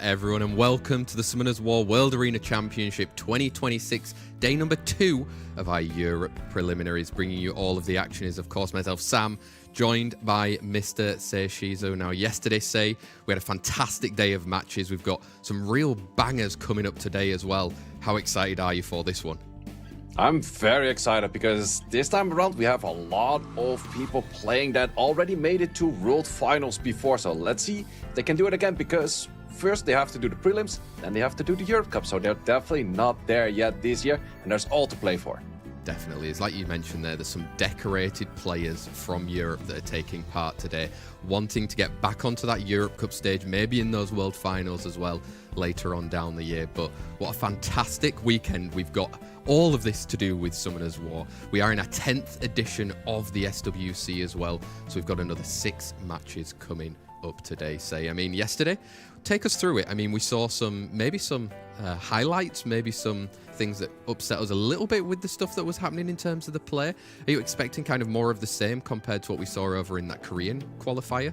everyone, and welcome to the Summoners War World Arena Championship 2026, day number 2 of our Europe Preliminaries. Bringing you all of the action is, of course, myself, Sam, joined by Mr. Seishizo. Now, yesterday, we had a fantastic day of matches. We've got some real bangers coming up today as well. How excited are you for this one? I'm very excited because this time around we have a lot of people playing that already made it to World Finals before. So let's see if they can do it again, because first they have to do the prelims, then they have to do the Europe Cup. So they're definitely not there yet this year, and there's all to play for. Definitely. It's like you mentioned there's some decorated players from Europe that are taking part today, wanting to get back onto that Europe Cup stage, maybe in those World Finals as well later on down the year. But what a fantastic weekend we've got. All of this to do with Summoners War. We are in our 10th edition of the SWC as well, so we've got another 6 matches coming up today. Yesterday, take us through it. We saw maybe some highlights, maybe some things that upset us a little bit with the stuff that was happening in terms of the play. Are you expecting kind of more of the same compared to what we saw over in that Korean qualifier?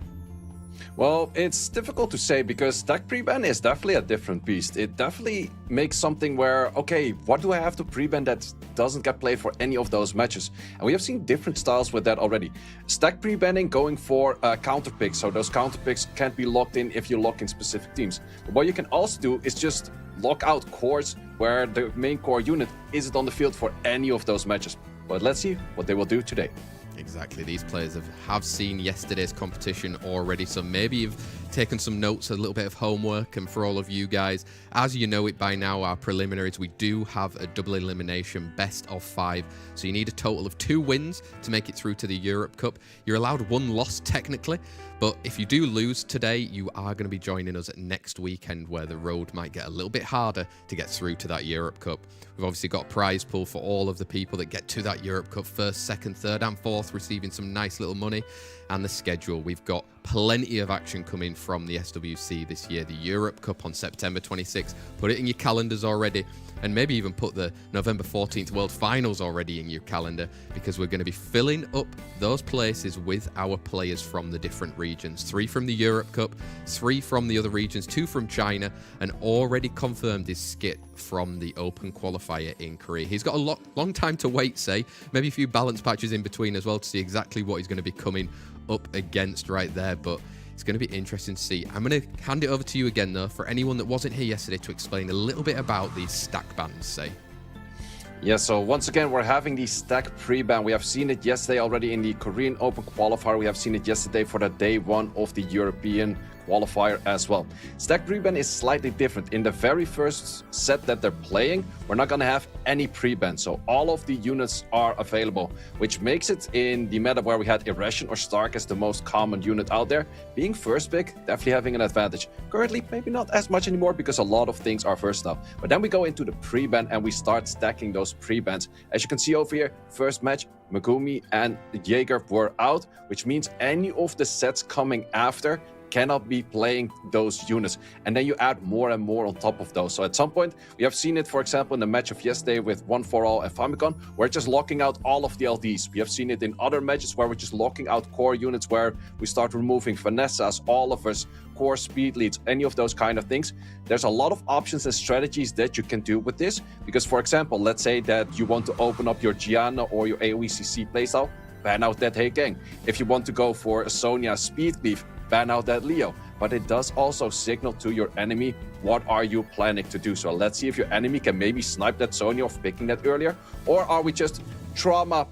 Well, it's difficult to say because stack pre-ban is definitely a different beast. It definitely makes something where, okay, what do I have to pre-ban that doesn't get played for any of those matches? And we have seen different styles with that already. Stack pre-banning going for counter picks, so those counter picks can't be locked in if you lock in specific teams. But what you can also do is just lock out cores where the main core unit isn't on the field for any of those matches. But let's see what they will do today. Exactly. These players have seen yesterday's competition already, so maybe you've taken some notes, a little bit of homework. And for all of you guys, as you know it by now, our preliminaries, we do have a double elimination best of 5, so you need a total of 2 wins to make it through to the Europe Cup. You're allowed 1 loss technically, but if you do lose today, you are going to be joining us next weekend, where the road might get a little bit harder to get through to that Europe Cup. We've obviously got a prize pool for all of the people that get to that Europe Cup, 1st, 2nd, 3rd and 4th, receiving some nice little money. And the schedule, we've got plenty of action coming from the SWC this year. The Europe Cup on September 26th. Put it in your calendars already, and maybe even put the November 14th World Finals already in your calendar, because we're going to be filling up those places with our players from the different regions. 3 from the Europe Cup, 3 from the other regions, 2 from China, and already confirmed is Skit from the Open qualifier in Korea. He's got a long time to wait, maybe a few balance patches in between as well to see exactly what he's going to be coming up against right there, but it's going to be interesting to see. I'm going to hand it over to you again, though, for anyone that wasn't here yesterday, to explain a little bit about these stack bans, Yeah, so once again, we're having the stack pre-ban. We have seen it yesterday already in the Korean Open qualifier. We have seen it yesterday for the day 1 of the European qualifier as well. Stack pre-ban is slightly different. In the very first set that they're playing, we're not going to have any pre-ban, so all of the units are available, which makes it, in the meta where we had Irration or Stark as the most common unit out there, being first pick, definitely having an advantage. Currently, maybe not as much anymore because a lot of things are first now. But then we go into the pre-ban and we start stacking those pre-bans. As you can see over here, first match, Megumi and Jaeger were out, which means any of the sets coming after cannot be playing those units, and then you add more and more on top of those. So at some point, we have seen it, for example, in the match of yesterday with One For All and Famicom, we're just locking out all of the LDs. We have seen it in other matches where we're just locking out core units, where we start removing Vanessas, Olivers, core speed leads, any of those kind of things. There's a lot of options and strategies that you can do with this, because, for example, let's say that you want to open up your Gianna or your AoECC playstyle, ban out that Hey Gang. If you want to go for a Sonya speed cleave, ban out that Leo. But it does also signal to your enemy, what are you planning to do? So let's see if your enemy can maybe snipe that Sonya of picking that earlier, or are we just trauma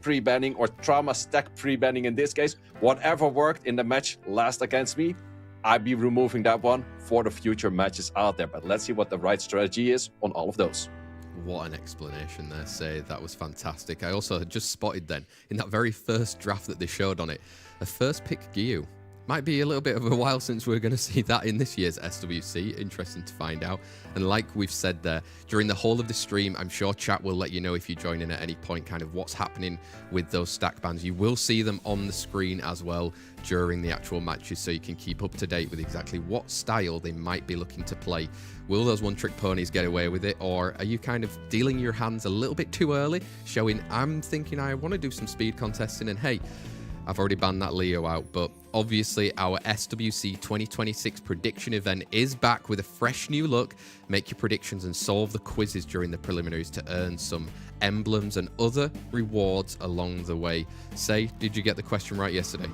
pre-banning or trauma stack pre-banning in this case? Whatever worked in the match last against me, I'd be removing that one for the future matches out there. But let's see what the right strategy is on all of those. What an explanation there, that was fantastic. I also had just spotted then, in that very first draft that they showed on it, a first pick Gyu. Might be a little bit of a while since we're going to see that in this year's SWC. Interesting to find out. And like we've said there, during the whole of the stream, I'm sure chat will let you know if you join in at any point kind of what's happening with those stack bans. You will see them on the screen as well during the actual matches, so you can keep up to date with exactly what style they might be looking to play. Will those one-trick ponies get away with it, or are you kind of dealing your hands a little bit too early, showing I'm thinking I want to do some speed contesting, and hey, I've already banned that Leo out, but obviously our SWC 2026 prediction event is back with a fresh new look. Make your predictions and solve the quizzes during the preliminaries to earn some emblems and other rewards along the way. Say, did you get the question right yesterday?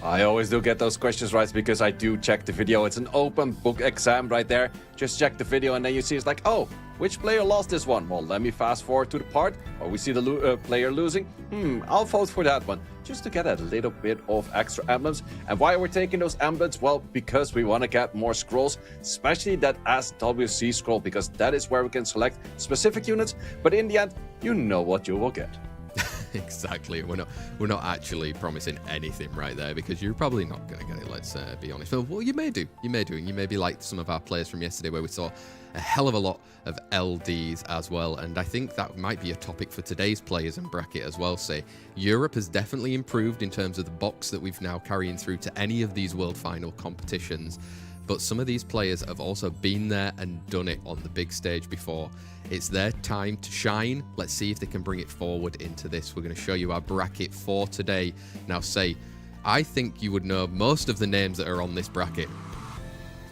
I always do get those questions right because I do check the video. It's an open book exam right there. Just check the video and then you see it's like, oh, which player lost this one? Well, let me fast forward to the part where we see the player losing. I'll vote for that one just to get a little bit of extra emblems. And why are we taking those emblems? Well, because we want to get more scrolls, especially that SWC scroll, because that is where we can select specific units. But in the end, you know what you will get. Exactly. We're not actually promising anything right there because you're probably not going to get it, let's be honest. Well, you may do. You may do. And you may be like some of our players from yesterday where we saw a hell of a lot of LDs as well. And I think that might be a topic for today's players and bracket as well. Say, Europe has definitely improved in terms of the box that we've now carrying through to any of these World Final competitions. But some of these players have also been there and done it on the big stage before. It's their time to shine. Let's see if they can bring it forward into this. We're going to show you our bracket for today. Now, Say, I think you would know most of the names that are on this bracket.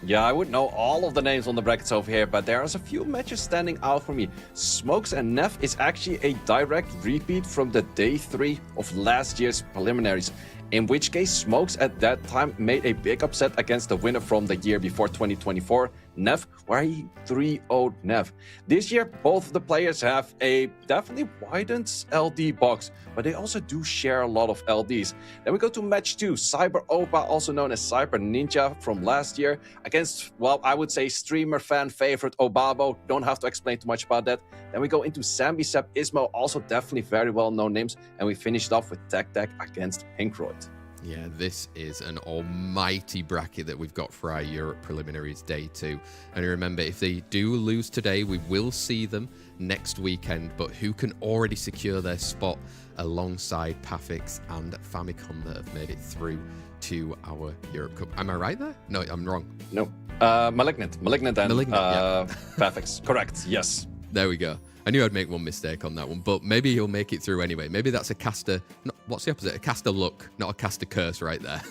Yeah, I would know all of the names on the brackets over here, but there's a few matches standing out for me. SMOKEZZZ and Neff is actually a direct repeat from the day 3 of last year's preliminaries. In which case, SMOKEZZZ at that time made a big upset against the winner from the year before 2024, Neff, where he 3-0'd Neff. This year, both of the players have a definitely widened LD box, but they also do share a lot of LDs. Then we go to match 2, CYBEROPA, also known as Cyber Ninja from last year, against, well, I would say streamer fan favorite OBABO. Don't have to explain too much about that. Then we go into SAMBSEPP, ISMOO, also definitely very well-known names, and we finished off with TEQTEQ against PINKROID. Yeah, this is an almighty bracket that we've got for our Europe preliminaries day 2. And remember, if they do lose today, we will see them next weekend. But who can already secure their spot alongside Pafix and Famicom that have made it through to our Europe Cup? Am I right there? No, I'm wrong. No, Malignant and yeah. Pafix. Correct, yes. There we go. I knew I'd make one mistake on that one, but maybe he'll make it through anyway. Maybe that's a caster... No, what's the opposite? A caster luck, not a caster curse right there.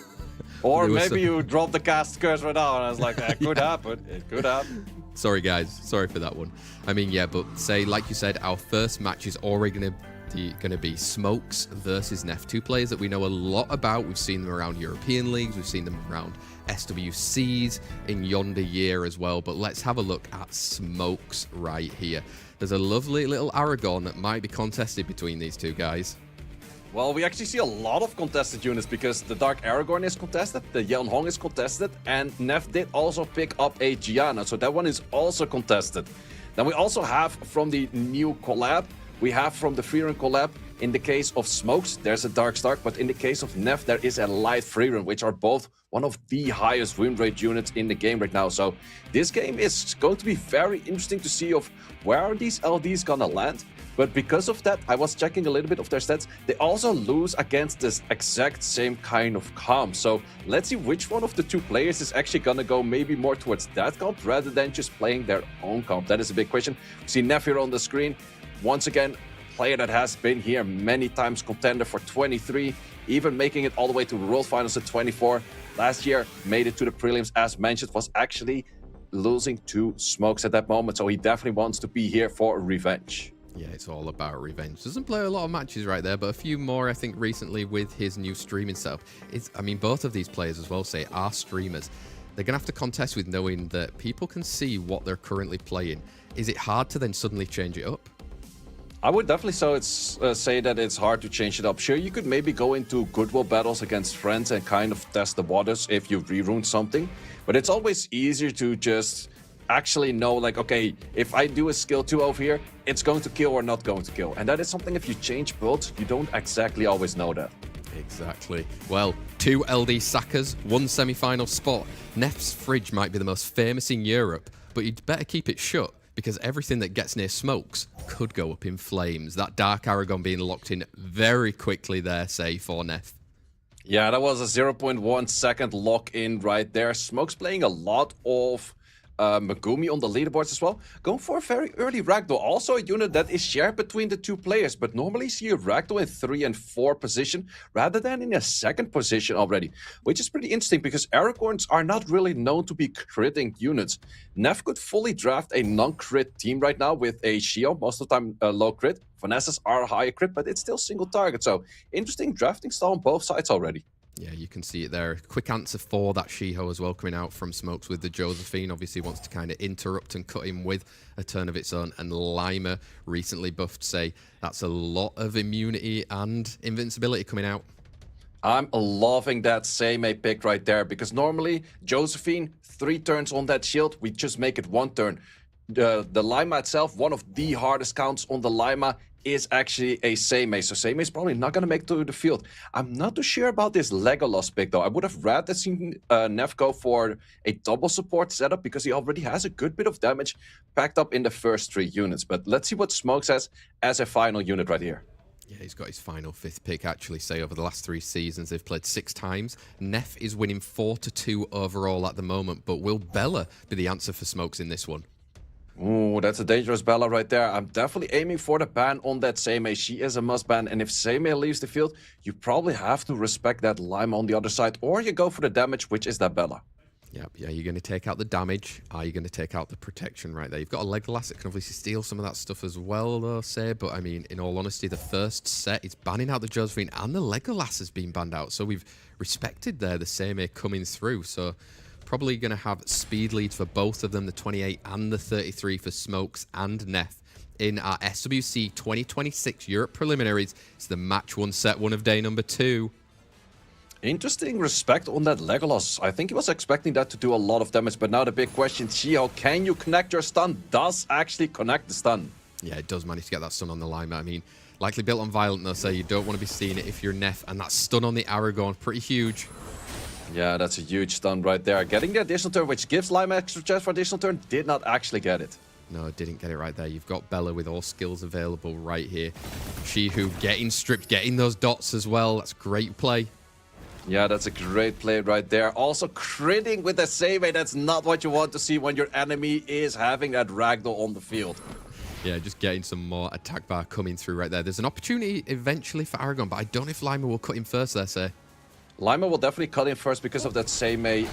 Or maybe you dropped the cast curse right now, and I was like, that could happen. It could happen. Sorry, guys. Sorry for that one. I mean, yeah, but say, like you said, our first match is already going to be SMOKEZZZ versus Neff. 2 players that we know a lot about. We've seen them around European leagues. We've seen them around SWCs in yonder year as well. But let's have a look at SMOKEZZZ right here. There's a lovely little Aragorn that might be contested between these 2 guys. Well, we actually see a lot of contested units because the Dark Aragorn is contested, the Yeonhong is contested, and Neff did also pick up a Gianna, so that one is also contested. Then we also have from the new collab, we have from the Freerun collab, in the case of SMOKEZZZ, there's a Dark Stark, but in the case of Neff, there is a Light Freerun, which are both one of the highest win rate units in the game right now. So this game is going to be very interesting to see of where are these LDs gonna land. But because of that, I was checking a little bit of their stats. They also lose against this exact same kind of comp. So let's see which one of the 2 players is actually gonna go maybe more towards that comp rather than just playing their own comp. That is a big question. We see Neff here on the screen. Once again, player that has been here many times, contender for 23, even making it all the way to World Finals at 24. Last year, made it to the prelims, as mentioned, was actually losing to SMOKEZZZ at that moment. So he definitely wants to be here for revenge. Yeah, it's all about revenge. Doesn't play a lot of matches right there, but a few more, I think, recently with his new streaming setup. I mean, both of these players as well, Say, are streamers. They're going to have to contest with knowing that people can see what they're currently playing. Is it hard to then suddenly change it up? I would definitely say that it's hard to change it up. Sure, you could maybe go into goodwill battles against friends and kind of test the waters if you rerun something. But it's always easier to just actually know, like, okay, if I do a skill 2 over here, it's going to kill or not going to kill. And that is something, if you change builds, you don't exactly always know that. Exactly. Well, 2 LD Sackers, 1 semi-final spot. Neff's fridge might be the most famous in Europe, but you'd better keep it shut, because everything that gets near SMOKEZZZ could go up in flames. That Dark Aragorn being locked in very quickly there, Say, for Neff. Yeah, that was a 0.1 second lock-in right there. SMOKEZZZ playing a lot of Megumi on the leaderboards as well. Going for a very early Ragdoll. Also a unit that is shared between the two players, but normally see a Ragdoll in 3 and 4 position rather than in a 2nd position already, which is pretty interesting because Aragorns are not really known to be critting units. Neff could fully draft a non-crit team right now with a Shio, most of the time low crit. Vanessa's are higher crit, but it's still single target. So interesting drafting style on both sides already. Yeah, you can see it there. Quick answer for that Shiho as well coming out from Smokes with the Josephine. Obviously wants to kind of interrupt and cut him with a turn of its own. And Lima, recently buffed, say that's a lot of immunity and invincibility coming out. I'm loving that same A pick right there because normally Josephine, 3 turns on that shield, we just make it 1 turn. The Lima itself, one of the hardest counts on the Lima is actually a Seimei, so Seimei is probably not going to make it to the field. I'm not too sure about this Legolas pick though. I would have rather seen Neff go for a double support setup because he already has a good bit of damage packed up in the first 3 units. But let's see what Smoke says as a final unit right here. Yeah, he's got his final 5th pick, actually. Say over the last 3 seasons, they've played 6 times. Neff is winning 4-2 overall at the moment, but will Bella be the answer for Smokes in this one? Ooh, that's a dangerous Bella right there. I'm definitely aiming for the ban on that Seimei. She is a must ban, and if Seimei leaves the field, you probably have to respect that Lima on the other side, or you go for the damage, which is that Bella. Yep, yeah, you're going to take out the damage. Are you going to take out the protection right there? You've got a Legolas that can obviously steal some of that stuff as well, though, say. But, I mean, in all honesty, the first set is banning out the Josephine, and the Legolas has been banned out. So we've respected there the Seimei coming through. So probably going to have speed leads for both of them, the 28 and the 33 for Smokes and Neff. In our SWC 2026 Europe Preliminaries, it's the match 1 set 1 of day number 2. Interesting respect on that Legolas. I think he was expecting that to do a lot of damage, but now the big question, Shio, can you connect your stun? Does actually connect the stun. Yeah, it does manage to get that stun on the Lima. I mean, likely built on Violent, they'll say you don't want to be seeing it if you're Neff, and that stun on the Aragorn, pretty huge. Yeah, that's a huge stun right there. Getting the additional turn, which gives Lima extra chance for additional turn, did not actually get it. No, didn't get it right there. You've got Bella with all skills available right here. Shihu getting stripped, getting those dots as well. That's great play. Yeah, that's a great play right there. Also critting with the Seimei. That's not what you want to see when your enemy is having that Ragdoll on the field. Yeah, just getting some more attack bar coming through right there. There's an opportunity eventually for Aragorn, but I don't know if Lima will cut him first there, say. Lima will definitely cut in first because of that Seimei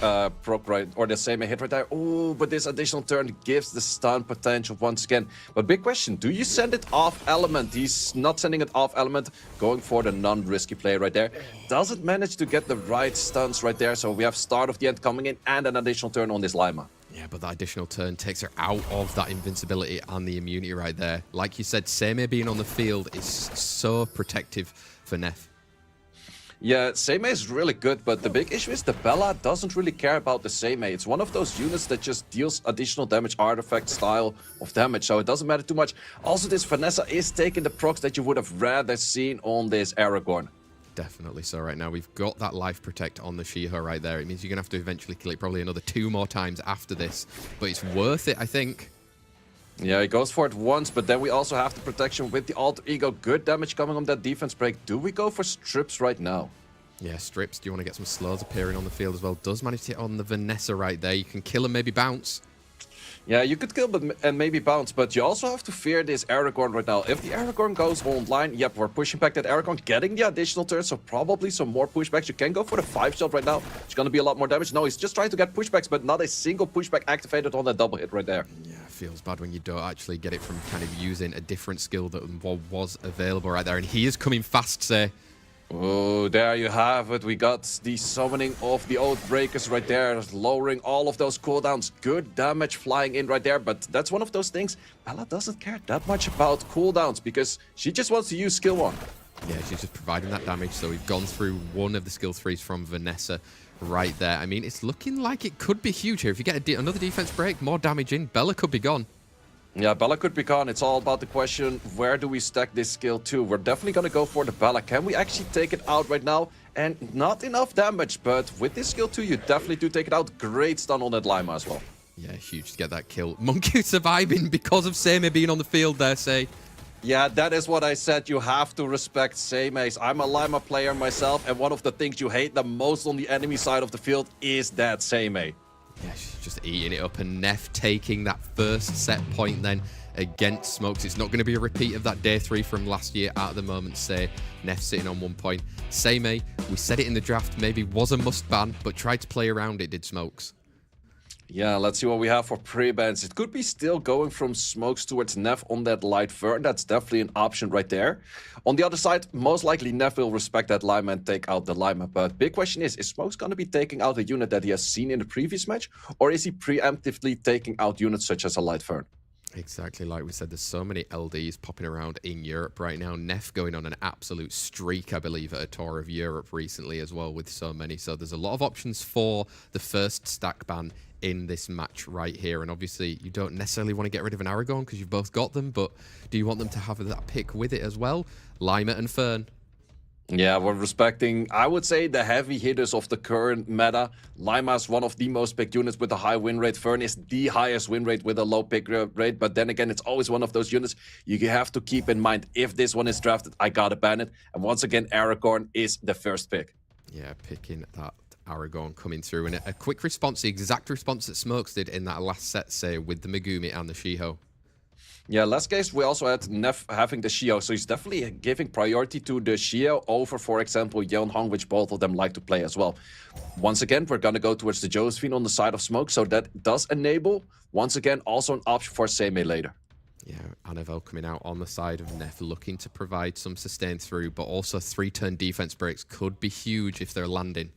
proc right, or the Seimei hit right there. Oh, but this additional turn gives the stun potential once again. But big question, do you send it off element? He's not sending it off element, going for the non-risky play right there. Doesn't manage to get the right stuns right there, so we have start of the end coming in and an additional turn on this Lima. Yeah, but that additional turn takes her out of that invincibility and the immunity right there. Like you said, Seimei being on the field is so protective for Neff. Yeah, Seimei is really good, but the big issue is the Bella doesn't really care about the Seimei. It's one of those units that just deals additional damage, artifact style of damage, so it doesn't matter too much. Also, this Vanessa is taking the procs that you would have rather seen on this Aragorn. Definitely so right now. We've got that life protect on the Shiho right there. It means you're going to have to eventually kill it probably another 2 more times after this, but it's worth it, I think. Yeah, he goes for it once, but then we also have the protection with the alter ego. Good damage coming on that defense break. Do we go for strips right now? Yeah, strips. Do you want to get some slows appearing on the field as well? Does manage to hit on the Vanessa right there. You can kill and maybe bounce. Yeah, you could kill and maybe bounce, but you also have to fear this Aragorn right now. If the Aragorn goes online, yep, we're pushing back that Aragorn, getting the additional turn, so probably some more pushbacks. You can go for the 5-shot right now. It's going to be a lot more damage. No, he's just trying to get pushbacks, but not a single pushback activated on that double hit right there. Yeah, feels bad when you don't actually get it from kind of using a different skill that was available right there. And he is coming fast, say. Oh, there you have it. We got the summoning of the Oathbreakers right there, lowering all of those cooldowns. Good damage flying in right there, but that's one of those things. Bella doesn't care that much about cooldowns because she just wants to use skill 1. Yeah, she's just providing that damage. So we've gone through one of the skill 3s from Vanessa right there. I mean, it's looking like it could be huge here. If you get another defense break, more damage in, Bella could be gone. Yeah, Bella could be gone. It's all about the question, where do we stack this skill to? We're definitely going to go for the Bella. Can we actually take it out right now? And not enough damage, but with this skill 2, you definitely do take it out. Great stun on that Lima as well. Yeah, huge to get that kill. Monkey surviving because of Seimei being on the field there, say. Yeah, that is what I said. You have to respect Seimeis. I'm a Lima player myself, and one of the things you hate the most on the enemy side of the field is that Seimei. Yeah, just eating it up, and Neff taking that first set point then against Smokes. It's not going to be a repeat of that day 3 from last year at the moment, say. Neff sitting on 1 point. Same, we said it in the draft, maybe was a must ban, but tried to play around it, did Smokes. Yeah, let's see what we have for pre-bans. It could be still going from Smokes towards Neff on that light Vern. That's definitely an option right there. On the other side, most likely Neff will respect that Lima and take out the Lima. But big question is Smokes going to be taking out a unit that he has seen in the previous match? Or is he preemptively taking out units such as a light Vern? Exactly like we said, there's so many LDs popping around in Europe right now. Neff going on an absolute streak, I believe, at a tour of Europe recently as well with so many. So there's a lot of options for the first stack ban in this match right here. And obviously you don't necessarily want to get rid of an Aragorn because you've both got them, but do you want them to have that pick with it as well? Lima and Fern. Yeah, we're respecting, I would say, the heavy hitters of the current meta. Lima is one of the most picked units with a high win rate. Fern is the highest win rate with a low pick rate. But then again, it's always one of those units you have to keep in mind. If this one is drafted, I gotta ban it. And once again, Aragorn is the first pick. Yeah, picking that Aragorn coming through. And a quick response, the exact response that Smokes did in that last set, say, with the Megumi and the Shiho. Yeah, last case we also had Neff having the Shio, so he's definitely giving priority to the Shio over, for example, Yeonhong, which both of them like to play as well. Once again, we're gonna go towards the Josephine on the side of Smoke, so that does enable, once again, also an option for Seimei later. Yeah, Anavel coming out on the side of Neff, looking to provide some sustain through, but also 3-turn defense breaks could be huge if they're landing.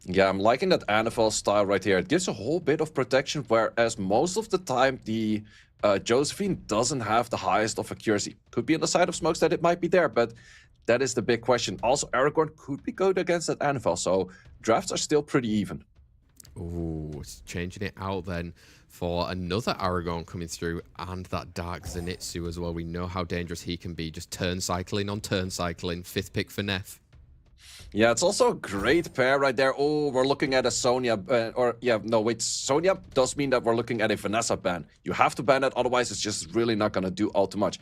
Yeah, I'm liking that Anavel style right here. It gives a whole bit of protection, whereas most of the time the Josephine doesn't have the highest of accuracy. Could be on the side of Smokes that it might be there, but that is the big question. Also, Aragorn could be good against that Anavel, so drafts are still pretty even. Ooh, it's changing it out then for another Aragorn coming through, and that Dark Zenitsu as well. We know how dangerous he can be, just turn cycling on turn cycling. 5th pick for Neff. Yeah, it's also a great pair right there. Oh, we're looking at a Sonya, Sonya does mean that we're looking at a Vanessa ban. You have to ban it, otherwise it's just really not going to do all too much.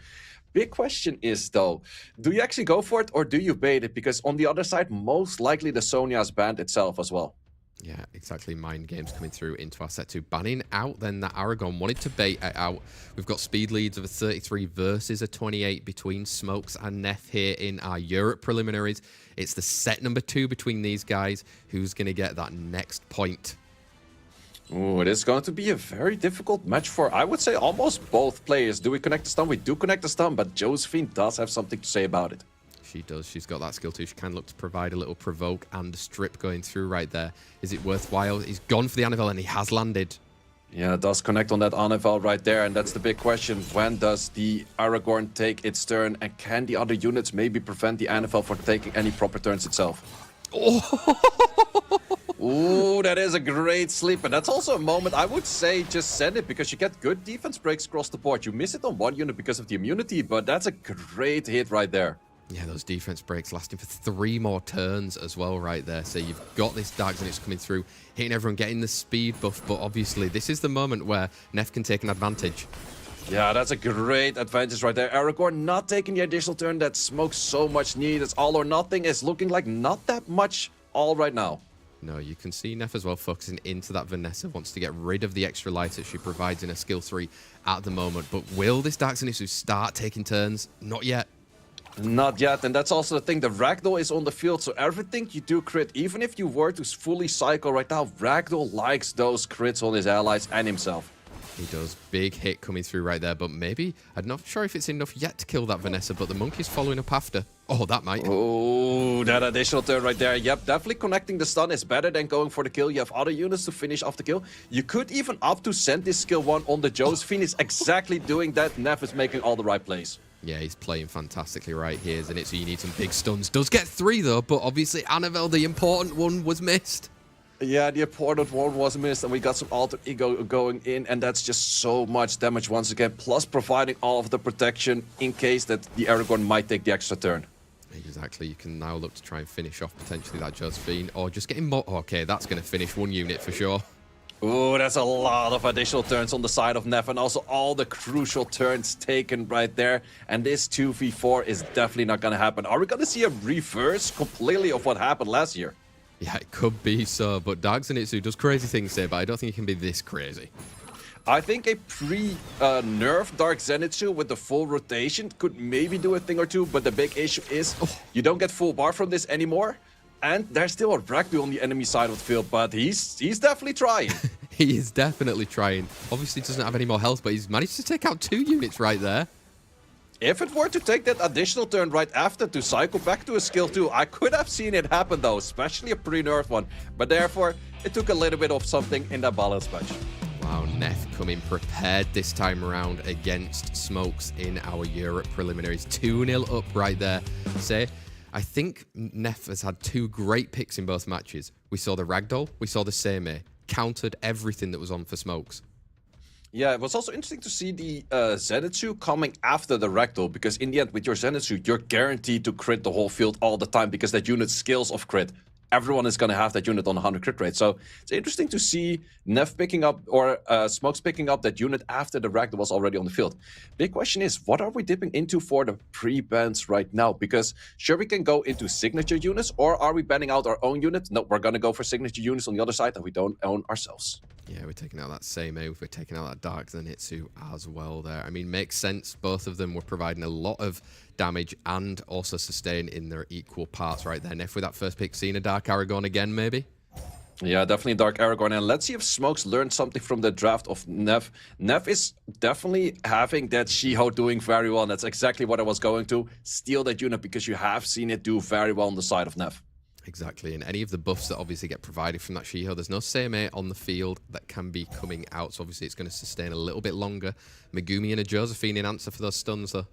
Big question is, though, do you actually go for it or do you bait it? Because on the other side, most likely the Sonya is banned itself as well. Yeah, exactly. Mind games coming through into our set 2. Banning out then that Aragorn. Wanted to bait it out. We've got speed leads of a 33 versus a 28 between Smokes and Neff here in our Europe preliminaries. It's the set number 2 between these guys. Who's going to get that next point? Oh, it is going to be a very difficult match for, I would say, almost both players. Do we connect the stun? We do connect the stun, but Josephine does have something to say about it. She does. She's got that skill too. She can look to provide a little provoke and strip going through right there. Is it worthwhile? He's gone for the Anavel and he has landed. Yeah, it does connect on that Anavel right there. And that's the big question. When does the Aragorn take its turn? And can the other units maybe prevent the Anavel from taking any proper turns itself? Oh! Ooh, that is a great sleep. And that's also a moment I would say just send it because you get good defense breaks across the board. You miss it on one unit because of the immunity, but that's a great hit right there. Yeah, those defense breaks lasting for 3 more turns as well right there. So you've got this Dark Zenitsu coming through, hitting everyone, getting the speed buff. But obviously, this is the moment where Neff can take an advantage. Yeah, that's a great advantage right there. Aragorn not taking the additional turn that Smokes so much need. It's all or nothing. Is looking like not that much all right now. No, you can see Neff as well focusing into that Vanessa. Wants to get rid of the extra life that she provides in her skill 3 at the moment. But will this Dark Zenitsu start taking turns? Not yet. Not yet, and that's also the thing. The Ragdoll is on the field, so everything you do crit, even if you were to fully cycle right now, Ragdoll likes those crits on his allies and himself. He does. Big hit coming through right there, but maybe, I'm not sure if it's enough yet to kill that Vanessa, but the Monkey's following up after. Oh, that might. Oh, that additional turn right there. Yep, definitely connecting the stun is better than going for the kill. You have other units to finish off the kill. You could even opt to send this skill 1 on the Josephine. Is exactly doing that. Neff is making all the right plays. Yeah, he's playing fantastically right here, isn't it? So you need some big stuns. Does get 3 though, but obviously Anavel, the important one, was missed. Yeah, the important one was missed, and we got some alter ego going in, and that's just so much damage once again, plus providing all of the protection in case that the Aragorn might take the extra turn. Exactly, you can now look to try and finish off potentially that Josephine, or just getting more. Okay, that's going to finish 1 unit for sure. Ooh, that's a lot of additional turns on the side of Neff, and also all the crucial turns taken right there. And this 2v4 is definitely not going to happen. Are we going to see a reverse completely of what happened last year? Yeah, it could be so, but Dark Zenitsu does crazy things here, but I don't think it can be this crazy. I think a pre-nerf Dark Zenitsu with the full rotation could maybe do a thing or two, but the big issue is you don't get full bar from this anymore, and there's still a Ragdoll on the enemy side of the field, but he's definitely trying. He is definitely trying. Obviously doesn't have any more health, but he's managed to take out 2 units right there. If it were to take that additional turn right after to cycle back to a skill 2, I could have seen it happen though, especially a pre-nerf one, but therefore it took a little bit of something in that balance patch. Wow, Neff coming prepared this time around against Smokes in our Europe preliminaries. 2-0 up right there. I think Neff has had 2 great picks in both matches. We saw the Ragdoll, we saw the Seimei. Countered everything that was on for Smokes. Yeah, it was also interesting to see the Zenitsu coming after the Ragdoll, because in the end, with your Zenitsu, you're guaranteed to crit the whole field all the time, because that unit skills of crit. Everyone is going to have that unit on 100 crit rate. So it's interesting to see Neff picking up, or Smokes picking up that unit after the Ragdoll was already on the field. Big question is, what are we dipping into for the pre-bans right now? Because sure, we can go into signature units, or are we banning out our own unit? No, we're going to go for signature units on the other side that we don't own ourselves. Yeah, we're taking out that Seimei, we're taking out that Dark Zenitsu as well there. I mean, makes sense. Both of them were providing a lot of damage and also sustain in their equal parts right there. Neff with that first pick, seeing a Dark Aragorn again, maybe? Yeah, definitely Dark Aragorn. And let's see if Smokes learned something from the draft of Neff. Neff is definitely having that Shiho doing very well. And that's exactly what I was going to. Steal that unit, because you have seen it do very well on the side of Neff. Exactly, and any of the buffs that obviously get provided from that Shiho, there's no Seimei on the field that can be coming out, so obviously it's going to sustain a little bit longer. Megumi and a Josephine in answer for those stuns, though.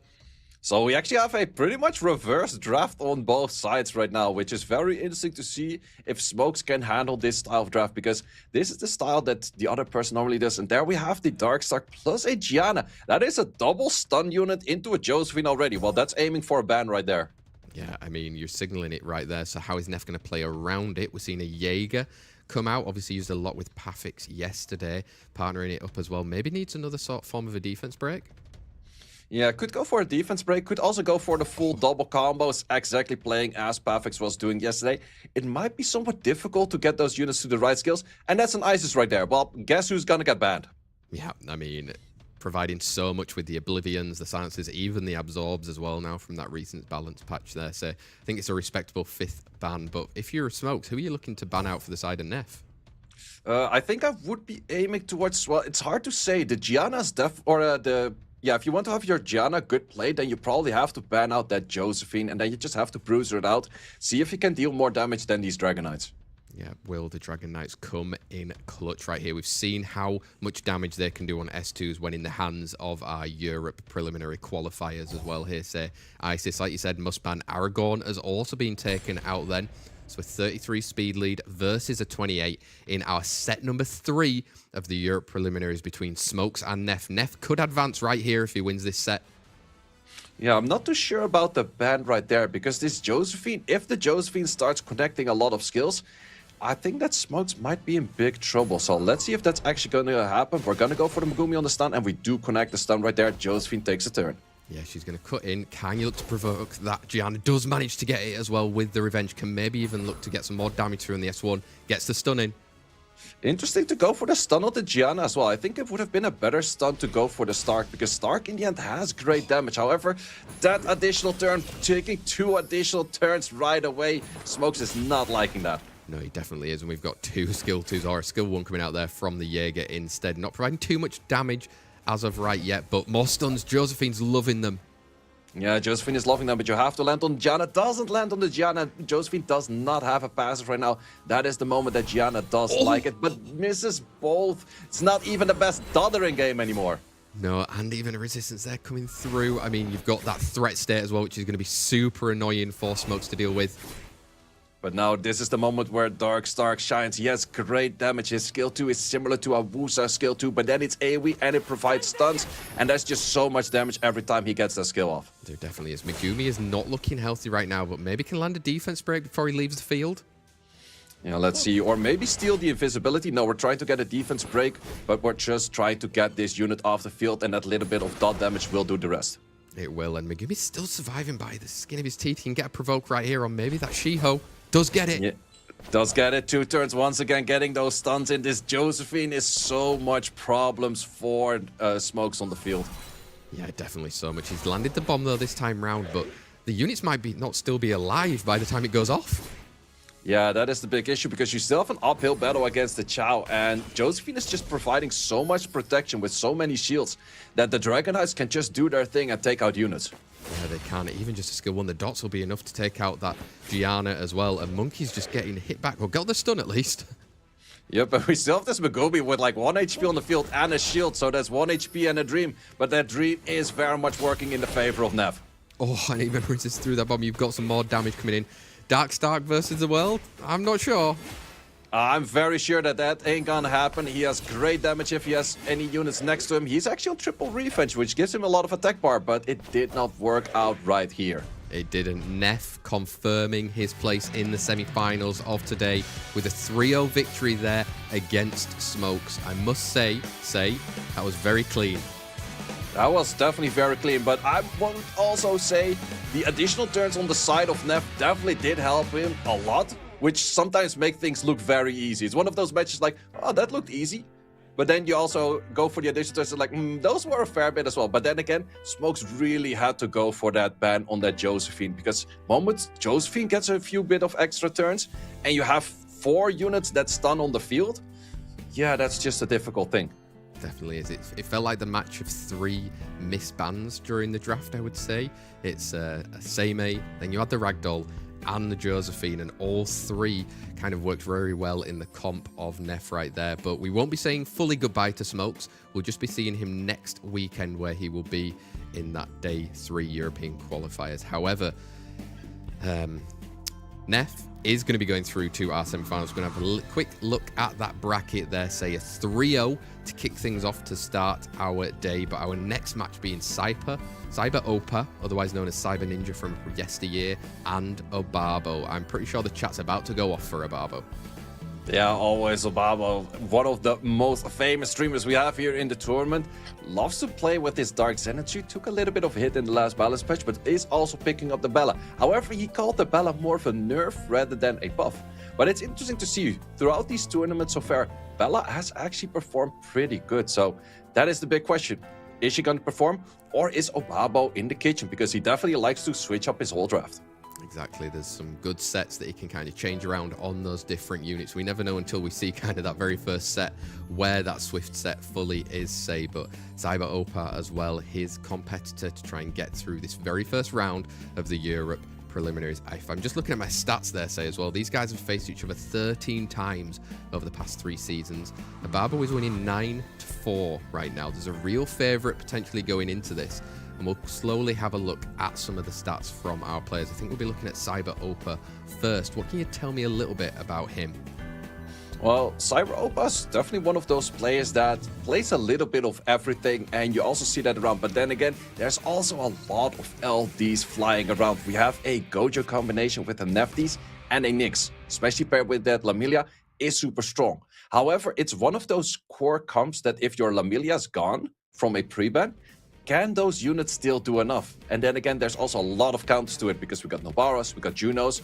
So we actually have a pretty much reverse draft on both sides right now, which is very interesting to see if Smokes can handle this style of draft, because this is the style that the other person normally does. And there we have the Darkstalk plus a Gianna. That is a double stun unit into a Josephine already. Well, that's aiming for a ban right there. Yeah, I mean, you're signaling it right there. So how is Neff going to play around it? We're seeing a Jaeger come out. Obviously used a lot with Pafix yesterday, partnering it up as well. Maybe needs another sort of form of a defense break. Yeah, could go for a defense break. Could also go for the full double combos, exactly playing as Pafix was doing yesterday. It might be somewhat difficult to get those units to the right skills. And that's an ISIS right there. Well, guess who's going to get banned? Yeah, I mean, providing so much with the Oblivions, the Silences, even the Absorbs as well now from that recent balance patch there. So I think it's a respectable 5th ban. But if you're a Smokes, who are you looking to ban out for the side of Neff? I think I would be aiming towards, well, it's hard to say. The Gianna's yeah, if you want to have your Gianna good play, then you probably have to ban out that Josephine, and then you just have to bruise it out. See if you can deal more damage than these Dragon Knights. Yeah, will the Dragon Knights come in clutch right here? We've seen how much damage they can do on S2s when in the hands of our Europe preliminary qualifiers as well here. Say ISIS, like you said, must ban. Aragorn has also been taken out then. So a 33 speed lead versus a 28 in our set number 3 of the Europe preliminaries between Smokes and Neff. Neff could advance right here if he wins this set. Yeah, I'm not too sure about the ban right there, because this Josephine, if the Josephine starts connecting a lot of skills, I think that Smokes might be in big trouble. So let's see if that's actually going to happen. We're going to go for the Megumi on the stun, and we do connect the stun right there. Josephine takes a turn. Yeah, she's going to cut in. Can you look to provoke that? Gianna does manage to get it as well with the Revenge. Can maybe even look to get some more damage through in the S1. Gets the stun in. Interesting to go for the stun on the Gianna as well. I think it would have been a better stun to go for the Stark, because Stark in the end has great damage. However, that additional turn, taking 2 additional turns right away, Smokes is not liking that. No, he definitely is. And we've got 2 skill 2s, or a skill 1 coming out there from the Jaeger instead. Not providing too much damage as of right yet, but more stuns. Josephine's loving them. Yeah, Josephine is loving them, but you have to land on Gianna. Doesn't land on the Gianna. Josephine does not have a passive right now. That is the moment that Gianna does like it, but misses both. It's not even the best doddering game anymore. No, and even a resistance there coming through. I mean, you've got that threat state as well, which is going to be super annoying for Smokes to deal with. But now this is the moment where Dark Stark shines. He has great damage. His skill 2 is similar to Awusa's skill 2, but then it's AoE and it provides stuns. And that's just so much damage every time he gets that skill off. There definitely is. Megumi is not looking healthy right now, but maybe can land a defense break before he leaves the field. Yeah, let's see. Or maybe steal the invisibility. No, we're trying to get a defense break, but we're just trying to get this unit off the field, and that little bit of dot damage will do the rest. It will, and Megumi's still surviving by the skin of his teeth. He can get a provoke right here, or maybe that Shiho does get it. Yeah. Does get it 2 turns once again, getting those stuns in. This Josephine is so much problems for Smokes on the field. Yeah, definitely so much. He's landed the bomb though this time round, but the units might not still be alive by the time it goes off. Yeah, that is the big issue because you still have an uphill battle against the Chow, and Josephine is just providing so much protection with so many shields that the Dragon Knights can just do their thing and take out units. Yeah, they can. Even just a skill 1, the dots will be enough to take out that Gianna as well, and Monkey's just getting hit back, or got the stun at least. Yep, but we still have this Magobi with like 1 HP on the field and a shield, so that's 1 HP and a dream, but that dream is very much working in the favor of Nev. Oh, and even resist through that bomb. You've got some more damage coming in. Dark Stark versus the world? I'm not sure. I'm very sure that that ain't gonna happen. He has great damage if he has any units next to him. He's actually on triple revenge, which gives him a lot of attack bar, but it did not work out right here. It didn't. Neff confirming his place in the semi-finals of today with a 3-0 victory there against Smokes. I must say that was very clean. That was definitely very clean, but I would also say the additional turns on the side of Neff definitely did help him a lot, which sometimes make things look very easy. It's one of those matches like, oh, that looked easy. But then you also go for the additional turns and like, those were a fair bit as well. But then again, Smokes really had to go for that ban on that Josephine, because moments Josephine gets a few bit of extra turns and you have 4 units that stun on the field, yeah, that's just a difficult thing. Definitely is. It felt like the match of 3 missed bans during the draft, I would say. It's a Seimei, then you had the Ragdoll, and the Josephine, and all 3 kind of worked very well in the comp of Neff right there. But we won't be saying fully goodbye to Smokes. We'll just be seeing him next weekend, where he will be in that day 3 European qualifiers. However, Neff is going to be going through to our semi-finals. We're going to have a quick look at that bracket there, say a 3-0 to kick things off to start our day. But our next match being CYBEROPA, otherwise known as Cyber Ninja from yesteryear, and OBABO. I'm pretty sure the chat's about to go off for OBABO. Yeah, always OBABO, one of the most famous streamers we have here in the tournament. Loves to play with his Dark Zenitsu. Took a little bit of a hit in the last balance patch, but is also picking up the Bella. However, he called the Bella more of a nerf rather than a buff. But it's interesting to see, throughout these tournaments so far, Bella has actually performed pretty good. So that is the big question. Is she going to perform, or is OBABO in the kitchen? Because he definitely likes to switch up his whole draft. Exactly, there's some good sets that he can kind of change around on those different units. We never know until we see kind of that very first set where that Swift set fully is, say. But CYBEROPA as well, his competitor to try and get through this very first round of the Europe Preliminaries. If I'm just looking at my stats there, say as well, these guys have faced each other 13 times over the past 3 seasons. OBABO is winning 9-4 right now. There's a real favourite potentially going into this. And we'll slowly have a look at some of the stats from our players. I think we'll be looking at CYBEROPA first. What can you tell me a little bit about him? Well, CYBEROPA is definitely one of those players that plays a little bit of everything, and you also see that around. But then again, there's also a lot of LDs flying around. We have a Gojo combination with a Nephthys and a Nyx, especially paired with that Lamilia, is super strong. However, it's one of those core comps that if your Lamilia's gone from a pre-ban, can those units still do enough? And then again, there's also a lot of counters to it, because we got Nobaras, we got Junos,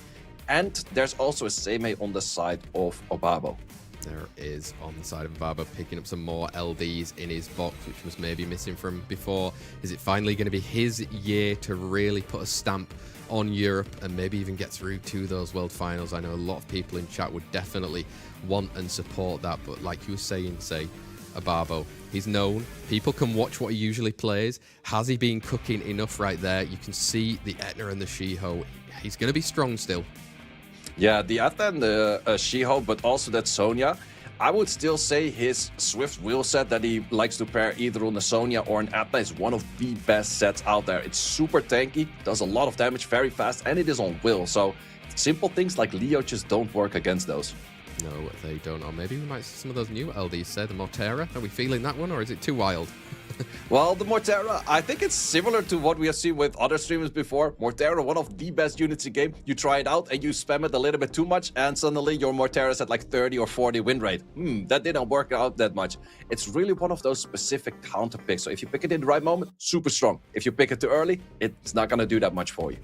and there's also a Seimei on the side of OBABO. There is on the side of OBABO, picking up some more LDs in his box, which was maybe missing from before. Is it finally going to be his year to really put a stamp on Europe and maybe even get through to those World Finals? I know a lot of people in chat would definitely want and support that, but like you were saying, say, OBABO, he's known. People can watch what he usually plays. Has he been cooking enough right there? You can see the Etna and the Shiho. He's going to be strong still. Yeah, the Etna and the Shiho, but also that Sonya. I would still say his Swift wheel set that he likes to pair either on a Sonya or an Etna is one of the best sets out there. It's super tanky, does a lot of damage very fast, and it is on will. So simple things like Leo just don't work against those. No, they don't. Or maybe we might see some of those new LDs, say the Mortera. Are we feeling that one, or is it too wild? Well, the Mortera, I think it's similar to what we have seen with other streamers before. Mortera, one of the best units in game. You try it out and you spam it a little bit too much, and suddenly your Mortera is at like 30 or 40 win rate. That didn't work out that much. It's really one of those specific counter picks. So if you pick it in the right moment, super strong. If you pick it too early, it's not going to do that much for you.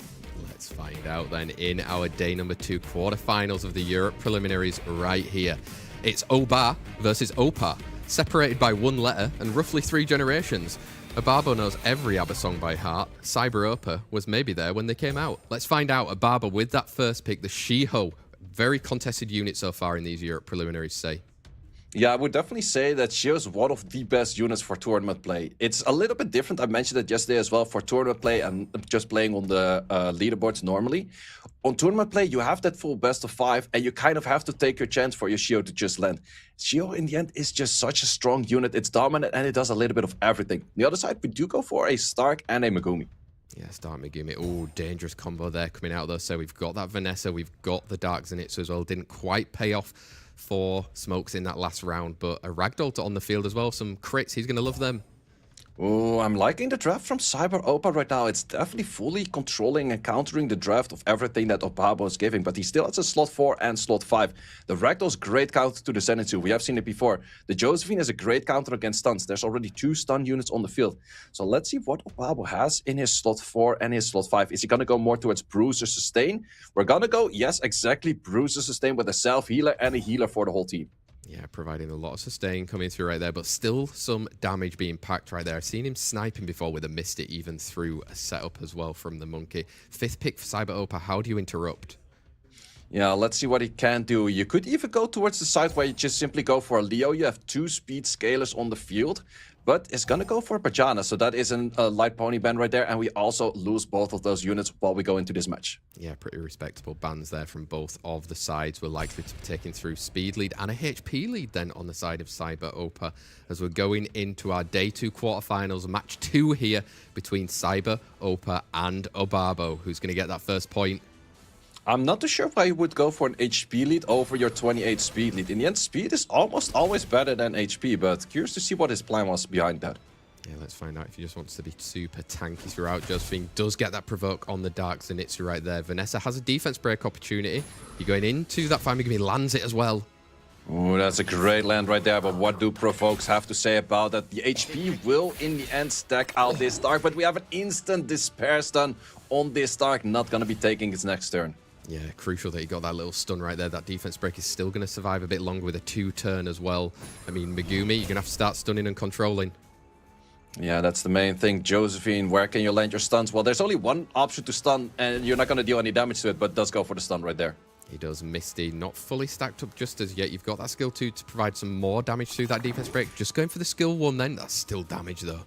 Let's find out then in our day number 2 quarterfinals of the Europe preliminaries right here. It's OBA versus OPA, separated by 1 letter and roughly 3 generations. OBABO knows every ABBA song by heart. CYBEROPA was maybe there when they came out. Let's find out OBABO with that first pick, the Shiho. Very contested unit so far in these Europe preliminaries, say. Yeah, I would definitely say that she is one of the best units for tournament play. It's a little bit different. I mentioned it yesterday as well for tournament play and just playing on the leaderboards normally. On tournament play, you have that full best of 5 and you kind of have to take your chance for your Shio to just land. Shio in the end is just such a strong unit. It's dominant and it does a little bit of everything. On the other side, we do go for a Stark and a Megumi. Yeah, Stark Megumi. Oh, dangerous combo there coming out though. So we've got that Vanessa, we've got the Dark Zenitsu as well. Didn't quite pay off for Smokes in that last round, but a Ragdoll on the field as well. Some crits, he's going to love them. Oh, I'm liking the draft from CYBEROPA right now. It's definitely fully controlling and countering the draft of everything that OBABO is giving, but he still has a slot 4 and slot 5. The Ragdoll's great counter to the Zenitsu. We have seen it before. The Josephine is a great counter against stuns. There's already 2 stun units on the field. So let's see what OBABO has in his slot 4 and his slot 5. Is he going to go more towards Bruiser Sustain? We're going to go, yes, exactly, Bruiser Sustain with a self-healer and a healer for the whole team. Yeah, providing a lot of sustain coming through right there, but still some damage being packed right there. I've seen him sniping before with a Mystic even through a setup as well from the Monkey. 5th pick for CYBEROPA. How do you interrupt? Yeah, let's see what he can do. You could even go towards the side where you just simply go for a Leo. You have 2 speed scalers on the field, but it's going to go for Bajana. So that is a light pony band right there. And we also lose both of those units while we go into this match. Yeah, pretty respectable bans there from both of the sides. We're likely to be taking through speed lead and a HP lead then on the side of CYBEROPA as we're going into our day 2 quarterfinals. Match 2 here between CYBEROPA and OBABO. Who's going to get that first point? I'm not too sure why you would go for an HP lead over your 28 speed lead. In the end, speed is almost always better than HP, but curious to see what his plan was behind that. Yeah, let's find out if he just wants to be super tanky throughout. Josephine does get that provoke on the Dark Zenitsu right there. Vanessa has a defense break opportunity. You're going into that Fire Megumi, lands it as well. Oh, that's a great land right there, but what do provokes have to say about that? The HP will in the end stack out this Dark, but we have an instant despair stun on this Dark, not going to be taking his next turn. Yeah, crucial that he got that little stun right there. That defense break is still going to survive a bit longer with a 2-turn as well. I mean, Megumi, you're going to have to start stunning and controlling. Yeah, that's the main thing. Josephine, where can you land your stuns? Well, there's only one option to stun, and you're not going to deal any damage to it, but does go for the stun right there. He does. Misty, not fully stacked up just as yet. You've got that skill 2 to provide some more damage through that defense break. Just going for the skill 1 then. That's still damage though.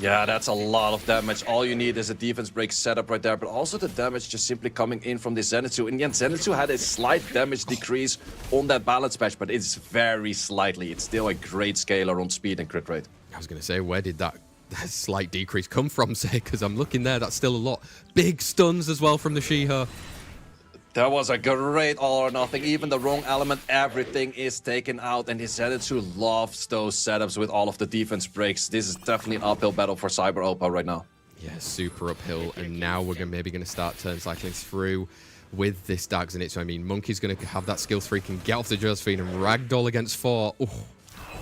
Yeah, that's a lot of damage. All you need is a defense break setup right there, but also the damage just simply coming in from the Zenitsu. In the end, Zenitsu had a slight damage decrease on that balance patch, but it's very slightly. It's still a great scaler on speed and crit rate. I was going to say, where did that slight decrease come from, say? Because I'm looking there, that's still a lot. Big stuns as well from the Shiho. That was a great all or nothing. Even the wrong element, everything is taken out. And his Zenitsu loves those setups with all of the defense breaks. This is definitely an uphill battle for CYBEROPA right now. Yeah, super uphill. And now we're maybe going to start turn cycling through with this Dark Zenitsu. I mean, Monkey's going to have that skill 3, can get off the Josephine and Ragdoll against 4. Ooh.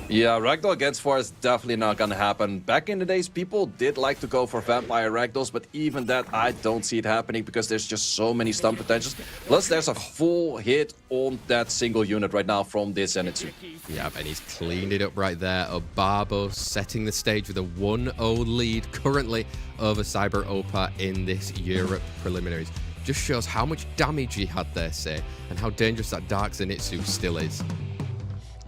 Yeah, Ragdoll against 4 is definitely not gonna happen. Back in the days, people did like to go for Vampire Ragdolls, but even that, I don't see it happening because there's just so many stun potentials. Plus, there's a full hit on that single unit right now from this Zenitsu. Yeah, and he's cleaned it up right there. OBABO setting the stage with a 1-0 lead currently over CYBEROPA in this Europe preliminaries. Just shows how much damage he had there, say, and how dangerous that Dark Zenitsu still is.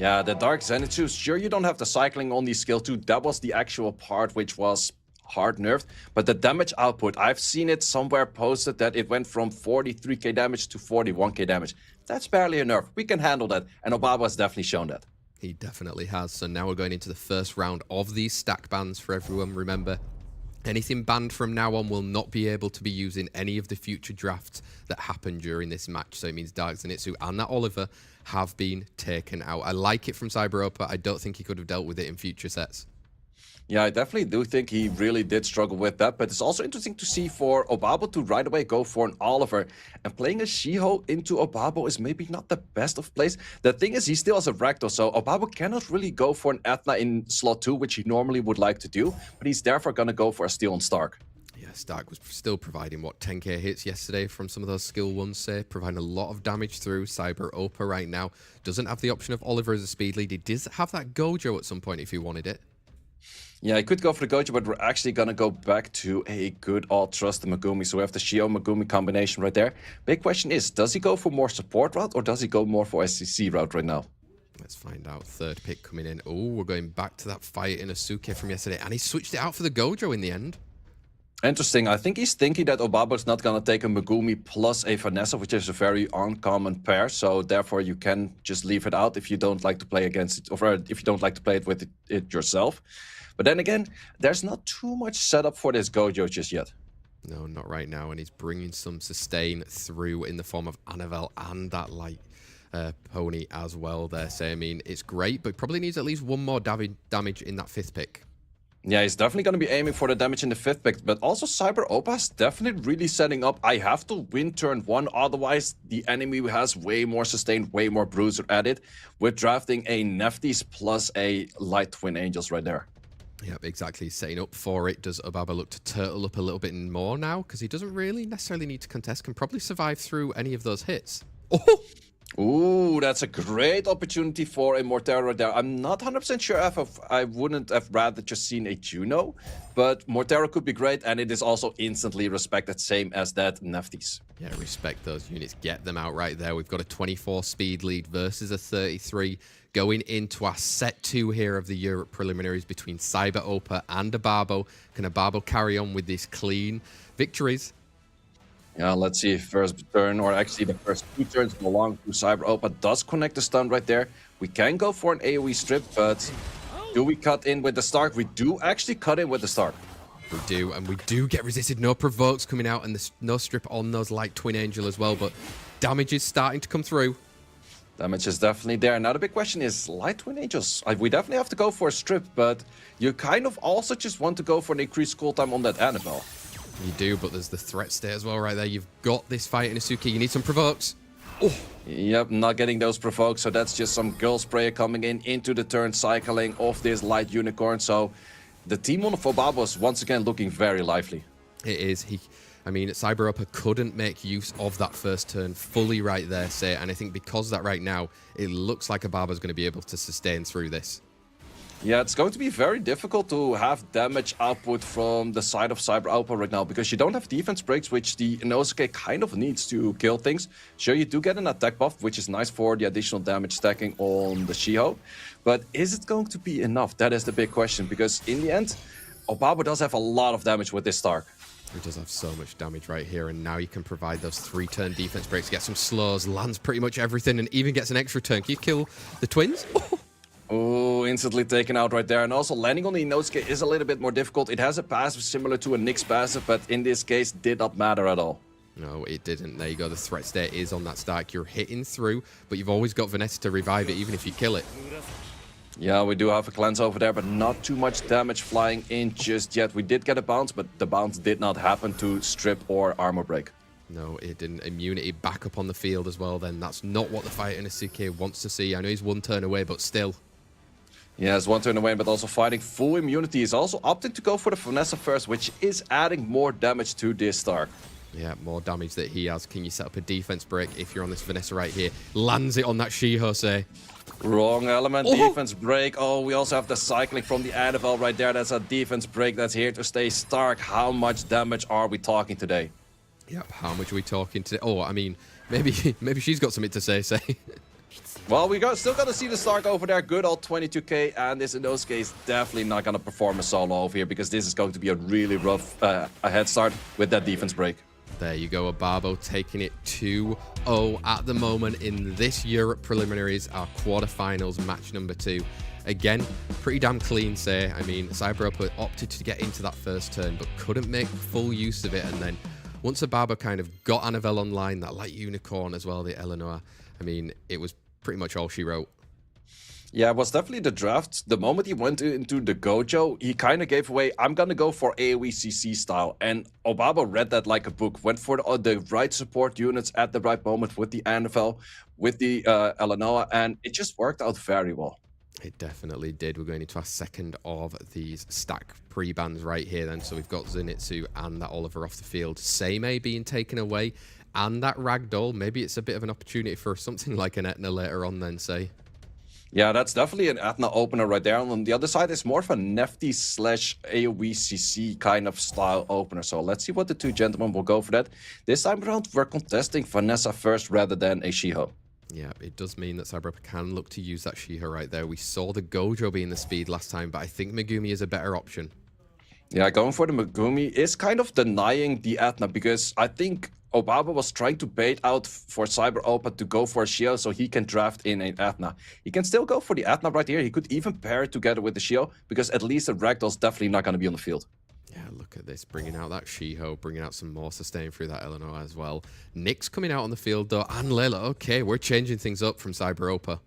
Yeah, the Dark Zenitsu, sure you don't have the cycling on the skill 2. That was the actual part which was hard nerfed. But the damage output, I've seen it somewhere posted that it went from 43k damage to 41k damage. That's barely a nerf. We can handle that. And OBABO has definitely shown that. He definitely has. So now we're going into the first round of these stack bans for everyone. Remember, anything banned from now on will not be able to be used in any of the future drafts that happen during this match. So it means Dark Zenitsu and that Oliver have been taken out. I like it from CYBEROPA. I don't think he could have dealt with it in future sets. Yeah, I definitely do think he really did struggle with that, but it's also interesting to see for OBABO to right away go for an Oliver. And playing a Shiho into OBABO is maybe not the best of plays. The thing is, he still has a Ragdoll, so OBABO cannot really go for an Athena in slot 2, which he normally would like to do, but he's therefore going to go for a Steel on Stark. Yeah, Stark was still providing, what, 10k hits yesterday from some of those skill ones, say, providing a lot of damage through. CYBEROPA right now doesn't have the option of Oliver as a speed lead. He does have that Gojo at some point if he wanted it. Yeah, I could go for the Gojo, but we're actually going to go back to a good old trusted Megumi. So we have the Shio-Megumi combination right there. Big question is, does he go for more support route or does he go more for SCC route right now? Let's find out. Third pick coming in. Oh, we're going back to that fight in Asuke from yesterday. And he switched it out for the Gojo in the end. Interesting. I think he's thinking that OBABO is not going to take a Megumi plus a Vanessa, which is a very uncommon pair. So therefore, you can just leave it out if you don't like to play against it, or if you don't like to play it with it yourself. But then again, there's not too much setup for this Gojo just yet. No, not right now. And he's bringing some sustain through in the form of Annabelle and that light pony as well there. So, I mean, it's great, but probably needs at least one more damage in that fifth pick. Yeah, he's definitely going to be aiming for the damage in the fifth pick, but also CYBEROPA is definitely really setting up. I have to win turn 1, otherwise the enemy has way more sustain, way more bruiser added. We're drafting a Nephthys plus a Light Twin Angels right there. Yep, exactly. Setting up for it. Does OBABO look to turtle up a little bit more now? Because he doesn't really necessarily need to contest. Can probably survive through any of those hits. Oh! Ooh, that's a great opportunity for a Mortero right there. I'm not 100% sure if I wouldn't have rather just seen a Juno, but Mortero could be great, and it is also instantly respected, same as that Nephthys. Yeah, respect those units. Get them out right there. We've got a 24 speed lead versus a 33 going into our set 2 here of the Europe preliminaries between CYBEROPA and OBABO. Can OBABO carry on with these clean victories? Yeah, let's see if first turn, or actually the first 2 turns belong to CYBEROPA. Does connect the stun right there. We can go for an AoE strip, but do we cut in with the Stark? We do actually cut in with the Stark. We do, and we do get resisted. No provokes coming out, and there's no strip on those Light Twin Angel as well, but damage is starting to come through. Damage is definitely there. Now the big question is, Light Twin Angels, we definitely have to go for a strip, but you kind of also just want to go for an increased cooltime on that Annabelle. You do, but there's the threat state as well right there. You've got this fight in Asuke. You need some provokes. Oh. Yep, not getting those provokes, so that's just some girl sprayer coming in into the turn, cycling off this Light Unicorn. So the team on OBABO is once again looking very lively. It is. I mean, CYBEROPA couldn't make use of that first turn fully right there, say, and I think because of that right now, it looks like OBABO's going to be able to sustain through this. Yeah, it's going to be very difficult to have damage output from the side of CYBEROPA right now, because you don't have defense breaks, which the Inosuke kind of needs to kill things. Sure, you do get an attack buff, which is nice for the additional damage stacking on the Shiho. But is it going to be enough? That is the big question, because in the end, OBABO does have a lot of damage with this Stark. He does have so much damage right here, and now you can provide those 3-turn defense breaks, get some slows, lands pretty much everything, and even gets an extra turn. Can you kill the twins? Oh, instantly taken out right there. And also landing on the Inosuke is a little bit more difficult. It has a passive similar to a Nyx passive, but in this case did not matter at all. No, it didn't. There you go. The threat state is on that Stark. You're hitting through, but you've always got Vanessa to revive it, even if you kill it. Yeah, we do have a cleanse over there, but not too much damage flying in just yet. We did get a bounce, but the bounce did not happen to strip or armor break. No, it didn't. Immunity back up on the field as well, then. That's not what the fighter Inosuke wants to see. I know he's 1 turn away, but still. Yeah, it's 1 turn away, but also fighting full immunity. Is also opting to go for the Vanessa first, which is adding more damage to this Stark. Yeah, more damage that he has. Can you set up a defense break if you're on this Vanessa right here? Lands it on that Shihose. Wrong element, defense break. Oh, we also have the cycling from the Annabelle right there. That's a defense break that's here to stay. Stark, how much damage are we talking today? Yep, how much are we talking today? Oh, I mean, maybe she's got something to say. Well, still got to see the Stark over there. Good old 22k, and this in those cases definitely not going to perform a solo over here, because this is going to be a really rough a head start with that defense break. There you go, OBABO taking it 2-0 at the moment in this Europe preliminaries, our quarterfinals match number 2. Again, pretty damn clean, say. I mean, CYBEROPA opted to get into that first turn, but couldn't make full use of it. And then once OBABO kind of got Annabelle online, that Light Unicorn as well, the Eleanor, I mean, it was pretty much all she wrote. Yeah, it was definitely the draft. The moment he went into the Gojo, he kind of gave away, I'm going to go for AoE CC style. And OBABO read that like a book, went for the right support units at the right moment with the Annabelle, with the Eleanor, and it just worked out very well. It definitely did. We're going into our second of these stack pre-bans right here then. So we've got Zenitsu and that Oliver off the field. Seimei being taken away and that Ragdoll. Maybe it's a bit of an opportunity for something like an Etna later on then, say. Yeah, that's definitely an Etna opener right there. And on the other side, it's more of a Nefty slash AoE CC kind of style opener. So let's see what the two gentlemen will go for that. This time around, we're contesting Vanessa first rather than a Shiho. Yeah, it does mean that CYBEROPA can look to use that Shiho right there. We saw the Gojo being the speed last time, but I think Megumi is a better option. Yeah, going for the Megumi is kind of denying the Etna because I think OBABO was trying to bait out for CYBEROPA to go for a Shiho so he can draft in an Etna. He can still go for the Etna right here. He could even pair it together with the Shiho because at least the Ragdoll's definitely not going to be on the field. Yeah, look at this, bringing out that Shiho, bringing out some more sustain through that Eleanor as well. Nick's coming out on the field though, and Layla. Okay, we're changing things up from CYBEROPA.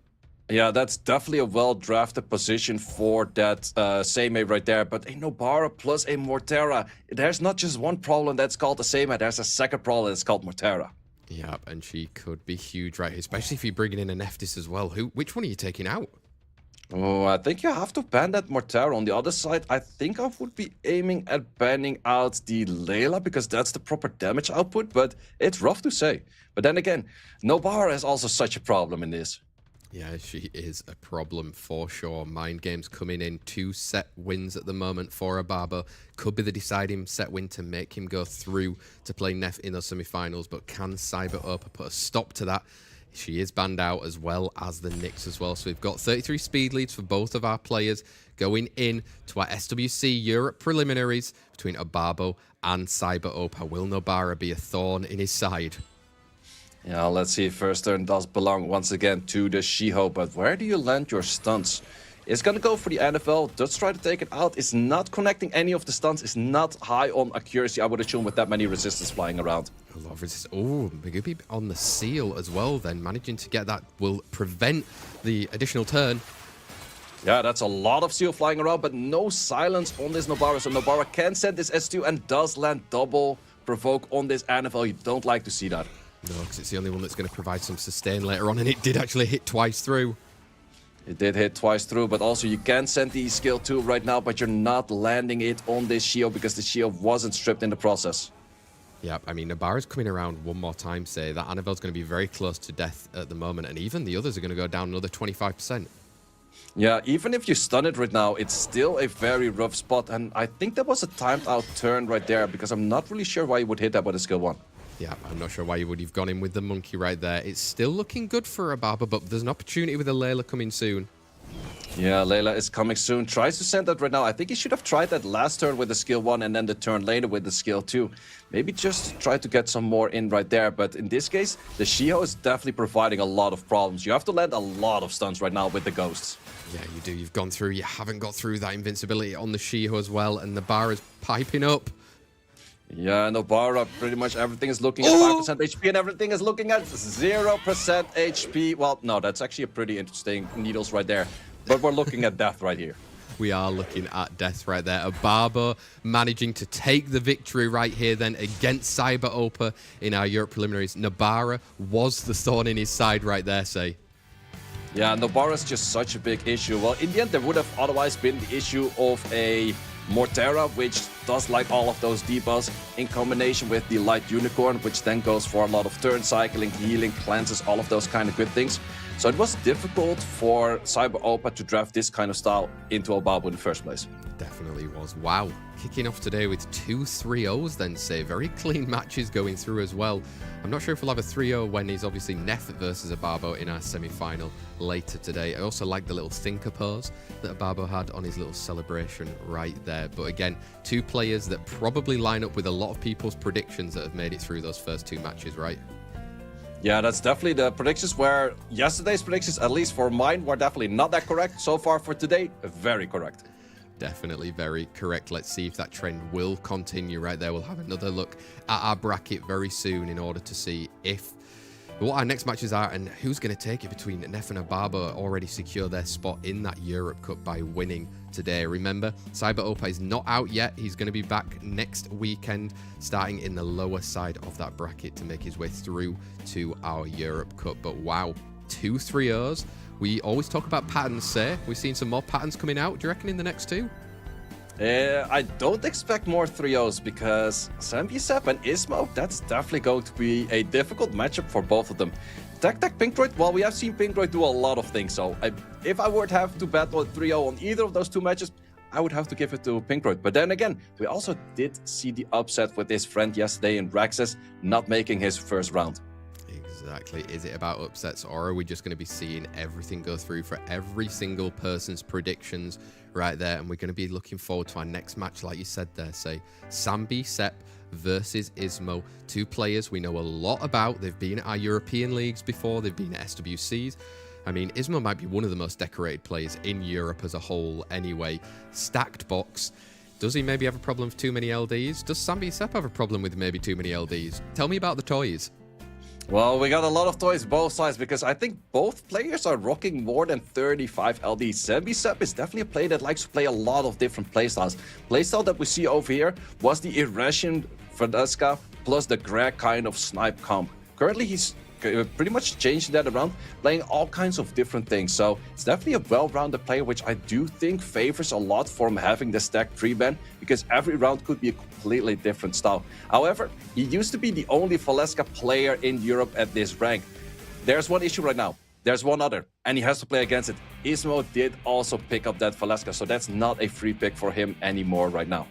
Yeah, that's definitely a well-drafted position for that Seimei right there. But a Nobara plus a Mortera, there's not just one problem that's called a Seimei, there's a second problem that's called Mortera. Yeah, and she could be huge right here, especially if you're bringing in a Neftis as well. Which one are you taking out? Oh, I think you have to ban that Mortera. On the other side, I think I would be aiming at banning out the Layla because that's the proper damage output, but it's rough to say. But then again, Nobara is also such a problem in this. Yeah, she is a problem for sure. Mind Games coming in 2 set wins at the moment for OBABO. Could be the deciding set win to make him go through to play Nef in those semi-finals, but can CYBEROPA put a stop to that? She is banned out as well as the Knicks as well. So we've got 33 speed leads for both of our players going in to our SWC Europe preliminaries between OBABO and CYBEROPA. Will Nobara be a thorn in his side? Yeah, let's see. First turn does belong once again to the Shiho, but where do you land your stunts? It's going to go for the NFL, does try to take it out, is not connecting any of the stunts, is not high on accuracy, I would assume, with that many resistance flying around. A lot of resistance. Oh, Megumi on the seal as well then, managing to get that will prevent the additional turn. Yeah, that's a lot of seal flying around, but no silence on this Nobara, so Nobara can send this S2 and does land double provoke on this NFL. You don't like to see that. No, because it's the only one that's going to provide some sustain later on, and it did actually hit twice through. It did hit twice through, but also you can send the skill 2 right now, but you're not landing it on this shield because the shield wasn't stripped in the process. Yeah, I mean, Nobara's coming around one more time, say. That Annabelle's going to be very close to death at the moment, and even the others are going to go down another 25%. Yeah, even if you stun it right now, it's still a very rough spot, and I think that was a timed out turn right there, because I'm not really sure why you would hit that with a skill 1. Yeah, I'm not sure why you would have gone in with the monkey right there. It's still looking good for OBABO, but there's an opportunity with a Layla coming soon. Yeah, Layla is coming soon. Tries to send that right now. I think he should have tried that last turn with the skill 1 and then the turn later with the skill 2. Maybe just try to get some more in right there. But in this case, the Shiho is definitely providing a lot of problems. You have to land a lot of stuns right now with the ghosts. Yeah, you do. You've gone through. You haven't got through that invincibility on the Shiho as well. And the bar is piping up. Yeah, Nobara, pretty much everything is looking at 5% HP and everything is looking at 0% HP. Well, no, that's actually a pretty interesting needles right there. But we're looking at death right here. We are looking at death right there. OBABO managing to take the victory right here then against CYBEROPA in our Europe preliminaries. Nobara was the thorn in his side right there, say. Yeah, Nobara is just such a big issue. Well, in the end, there would have otherwise been the issue of a Mortera, which does like all of those debuffs in combination with the Light Unicorn, which then goes for a lot of turn cycling, healing, cleanses, all of those kind of good things. So it was difficult for CYBEROPA to draft this kind of style into OBABO in the first place. Definitely was. Wow. Kicking off today with 2 3-0s then, say. Very clean matches going through as well. I'm not sure if we'll have a 3-0 when he's obviously Nef versus OBABO in our semi-final later today. I also like the little thinker pose that OBABO had on his little celebration right there. But again, 2 players that probably line up with a lot of people's predictions that have made it through those first 2 matches, right? Yeah, that's definitely the predictions where yesterday's predictions, at least for mine, were definitely not that correct. So far for today, very correct. Definitely very correct. Let's see if that trend will continue right there. We'll have another look at our bracket very soon in order to see what our next matches are and who's going to take it between Nef and OBABO already secure their spot in that Europe Cup by winning today. Remember, CYBEROPA is not out yet. He's going to be back next weekend, starting in the lower side of that bracket to make his way through to our Europe Cup. But wow, 2 3-0s We always talk about patterns, say. We've seen some more patterns coming out. Do you reckon in the next 2? I don't expect more 3-0s because SAMBSEPP and ISMOO, that's definitely going to be a difficult matchup for both of them. TEQTEQ, PINKROID, well, we have seen PINKROID do a lot of things, so if I were to have to bet on 3-0 on either of those 2 matches, I would have to give it to PINKROID. But then again, we also did see the upset with his friend yesterday in Raxus not making his first round. Exactly. Is it about upsets, or are we just going to be seeing everything go through for every single person's predictions right there? And we're going to be looking forward to our next match, like you said there, say SAMBSEPP versus ISMOO. 2 players we know a lot about. They've been at our European leagues before. They've been at SWCs. I mean, ISMOO might be one of the most decorated players in Europe as a whole anyway. Stacked box. Does he maybe have a problem with too many LDs? Does SAMBSEPP have a problem with maybe too many LDs? Tell me about the toys. Well, we got a lot of toys both sides because I think both players are rocking more than 35 LDs. SAMBSEPP is definitely a player that likes to play a lot of different playstyles. Playstyle that we see over here was the Irration Fradeska plus the Greg kind of snipe comp. Currently, he's pretty much changed that around, playing all kinds of different things. So it's definitely a well-rounded player, which I do think favors a lot for him having the stack 3-ban, because every round could be a completely different style. However, he used to be the only Valeska player in Europe at this rank. There's one issue right now. There's one other, and he has to play against it. ISMOO did also pick up that Valeska, so that's not a free pick for him anymore right now.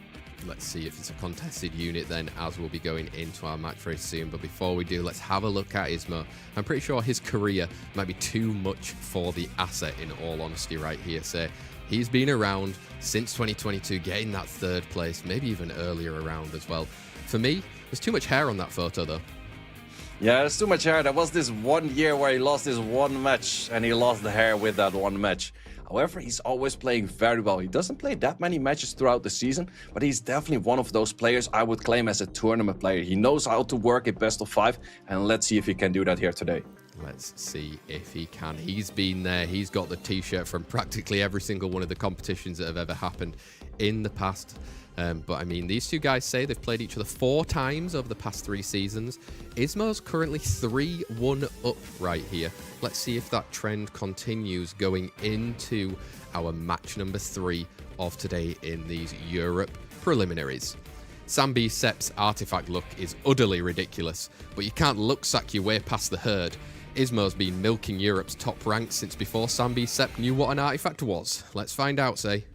Let's see if it's a contested unit then, as we'll be going into our match very soon. But before we do, let's have a look at ISMOO. I'm pretty sure his career might be too much for the asset, in all honesty, right here. So he's been around since 2022, getting that 3rd place, maybe even earlier around as well. For me, there's too much hair on that photo, though. Yeah, there's too much hair. There was this one year where he lost this one match, and he lost the hair with that one match. However, he's always playing very well. He doesn't play that many matches throughout the season, but he's definitely one of those players I would claim as a tournament player. He knows how to work a best of 5, and let's see if he can do that here today. Let's see if he can. He's been there. He's got the t-shirt from practically every single one of the competitions that have ever happened in the past. But I mean, these 2 guys say they've played each other 4 times over the past 3 seasons. ISMOO's currently 3-1 up right here. Let's see if that trend continues going into our match number 3 of today in these Europe preliminaries. SAMBSEPP's artifact look is utterly ridiculous, but you can't luck-sack your way past the herd. ISMOO's been milking Europe's top rank since before SAMBSEPP knew what an artifact was. Let's find out, say.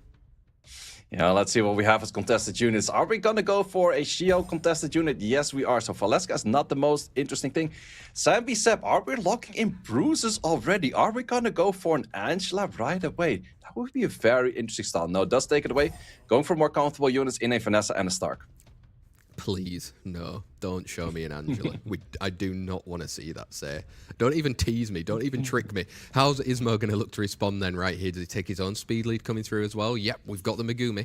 Yeah, let's see what we have as contested units. Are we gonna go for a Shio contested unit? Yes, we are. So Valeska is not the most interesting thing. SAMBSEPP, are we locking in bruises already? Are we gonna go for an Angela right away? That would be a very interesting style. No, it does take it away. Going for more comfortable units in a Vanessa and a Stark. Please, no, don't show me an Angela. I do not want to see that, say. Don't even tease me. Don't even trick me. How's ISMOO going to look to respond then right here? Does he take his own speed lead coming through as well? Yep, we've got the Megumi.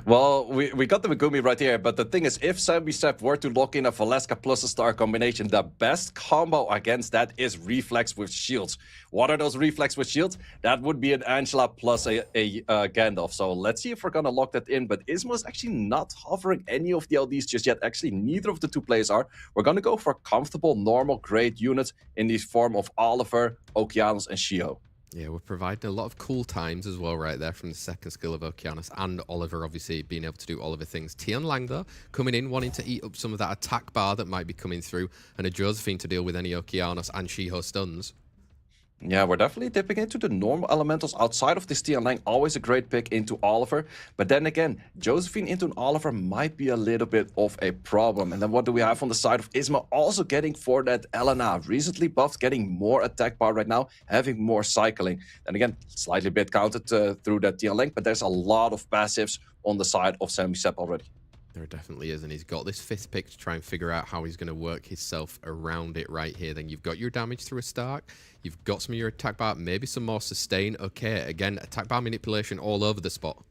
Well, we got the Megumi right here, but the thing is, if SAMBSEPP were to lock in a Valeska plus a Star combination, the best combo against that is Reflex with Shields. What are those Reflex with Shields? That would be an Angela plus a Gandalf. So let's see if we're gonna lock that in, but ISMOO is actually not hovering any of the LDs just yet. Actually, neither of the 2 players are. We're gonna go for comfortable, normal, great units in the form of Oliver, Okeanos, and Shio. Yeah, we're providing a lot of cool times as well right there from the second skill of Okeanos and Oliver, obviously being able to do Oliver things. Tian Lang, though, coming in, wanting to eat up some of that attack bar that might be coming through, and a Josephine to deal with any Okeanos and Shiho stuns. Yeah, we're definitely dipping into the normal elementals outside of this Tian Lang. Always a great pick into Oliver. But then again, Josephine into an Oliver might be a little bit of a problem. And then what do we have on the side of ISMOO? Also getting for that Elena. Recently buffed, getting more attack bar right now, having more cycling. Then again, slightly bit counted through that Tian Lang, but there's a lot of passives on the side of SAMBSEPP already. There definitely is, and he's got this 5th pick to try and figure out how he's going to work himself around it right here. Then you've got your damage through a Stark, you've got some of your attack bar, maybe some more sustain. Okay, again, attack bar manipulation all over the spot.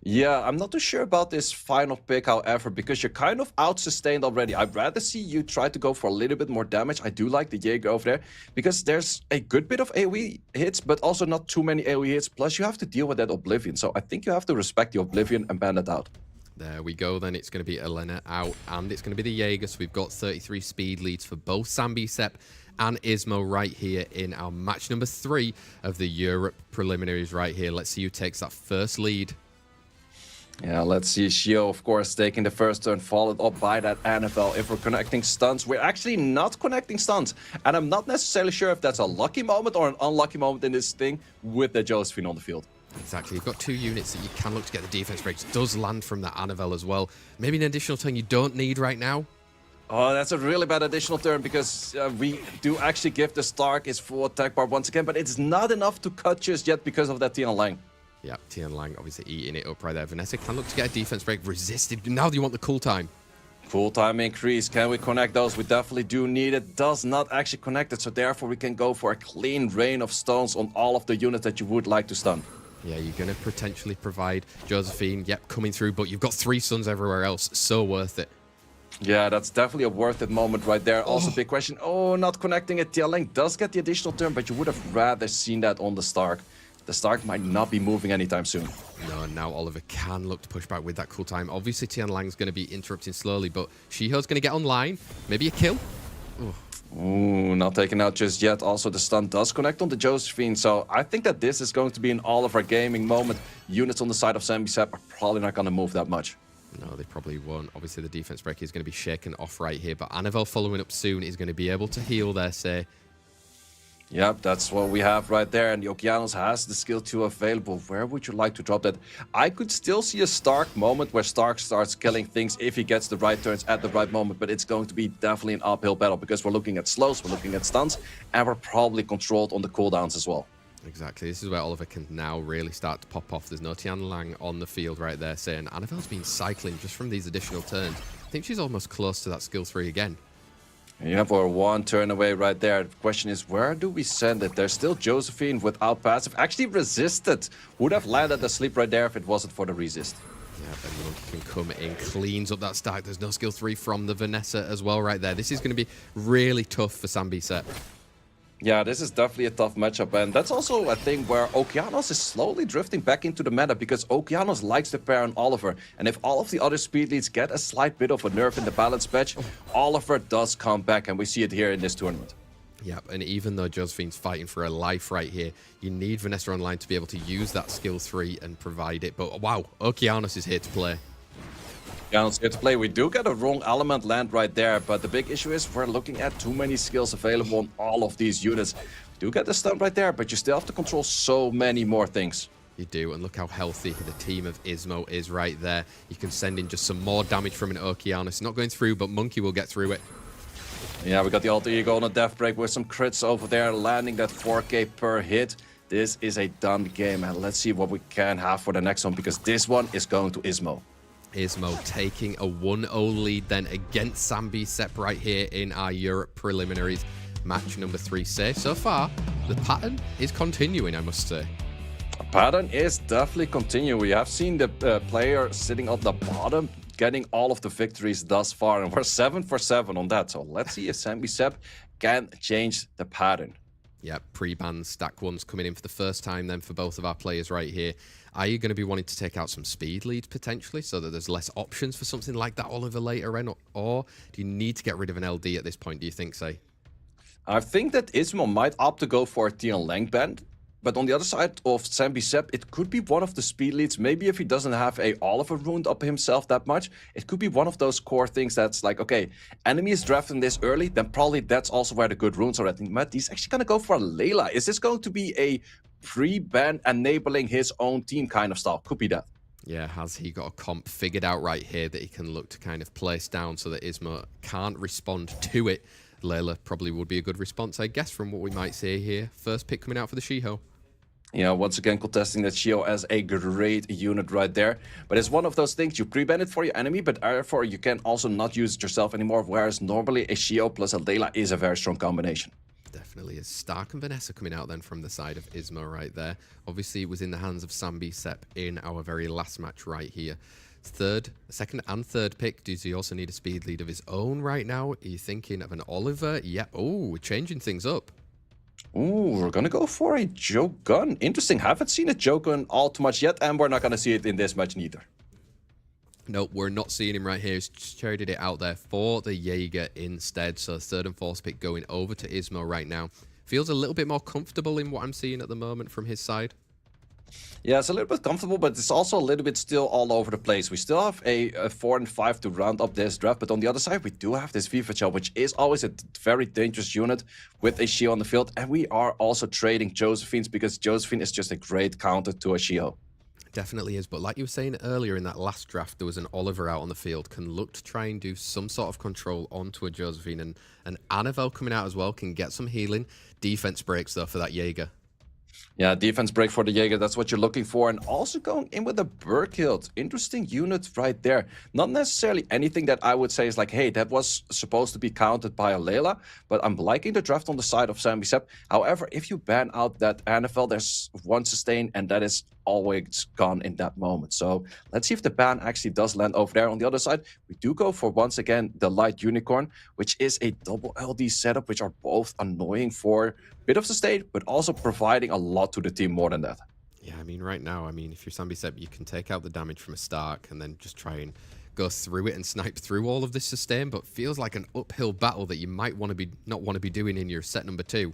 Yeah, I'm not too sure about this final pick, however, because you're kind of out-sustained already. I'd rather see you try to go for a little bit more damage. I do like the Jaeger over there, because there's a good bit of AoE hits, but also not too many AoE hits. Plus, you have to deal with that Oblivion. So I think you have to respect the Oblivion and ban it out. There we go then. It's going to be Elena out and it's going to be the Jaeger. So we've got 33 speed leads for both SAMBSEPP and ISMOO right here in our match number 3 of the Europe preliminaries right here. Let's see who takes that first lead. Yeah, let's see. Shio, of course, taking the first turn, followed up by that Annabelle. If we're connecting stuns, we're actually not connecting stuns. And I'm not necessarily sure if that's a lucky moment or an unlucky moment in this thing with the Josephine on the field. Exactly. You've got 2 units that you can look to get the defense breaks. Does land from that Annabelle as well. Maybe an additional turn you don't need right now. Oh, that's a really bad additional turn because we do actually give the Stark his full attack bar once again, but it's not enough to cut just yet because of that Tian Lang. Yeah, Tian Lang obviously eating it up right there. Vanessa can look to get a defense break. Resisted. Now do you want the cool time? Full time increase. Can we connect those? We definitely do need it. Does not actually connect it, so therefore we can go for a clean rain of stones on all of the units that you would like to stun. Yeah, you're going to potentially provide Josephine, yep, coming through, but you've got 3 suns everywhere else. So worth it. Yeah, that's definitely a worth it moment right there. Also, big question. Oh, not connecting it. Tian Lang does get the additional turn, but you would have rather seen that on the Stark. The Stark might not be moving anytime soon. No, now Oliver can look to push back with that cool time. Obviously, Tian Lang's going to be interrupting slowly, but Shiho's going to get online. Maybe a kill. Ooh, not taken out just yet. Also, the stun does connect on the Josephine, so I think that this is going to be an Oliver gaming moment. Units on the side of SAMBSEPP are probably not going to move that much. No, they probably won't. Obviously, the defense break is going to be shaken off right here, but Annabelle following up soon is going to be able to heal there, say. Yep, that's what we have right there, and the Okeanos has the skill 2 available. Where would you like to drop that? I could still see a Stark moment where Stark starts killing things if he gets the right turns at the right moment, but it's going to be definitely an uphill battle because we're looking at slows, we're looking at stuns, and we're probably controlled on the cooldowns as well. Exactly. This is where Oliver can now really start to pop off. There's no Tian Lang on the field right there, saying Annabelle's been cycling just from these additional turns. I think she's almost close to that skill 3 again. Yeah, for 1 turn away right there. The question is, where do we send it? There's still Josephine without passive. Actually resisted. Would have landed asleep right there if it wasn't for the resist. Yeah, Ben Monkey can come in, cleans up that stack. There's no skill 3 from the Vanessa as well right there. This is going to be really tough for SAMBSEPP. Yeah, this is definitely a tough matchup, and that's also a thing where Okeanos is slowly drifting back into the meta because Okeanos likes to pair on Oliver, and if all of the other speed leads get a slight bit of a nerf in the balance patch, Oliver does come back, and we see it here in this tournament. Yep, and even though Josephine's fighting for her life right here, you need Vanessa online to be able to use that skill 3 and provide it. But wow, Okeanos is here to play. Okeanos here to play. We do get a wrong element land right there, but the big issue is we're looking at too many skills available on all of these units. We do get the stun right there, but you still have to control so many more things. You do, and look how healthy the team of ISMOO is right there. You can send in just some more damage from an Okeanos. Not going through, but Monkey will get through it. Yeah, we got the alter ego on a death break with some crits over there, landing that 4k per hit. This is a done game, and let's see what we can have for the next one, because this one is going to ISMOO. ISMOO taking a 1-0 lead then against SAMBSEPP right here in our Europe preliminaries. Match number 3. So far, the pattern is continuing, I must say. The pattern is definitely continuing. We have seen the player sitting at the bottom getting all of the victories thus far, and we're 7 for 7 on that. So let's see if SAMBSEPP can change the pattern. Yeah, pre-ban stack ones coming in for the first time then for both of our players right here. Are you going to be wanting to take out some speed leads potentially so that there's less options for something like that Oliver later in? Or do you need to get rid of an LD at this point, do you think, say? I think that ISMOO might opt to go for a Tian Lang band. But on the other side of SAMBSEPP, it could be one of the speed leads. Maybe if he doesn't have a Oliver rune up himself that much, it could be one of those core things that's like, okay, enemy is drafting this early, then probably that's also where the good runes are at. But he's actually going to go for Layla. Is this going to be a pre-ban enabling his own team kind of style? Could be that. Yeah, has he got a comp figured out right here that he can look to kind of place down so that ISMOO can't respond to it? Layla probably would be a good response, I guess, from what we might see here. First pick coming out for the Shiho. Yeah, once again contesting that Shio as a great unit right there. But it's one of those things, you pre-ban it for your enemy, but therefore you can also not use it yourself anymore, whereas normally a Shio plus a Layla is a very strong combination. Definitely is. Stark and Vanessa coming out then from the side of ISMOO right there. Obviously it was in the hands of SAMBSEPP in our very last match right here. Second and third pick. Does he also need a speed lead of his own right now? Are you thinking of an Oliver? Yeah. Oh, we're changing things up. Ooh, we're gonna go for a Joe Gun. Interesting. Haven't seen a Joe Gun all too much yet, and we're not gonna see it in this match neither. Nope, we're not seeing him right here. He's traded it out there for the Jaeger instead. So third and fourth pick going over to ISMOO right now. Feels a little bit more comfortable in what I'm seeing at the moment from his side. Yeah, it's a little bit comfortable, but it's also a little bit still all over the place. We still have a 4 and 5 to round up this draft, but on the other side, we do have this Vivacial, which is always a very dangerous unit with a Shio on the field. And we are also trading Josephines because Josephine is just a great counter to a Shio. Definitely is, but like you were saying earlier in that last draft, there was an Oliver out on the field, can look to try and do some sort of control onto a Josephine, and an Annabelle coming out as well can get some healing. Defense breaks though for that Jaeger. Yeah, defense break for the Jaeger, that's what you're looking for. And also going in with a Burkhild. Interesting unit right there. Not necessarily anything that I would say is like, hey, that was supposed to be counted by a Layla. But I'm liking the draft on the side of SAMBSEPP. However, if you ban out that NFL, there's one sustain, and that is always gone in that moment. So let's see if the ban actually does land over there. On the other side, we do go for, once again, the Light Unicorn, which is a double LD setup, which are both annoying for a bit of sustain, but also providing a lot to the team more than that. Yeah, I mean, right now, if you're SAMBSEPP, you can take out the damage from a Stark and then just try and go through it and snipe through all of this sustain, but feels like an uphill battle that you might not want to be doing in your set number 2.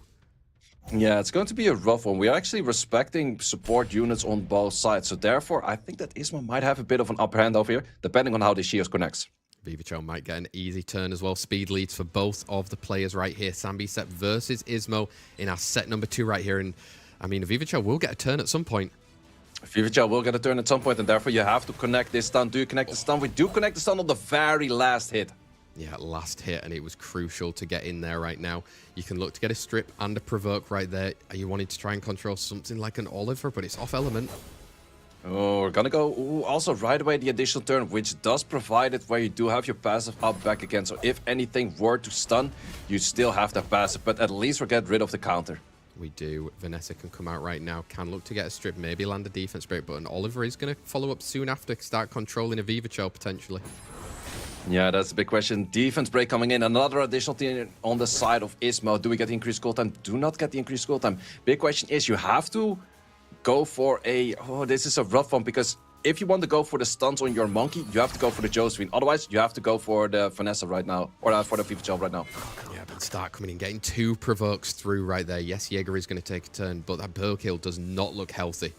Yeah, it's going to be a rough one. We are actually respecting support units on both sides, so therefore I think that ISMOO might have a bit of an upper hand over here, depending on how the Shios connects. Vivacial might get an easy turn as well. Speed leads for both of the players right here. SAMBSEPP versus ISMOO in our set number 2 right here. And I mean, Vivacial will get a turn at some point. Vivacial will get a turn at some point, and therefore you have to connect this stun. Do you connect the stun? We do connect the stun on the very last hit. Yeah, last hit, and it was crucial to get in there right now. You can look to get a strip and a provoke right there. Are you wanting to try and control something like an Oliver, but it's off element? Oh, we're gonna go also right away the additional turn, which does provide it where you do have your passive up back again. So if anything were to stun, you still have that passive, but at least we'll get rid of the counter. We do. Vanessa can come out right now, can look to get a strip, maybe land a defense break, but an Oliver is going to follow up soon after, start controlling a Vivacial potentially. Yeah, that's a big question. Defense break coming in. Another additional team on the side of ISMOO. Do we get the increased goal time? Do not get the increased goal time. Big question is you have to go for a... Oh, this is a rough one because if you want to go for the stunts on your monkey, you have to go for the Josephine. Otherwise, you have to go for the Vanessa right now. Or for the Vivacial right now. Yeah, but start coming in, getting 2 provokes through right there. Yes, Jaeger is going to take a turn, but that Burkhill does not look healthy.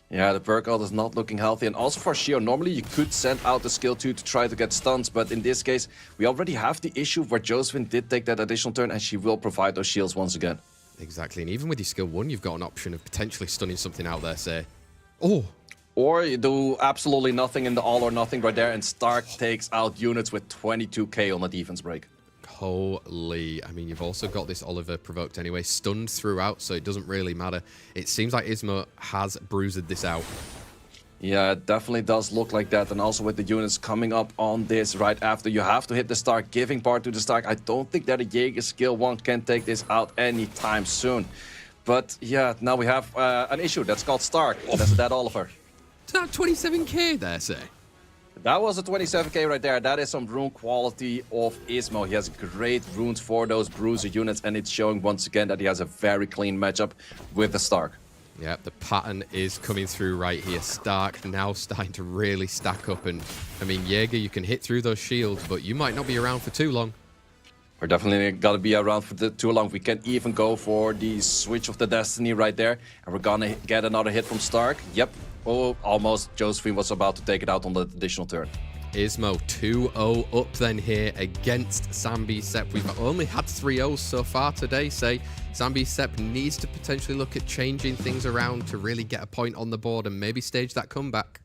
Yeah, the Burkhill is not looking healthy. And also for Shio, normally you could send out the skill 2 to try to get stuns. But in this case, we already have the issue where Josephine did take that additional turn and she will provide those shields once again. Exactly. And even with your skill 1, you've got an option of potentially stunning something out there, say. Oh! Or you do absolutely nothing in the all or nothing right there and Stark takes out units with 22k on the defense break. Holy. I mean, you've also got this Oliver provoked anyway, stunned throughout, so it doesn't really matter. It seems like ISMOO has bruised this out. Yeah, it definitely does look like that. And also with the units coming up on this right after, you have to hit the Stark, giving part to the Stark. I don't think that a Jaeger skill 1 can take this out anytime soon. But yeah, now we have an issue that's called Stark. Oh. That's that Oliver. Is that 27k there, say? That was a 27k right there. That is some rune quality of ISMOO. He has great runes for those bruiser units, and it's showing once again that he has a very clean matchup with the Stark. Yeah, the pattern is coming through right here. Stark now starting to really stack up. And, I mean, Jaeger, you can hit through those shields, but you might not be around for too long. We're definitely gonna be around for too long. We can even go for the switch of the destiny right there. And we're gonna get another hit from Stark. Yep. Oh, almost. Josephine was about to take it out on the additional turn. ISMOO 2-0 up then here against SAMBSEPP. We've only had 3-0s so far today, say. SAMBSEPP needs to potentially look at changing things around to really get a point on the board and maybe stage that comeback.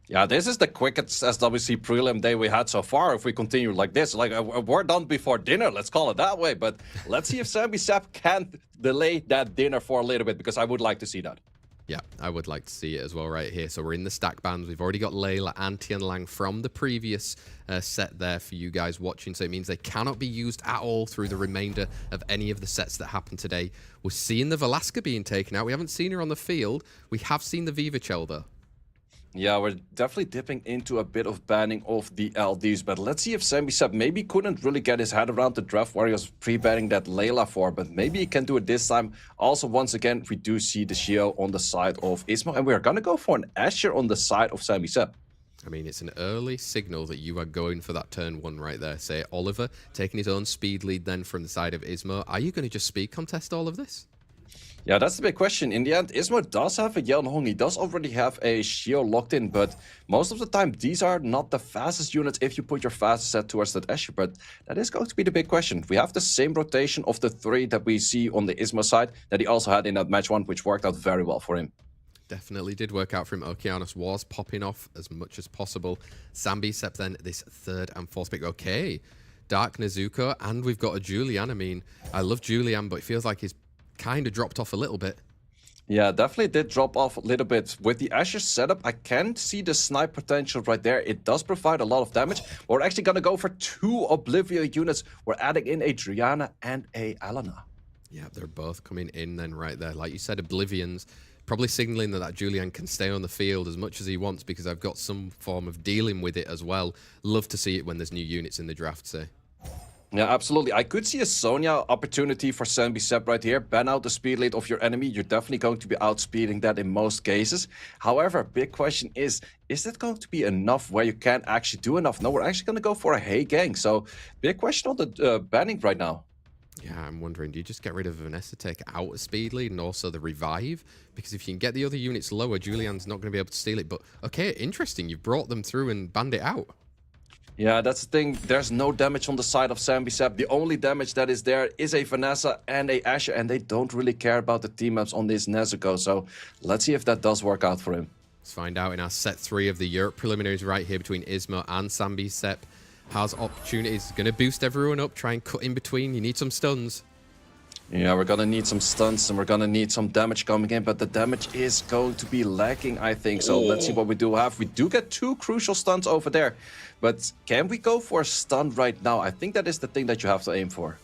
Yeah, this is the quickest SWC prelim day we had so far. If we continue like this, like we're done before dinner, let's call it that way. But let's see if SAMBSEPP can delay that dinner for a little bit, because I would like to see that. Yeah, I would like to see it as well right here. So we're in the stack bands. We've already got Layla and Tianlang from the previous set there for you guys watching. So it means they cannot be used at all through the remainder of any of the sets that happen today. We're seeing the Velasca being taken out. We haven't seen her on the field. We have seen the Vivacial though. Yeah, we're definitely dipping into a bit of banning of the LDs, but let's see if SAMBSEPP maybe couldn't really get his head around the draft where he was pre-banning that Layla for, but maybe he can do it this time. Also, once again, we do see the Shio on the side of ISMOO, and we're gonna go for an Asher on the side of SAMBSEPP. I mean, it's an early signal that you are going for that turn 1 right there. Say, Oliver taking his own speed lead then from the side of ISMOO. Are you going to just speed contest all of this? Yeah, that's the big question. In the end, ISMOO does have a Yeonhong. He does already have a Shio locked in, but most of the time, these are not the fastest units if you put your fastest set towards that Asher. But that is going to be the big question. We have the same rotation of the 3 that we see on the ISMOO side that he also had in that match 1, which worked out very well for him. Definitely did work out for him. Okeanos was popping off as much as possible. SAMBSEPP then this 3rd and 4th pick. Okay, Dark Nezuko, and we've got a Julian. I mean, I love Julian, but it feels like he's kind of dropped off a little bit. Yeah, definitely did drop off a little bit. With the Asher setup, I can see the snipe potential right there. It does provide a lot of damage. We're actually going to go for 2 Oblivion units. We're adding in a Driana and a Alana. Yeah, they're both coming in then right there. Like you said, Oblivions. Probably signaling that Julian can stay on the field as much as he wants because I've got some form of dealing with it as well. Love to see it when there's new units in the draft, say. Yeah, absolutely. I could see a Sonya opportunity for SAMBSEPP right here. Ban out the speed lead of your enemy. You're definitely going to be outspeeding that in most cases. However, big question is that going to be enough where you can't actually do enough? No, we're actually going to go for a Hey Gang. So, big question on the banning right now. Yeah, I'm wondering, do you just get rid of Vanessa, take out a speed lead and also the revive? Because if you can get the other units lower, Julian's not going to be able to steal it. But, okay, interesting. You've brought them through and banned it out. Yeah, that's the thing. There's no damage on the side of SAMBSEPP. The only damage that is there is a Vanessa and a Asher, and they don't really care about the team ups on this Nezuko. So, let's see if that does work out for him. Let's find out in our set 3 of the Europe preliminaries right here between ISMOO and SAMBSEPP. Has opportunities, going to boost everyone up, try and cut in between. You need some stuns. Yeah, we're going to need some stunts and we're going to need some damage coming in, but the damage is going to be lacking, I think. So let's see what we do have. We do get 2 crucial stunts over there, but can we go for a stun right now? I think that is the thing that you have to aim for.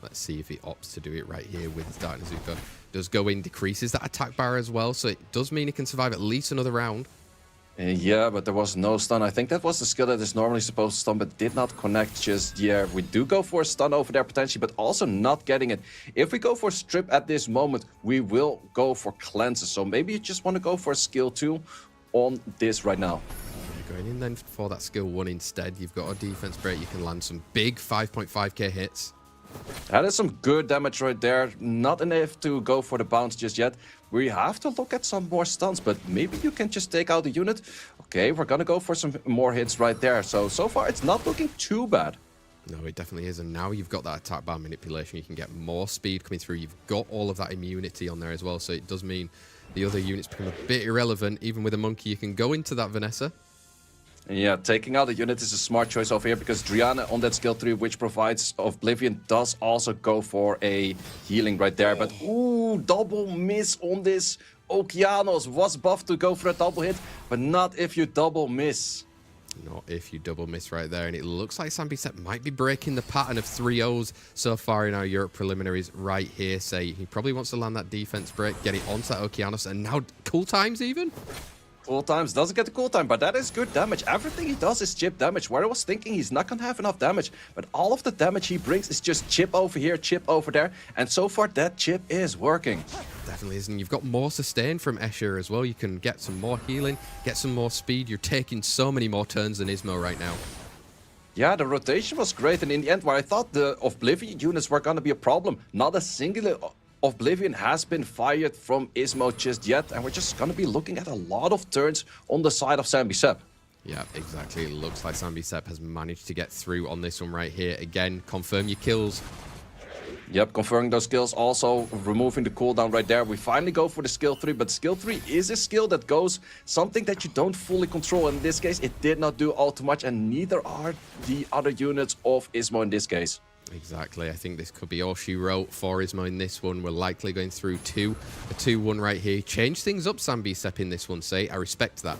Let's see if he opts to do it right here with Dark Nezuko. Does go in, decreases that attack bar as well, so it does mean he can survive at least another round. Yeah, but there was no stun. I think that was the skill that is normally supposed to stun, but did not connect just yet. We do go for a stun over there potentially, but also not getting it. If we go for strip at this moment, we will go for cleanses. So maybe you just want to go for a skill 2 on this right now. Going in then for that skill 1 instead. You've got a defense break. You can land some big 5.5k hits. That is some good damage right there. Not enough to go for the bounce just yet. We have to look at some more stuns, but maybe you can just take out the unit. Okay, we're gonna go for some more hits right there. So far it's not looking too bad. No, it definitely is. And now you've got that attack bar manipulation. You can get more speed coming through. You've got all of that immunity on there as well. So it does mean the other units become a bit irrelevant. Even with a monkey, you can go into that Vanessa. Yeah, taking out a unit is a smart choice over here because Driana on that skill 3, which provides Oblivion, does also go for a healing right there. But ooh, double miss on this. Okeanos was buffed to go for a double hit, but not if you double miss. Not if you double miss right there. And it looks like SAMBSEPP might be breaking the pattern of 3-0s so far in our Europe preliminaries right here. Say he probably wants to land that defense break, get it onto that Okeanos, and now cool times even. Cool times doesn't get the cool time, but that is good damage. Everything he does is chip damage. Where I was thinking he's not gonna have enough damage, but all of the damage he brings is just chip over here, chip over there, and so far that chip is working. Definitely is, and you've got more sustain from Escher as well. You can get some more healing, get some more speed. You're taking so many more turns than ISMOO right now. Yeah, the rotation was great, and in the end, where I thought the Oblivion units were gonna be a problem, not a singular Oblivion has been fired from ISMOO just yet, and we're just going to be looking at a lot of turns on the side of SAMBSEPP. Yeah, exactly. It looks like SAMBSEPP has managed to get through on this one right here. Again, confirm your kills. Yep, confirming those kills, also removing the cooldown right there. We finally go for the skill 3, but skill 3 is a skill that goes something that you don't fully control. In this case, it did not do all too much, and neither are the other units of ISMOO in this case. Exactly. I think this could be all she wrote for ISMOO in this one. We're likely going through a 2-1 right here. Change things up, SAMBSEPP, in this one, say. I respect that.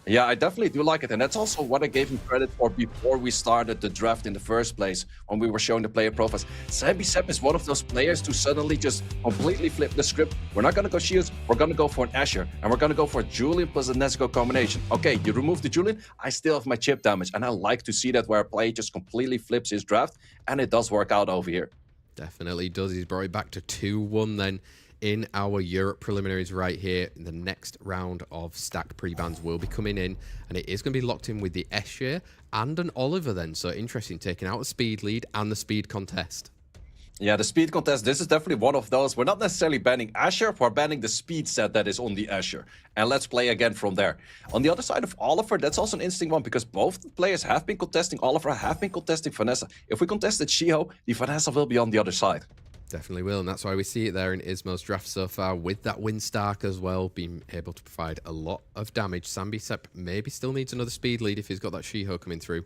Yeah, I definitely do like it, and that's also what I gave him credit for before we started the draft in the first place, when we were showing the player profiles. SAMBSEPP is one of those players to suddenly just completely flip the script. We're not going to go Shields, we're going to go for an Asher, and we're going to go for a Julian plus a Nezuko combination. Okay, you remove the Julian, I still have my chip damage, and I like to see that where a player just completely flips his draft, and it does work out over here. Definitely does. He's brought it back to 2-1 then. in our Europe preliminaries right here. The next round of stack pre-bans will be coming in, and it is going to be locked in with the Escher and an Oliver then. So interesting, taking out the speed lead and the speed contest. Yeah, the speed contest, this is definitely one of those. We're not necessarily banning Escher, we're banning the speed set that is on the Escher. And let's play again from there. On the other side of Oliver, that's also an interesting one because both players have been contesting Oliver, have been contesting Vanessa. If we contested Shiho, the Vanessa will be on the other side. Definitely will, and that's why we see it there in ISMOO's draft so far, with that Windstark as well, being able to provide a lot of damage. SAMBSEPP maybe still needs another speed lead if he's got that Shiho coming through.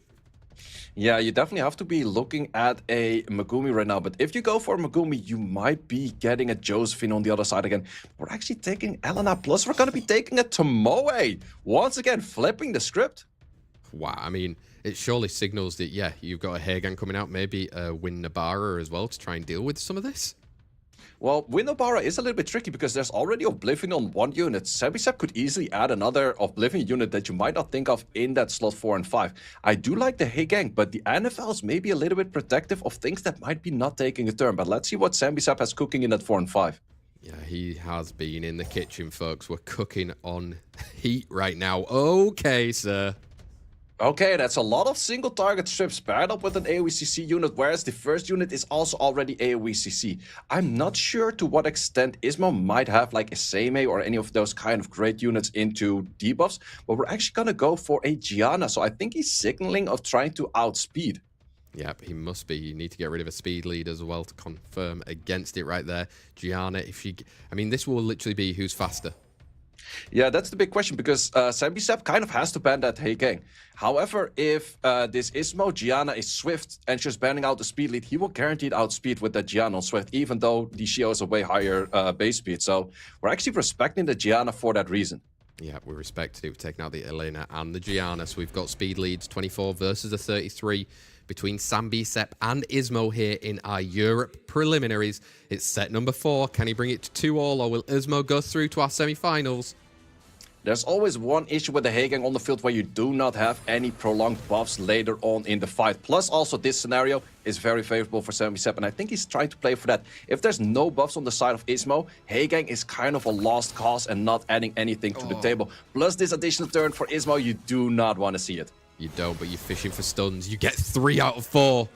Yeah, you definitely have to be looking at a Megumi right now. But if you go for Megumi, you might be getting a Josephine on the other side again. We're actually taking Elena. Plus, we're going to be taking a Tomoe. Once again, flipping the script. Wow, I mean, it surely signals that, yeah, you've got a Hagan coming out, maybe a Win Nabara as well to try and deal with some of this. Well, Winobara is a little bit tricky because there's already Oblivion on one unit. SAMBSEPP could easily add another Oblivion unit that you might not think of in that slot 4 and 5. I do like the Hagang, but the NFL is maybe a little bit protective of things that might be not taking a turn. But let's see what SAMBSEPP has cooking in that 4 and 5. Yeah, he has been in the kitchen, folks. We're cooking on heat right now. Okay, sir. Okay, that's a lot of single target strips paired up with an AoECC unit, whereas the first unit is also already AoECC. I'm not sure to what extent ISMOO might have like a Seimei or any of those kind of great units into debuffs, but we're actually gonna go for a Gianna, so I think he's signaling of trying to outspeed. Yep, he must be. You need to get rid of a speed lead as well to confirm against it right there. Gianna, if she... I mean, this will literally be who's faster. Yeah, that's the big question because SAMBSEPP kind of has to ban that Hagang. However, if this ISMOO Gianna is Swift and just banning out the speed lead, he will guaranteed outspeed with that Gianna on Swift, even though the Shio is a way higher base speed. So we're actually respecting the Gianna for that reason. Yeah, we respect it. We've taken out the Elena and the Gianna, so we've got speed leads 24 versus a 33 between SAMBSEPP and ISMOO here in our Europe preliminaries. It's set number 4. Can he bring it to 2-all, or will ISMOO go through to our semi-finals? There's always one issue with the Hagang on the field where you do not have any prolonged buffs later on in the fight. Plus, also, this scenario is very favorable for SAMBSEPP, and I think he's trying to play for that. If there's no buffs on the side of ISMOO, Hagang is kind of a lost cause and not adding anything to the table. Plus, this additional turn for ISMOO, you do not want to see it. You don't, but you're fishing for stuns. You get 3 out of 4.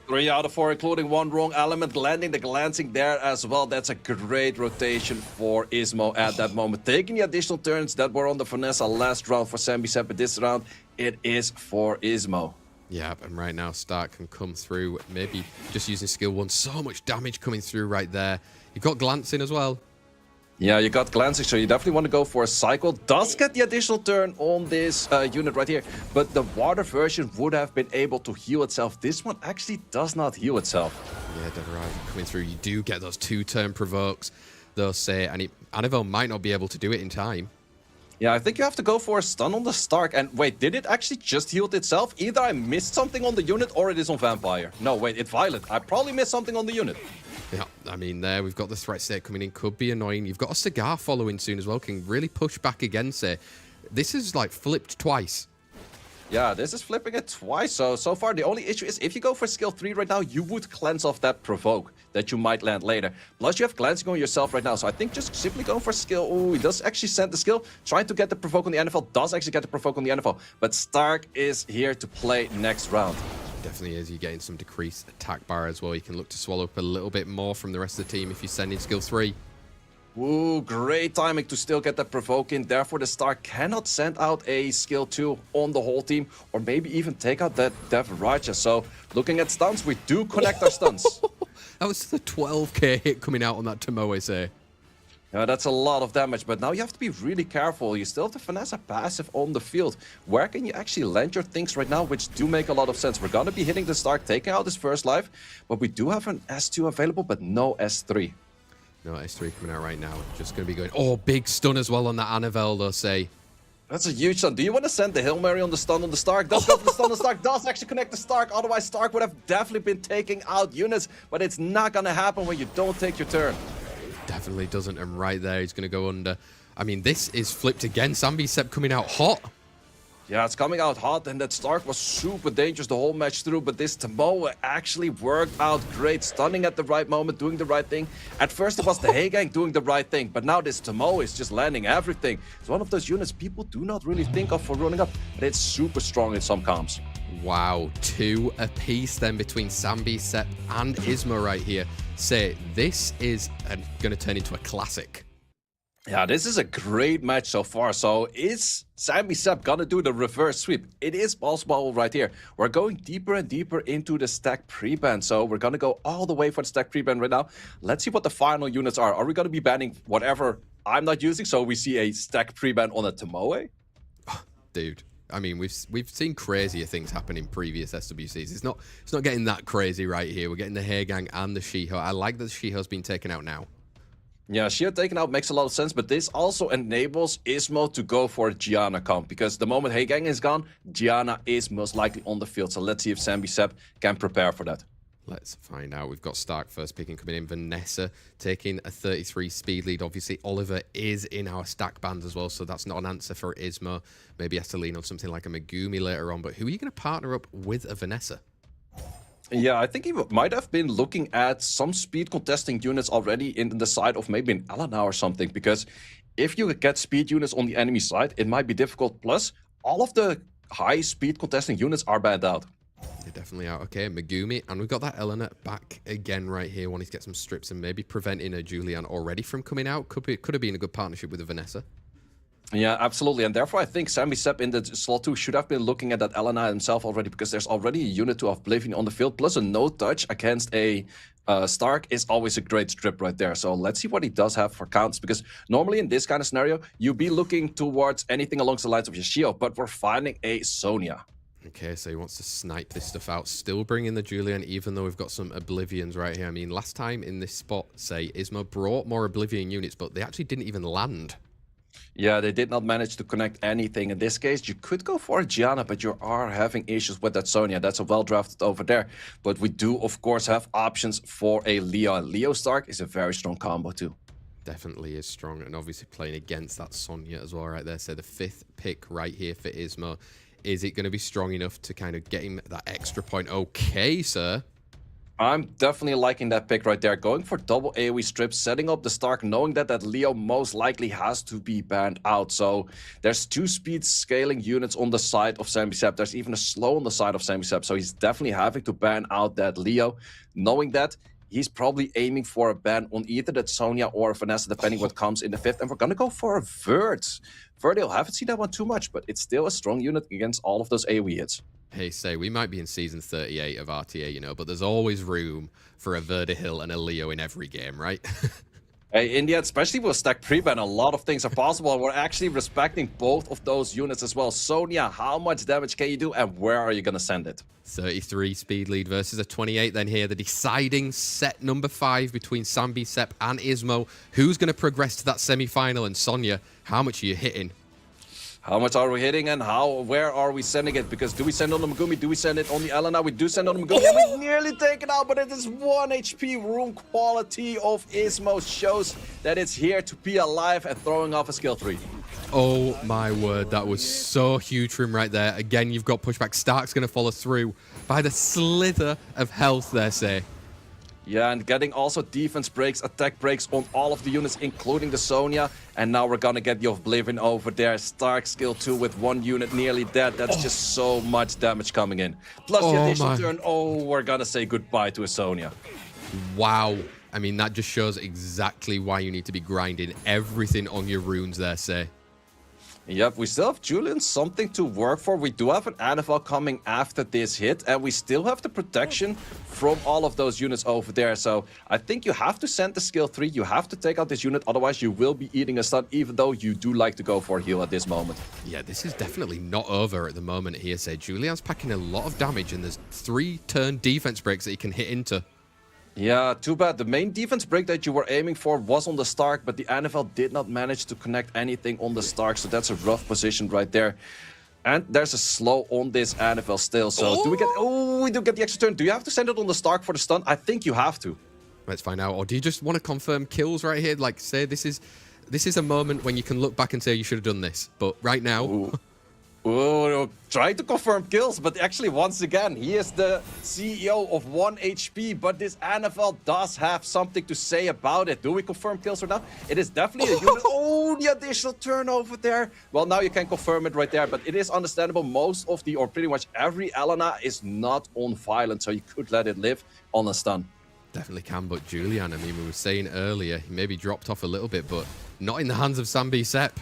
3 out of 4, including one wrong element, landing the glancing there as well. That's a great rotation for ISMOO at that moment. Taking the additional turns that were on the Vanessa last round for SAMBSEPP, but this round, it is for ISMOO. Yeah, and right now, Stark can come through, maybe just using skill 1. So much damage coming through right there. You've got glancing as well. Yeah, you got glancing, so you definitely want to go for a cycle. Does get the additional turn on this unit right here, but the water version would have been able to heal itself. This one actually does not heal itself. Yeah, Dead Horizon coming through. You do get those 2-turn provokes, they'll say, and Anivel might not be able to do it in time. Yeah, I think you have to go for a stun on the Stark. And wait, did it actually just heal itself? Either I missed something on the unit or it is on Vampire. No, wait, it's Violet. I probably missed something on the unit. Yeah, I mean, there we've got the threat state coming in. Could be annoying. You've got a Cigar following soon as well. Can really push back against it. This is like flipped twice. Yeah, this is flipping it twice. So far, the only issue is if you go for skill 3 right now, you would cleanse off that provoke that you might land later. Plus, you have glancing on yourself right now. So I think just simply going for skill. Oh, he does actually send the skill. Trying to get the provoke on the NFL. Does actually get the provoke on the NFL. But Stark is here to play next round. Definitely is. You're getting some decreased attack bar as well. You can look to swallow up a little bit more from the rest of the team if you send in skill 3. Ooh, great timing to still get that provoke in. Therefore, the Stark cannot send out a skill 2 on the whole team, or maybe even take out that Dev Raja. So, looking at stuns, we do connect our stuns. That was the 12k hit coming out on that Tomoe, say. Yeah, that's a lot of damage, but now you have to be really careful. You still have the Vanessa passive on the field. Where can you actually land your things right now, which do make a lot of sense? We're going to be hitting the Stark, taking out his first life, but we do have an S2 available, but no S3. No S3 coming out right now. Just going to be going, oh, big stun as well on that Anivel, they'll say. That's a huge stun. Do you want to send the Hail Mary on the stun on the Stark? Does go for the stun on the Stark. Does actually connect the Stark. Otherwise, Stark would have definitely been taking out units, but it's not going to happen when you don't take your turn. Definitely doesn't, and right there, he's going to go under. I mean, this is flipped again. SAMBSEPP coming out hot. Yeah, it's coming out hot, and that Stark was super dangerous the whole match through, but this Tomoe actually worked out great, stunning at the right moment, doing the right thing. At first it was the Heigang doing the right thing, but now this Tomoe is just landing everything. It's one of those units people do not really think of for running up, but it's super strong in some comps. Wow, 2 apiece then between SAMBSEPP and ISMOO right here. Say, this is going to turn into a classic. Yeah, this is a great match so far. So is SAMBSEPP gonna do the reverse sweep? It is possible right here. We're going deeper and deeper into the stack pre-ban. So we're gonna go all the way for the stack pre-ban right now. Let's see what the final units are. Are we gonna be banning whatever I'm not using? So we see a stack pre-ban on a Tomoe? Dude, I mean, we've seen crazier things happen in previous SWCs. It's not getting that crazy right here. We're getting the Heigang and the Shiho. I like that the Shiho's been taken out now. Yeah, Shiho taken out makes a lot of sense, but this also enables ISMOO to go for a Gianna comp, because the moment Heigang is gone, Gianna is most likely on the field. So let's see if SAMBSEPP can prepare for that. Let's find out. We've got Stark first picking coming in. Vanessa taking a 33 speed lead. Obviously, Oliver is in our stack band as well, so that's not an answer for ISMOO. Maybe has to lean on something like a Megumi later on, but who are you going to partner up with a Vanessa? Yeah, I think he might have been looking at some speed contesting units already in the side of maybe an Elena or something, because if you get speed units on the enemy side, it might be difficult. Plus, all of the high speed contesting units are banned out. They're definitely out. Okay, Megumi, and we've got that Elena back again right here, wanting to get some strips and maybe preventing a Julian already from coming out. Could have been a good partnership with a Vanessa. Yeah, absolutely. And therefore, I think SAMBSEPP in the slot 2 should have been looking at that Elena himself already, because there's already a unit to Oblivion on the field, plus a no-touch against a Stark is always a great strip right there. So let's see what he does have for counts, because normally in this kind of scenario, you'd be looking towards anything along the lines of Yoshio, but we're finding a Sonya. Okay, so he wants to snipe this stuff out. Still bringing the Julian, even though we've got some Oblivions right here. I mean, last time in this spot, say, ISMOO brought more Oblivion units, but they actually didn't even land. Yeah, they did not manage to connect anything. In this case, you could go for a Gianna, but you are having issues with that Sonya. That's a well-drafted over there. But we do, of course, have options for a Leo. And Leo Stark is a very strong combo, too. Definitely is strong, and obviously playing against that Sonya as well right there. So the 5th pick right here for ISMOO. Is it going to be strong enough to kind of get him that extra point? Okay, sir. I'm definitely liking that pick right there. Going for double AoE strips, setting up the Stark, knowing that that Leo most likely has to be banned out. So there's 2 speed scaling units on the side of SAMBSEPP. There's even a slow on the side of SAMBSEPP. So he's definitely having to ban out that Leo. Knowing that, he's probably aiming for a ban on either that Sonya or Vanessa, depending what comes in the 5th. And we're going to go for a Vert. Verdale, haven't seen that one too much, but it's still a strong unit against all of those AoE hits. Hey, say, we might be in season 38 of RTA, you know, but there's always room for a Verdehill and a Leo in every game, right? Hey, in the end, especially with stack pre-ban, a lot of things are possible. We're actually respecting both of those units as well. Sonya, how much damage can you do, and where are you going to send it? 33 speed lead versus a 28 then here. The deciding set number 5 between SAMBSEPP and ISMOO. Who's going to progress to that semi-final? And Sonya, how much are you hitting? How much are we hitting, and where are we sending it? Because do we send on the Megumi? Do we send it on the Elena? We do send on the Megumi. And we nearly take it out, but it is 1 HP. Room quality of ISMOO shows that it's here to be alive and throwing off a skill 3. Oh my word, that was so huge for him right there. Again, you've got pushback. Stark's going to follow through by the slither of health there, say. Yeah, and getting also defense breaks, attack breaks on all of the units, including the Sonya. And now we're gonna get the Oblivion over there. Stark skill 2 with 1 unit nearly dead. That's just so much damage coming in. Plus the additional turn. Oh, we're gonna say goodbye to a Sonya. Wow. I mean, that just shows exactly why you need to be grinding everything on your runes there, say. Yep, we still have Julian something to work for. We do have an Annabelle coming after this hit, and we still have the protection from all of those units over there. So I think you have to send the skill 3. You have to take out this unit, otherwise you will be eating a stun, even though you do like to go for a heal at this moment. Yeah, this is definitely not over at the moment here, say. Julian's packing a lot of damage, and there's 3 turn defense breaks that he can hit into. Yeah, too bad. The main defense break that you were aiming for was on the Stark, but the NFL did not manage to connect anything on the Stark, so that's a rough position right there. And there's a slow on this NFL still, so do we get... Oh, we do get the extra turn. Do you have to send it on the Stark for the stun? I think you have to. Let's find out. Or do you just want to confirm kills right here? Like, say, this is a moment when you can look back and say you should have done this, but right now... Ooh. Oh, trying to confirm kills, but actually, once again, he is the CEO of 1 HP, but this NFL does have something to say about it. Do we confirm kills or not? It is definitely a unit. Oh, the additional turnover there. Well, now you can confirm it right there, but it is understandable. Most of the, or pretty much every Elena is not on violent, so you could let it live on a stun. Definitely can, but Julian, I mean, we were saying earlier, he maybe dropped off a little bit, but not in the hands of SAMBSEPP.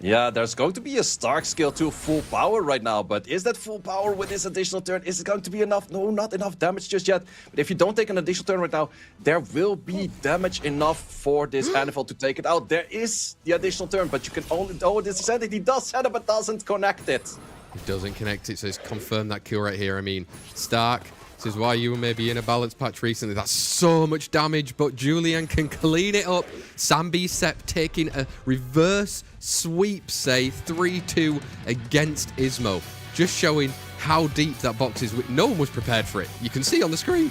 Yeah, there's going to be a Stark skill to full power right now, but is that full power with this additional turn? Is it going to be enough? No, not enough damage just yet. But if you don't take an additional turn right now, there will be damage enough for this NFL to take it out. There is the additional turn, but you can only... Oh, this is it. He does set it, but doesn't connect it. He doesn't connect it, so it's confirmed that kill right here. I mean, Stark... This is why you were maybe in a balance patch recently. That's so much damage, but Julian can clean it up. SAMBSEPP taking a reverse sweep, say, 3-2 against ISMOO. Just showing how deep that box is. No one was prepared for it. You can see on the screen.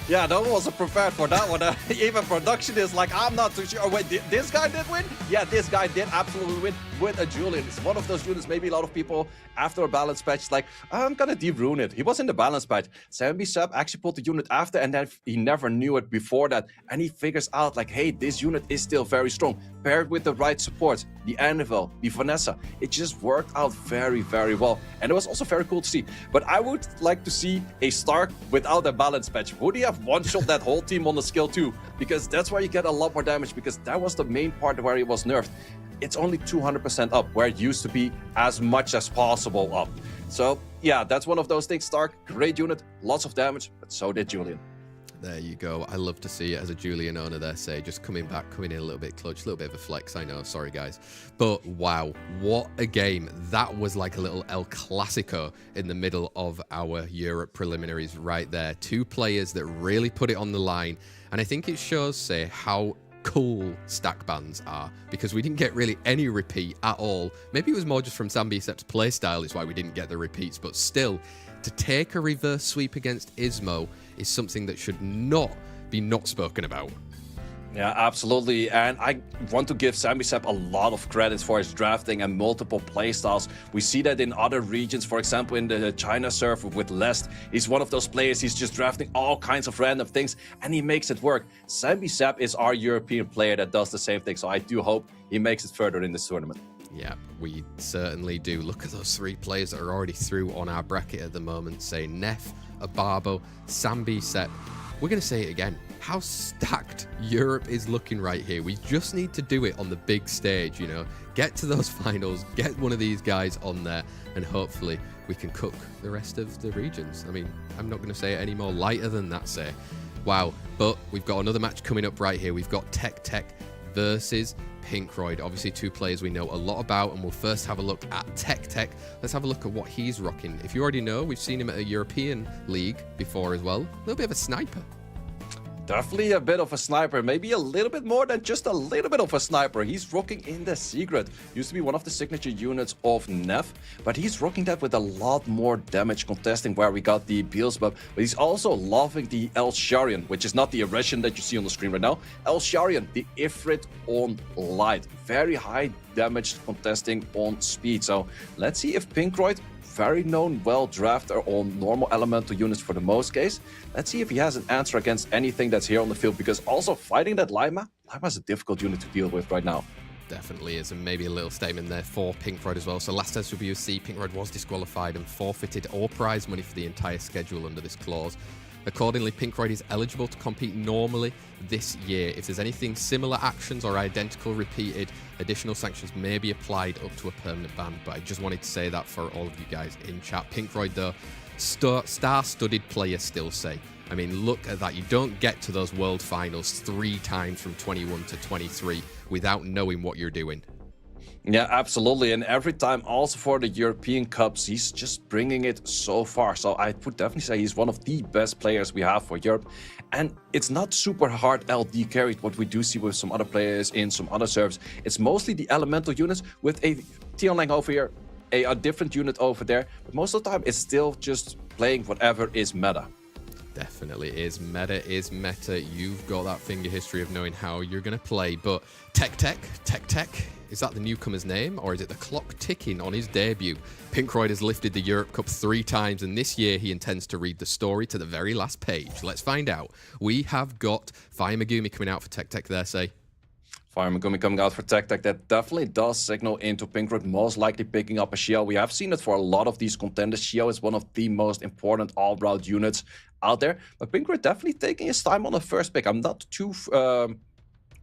Yeah, no one wasn't prepared for that one. Even production is like, I'm not too sure. Wait, this guy did win? Yeah, this guy did absolutely win with a Julian. It's one of those units, maybe a lot of people after a balance patch, like, I'm gonna de-rune it. He was in the balance patch. SAMBSEPP actually pulled the unit after, and then he never knew it before that. And he figures out, like, hey, this unit is still very strong. Paired with the right support, the Anvil, the Vanessa. It just worked out very, very well. And it was also very cool to see. But I would like to see a Stark without a balance patch. Would he have one-shot that whole team on the skill 2? Because that's where you get a lot more damage, because that was the main part where he was nerfed. It's only 200% up, where it used to be as much as possible up. So, yeah, that's one of those things. Stark, great unit, lots of damage, but so did Julian. There you go. I love to see it as a Julian owner there, say, just coming back, coming in a little bit clutch, a little bit of a flex, I know, sorry guys. But wow, what a game. That was like a little El Clasico in the middle of our Europe preliminaries right there. Two players that really put it on the line. And I think it shows, say, how cool stack bans are, because we didn't get really any repeat at all. Maybe it was more just from SAMBSEPP's playstyle is why we didn't get the repeats, but still, to take a reverse sweep against ISMOO is something that should not be not spoken about. Yeah, absolutely. And I want to give SAMBSEPP a lot of credit for his drafting and multiple playstyles. We see that in other regions, for example, in the China server with Lest. He's one of those players, he's just drafting all kinds of random things and he makes it work. SAMBSEPP is our European player that does the same thing, so I do hope he makes it further in this tournament. Yeah, we certainly do. Look at those three players that are already through on our bracket at the moment. Say Nef, OBABO, SAMBSEPP. We're going to say it again. How stacked Europe is looking right here. We just need to do it on the big stage, you know. Get to those finals, get one of these guys on there, and hopefully we can cook the rest of the regions. I mean, I'm not going to say it any more lighter than that, say. Wow, but we've got another match coming up right here. We've got TEQTEQ versus PINKROID. Obviously, two players we know a lot about, and we'll first have a look at TEQTEQ. Let's have a look at what he's rocking. If you already know, we've seen him at a European league before as well. A little bit of a sniper. Definitely a bit of a sniper, maybe a little bit more than just a little bit of a sniper. He's rocking in the Secret. Used to be one of the signature units of Nef, but he's rocking that with a lot more damage contesting, where we got the Beelzebub, but he's also loving the El Sharian, which is not the Eretion that you see on the screen right now. El Sharian, the Ifrit on light. Very high damage contesting on speed. So let's see if PINKROID, very known, well drafter on normal elemental units for the most case. Let's see if he has an answer against anything that's here on the field, because also fighting that Lima is a difficult unit to deal with right now. Definitely is, and maybe a little statement there for PINKROID as well. So last SWC, PINKROID was disqualified and forfeited all prize money for the entire schedule under this clause. Accordingly, PINKROID is eligible to compete normally this year. If there's anything similar actions or identical repeated, additional sanctions may be applied up to a permanent ban. But I just wanted to say that for all of you guys in chat. PINKROID, though, star-studded player still, say. I mean, look at that. You don't get to those world finals 3 times from 21 to 23 without knowing what you're doing. Yeah, absolutely. And every time also for the European Cups, he's just bringing it so far. So I would definitely say he's one of the best players we have for Europe. And it's not super hard LD carried, what we do see with some other players in some other servers. It's mostly the elemental units with a Tion over here, a different unit over there. But most of the time, it's still just playing whatever is meta. Definitely is. Meta is meta. You've got that finger history of knowing how you're going to play. But TEQTEQ, Is that the newcomer's name, or is it the clock ticking on his debut? PINKROID has lifted the Europe Cup 3 times, and this year he intends to read the story to the very last page. Let's find out. We have got Fire Megumi coming out for TEQTEQ there, say. Fire Megumi coming out for TEQTEQ, that definitely does signal into PINKROID most likely picking up a Xiao. We have seen it for a lot of these contenders. Xiao is one of the most important all-round units out there. But PINKROID definitely taking his time on the first pick. I'm not too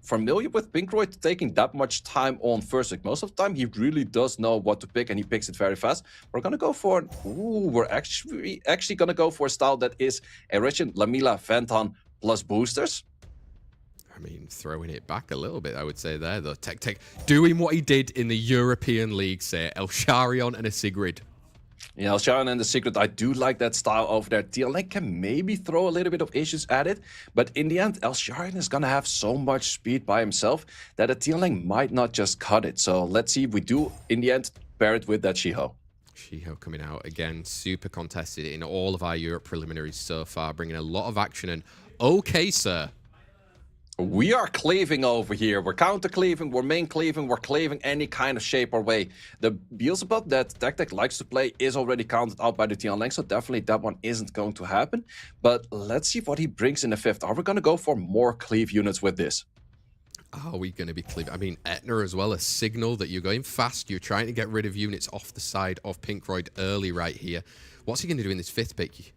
familiar with PINKROID taking that much time on first pick. Most of the time, he really does know what to pick, and he picks it very fast. We're going to go for an... Ooh, we're actually going to go for a style that is Eretion, Lamila, Venton plus boosters. I mean, throwing it back a little bit, I would say there, though. TEQTEQ doing what he did in the European League, say. Elsharion and a Sigrid. Yeah, Elsharion and the Sigrid, I do like that style over there. TLN can maybe throw a little bit of issues at it, but in the end, Elsharion is going to have so much speed by himself that a TLN might not just cut it. So let's see if we do, in the end, pair it with that Shiho. Shiho coming out again, super contested in all of our Europe preliminaries so far, bringing a lot of action. And okay, sir. We are cleaving over here. We're counter-cleaving, we're main cleaving, we're cleaving any kind of shape or way. The Beelzebub that TEQTEQ likes to play is already counted out by the TLN, so definitely that one isn't going to happen. But let's see what he brings in the 5th. Are we going to go for more cleave units with this? Are we going to be cleaving? I mean, Etna as well, a signal that you're going fast. You're trying to get rid of units off the side of PINKROID early right here. What's he going to do in this 5th pick?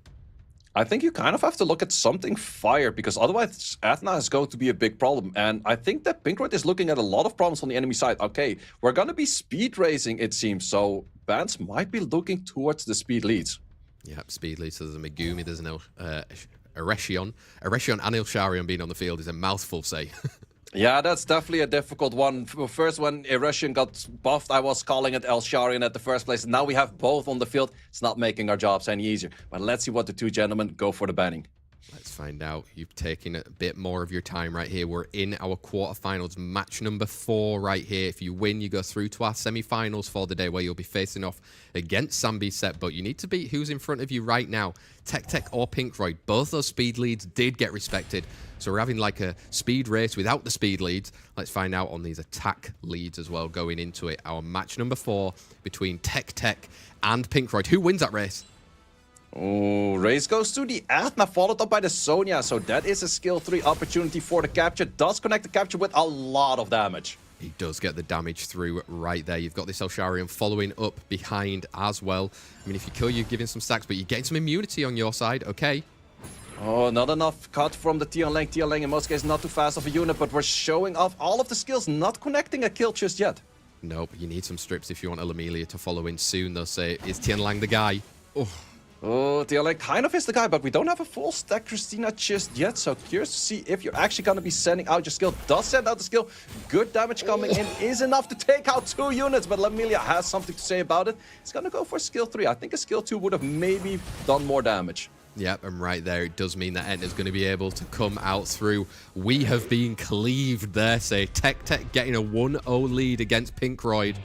I think you kind of have to look at something fire, because otherwise Athena is going to be a big problem. And I think that PINKROID is looking at a lot of problems on the enemy side. Okay, we're going to be speed racing, it seems. So Bans might be looking towards the speed leads. Yep, speed leads. So there's a Megumi, there's an Eretion. Eretion and Elsharion being on the field is a mouthful, say. Yeah, that's definitely a difficult one. First, when Eretion got buffed, I was calling it Elsharion at the first place. Now we have both on the field. It's not making our jobs any easier. But let's see what the two gentlemen go for the banning. Let's find out. You've taken a bit more of your time right here. We're in our quarterfinals, match number 4 right here. If you win, you go through to our semi-finals for the day, where you'll be facing off against SAMBSEPP. But you need to beat who's in front of you right now, TEQTEQ or PINKROID. Both those speed leads did get respected. So we're having like a speed race without the speed leads. Let's find out on these attack leads as well going into it. Our match number 4 between TEQTEQ and PINKROID. Who wins that race? Oh, race goes to the Athena, followed up by the Sonya. So that is a skill 3 opportunity for the capture. Does connect the capture with a lot of damage. He does get the damage through right there. You've got this Elsharion following up behind as well. I mean, if you kill, you're giving some stacks, but you're getting some immunity on your side. Okay. Oh, not enough cut from the TLN. TLN in most cases not too fast of a unit, but we're showing off all of the skills, not connecting a kill just yet. Nope, you need some strips if you want Elamelia to follow in soon. They'll say, is Tianlang the guy? Oh, TLN kind of is the guy, but we don't have a full stack Christina just yet. So curious to see if you're actually going to be sending out your skill. Does send out the skill. Good damage coming in is enough to take out 2 units, but Elamelia has something to say about it. He's going to go for skill 3. I think a skill 2 would have maybe done more damage. Yep, and right there, it does mean that Etna's going to be able to come out through. We have been cleaved there, say. TEQTEQ getting a 1-0 lead against PINKROID.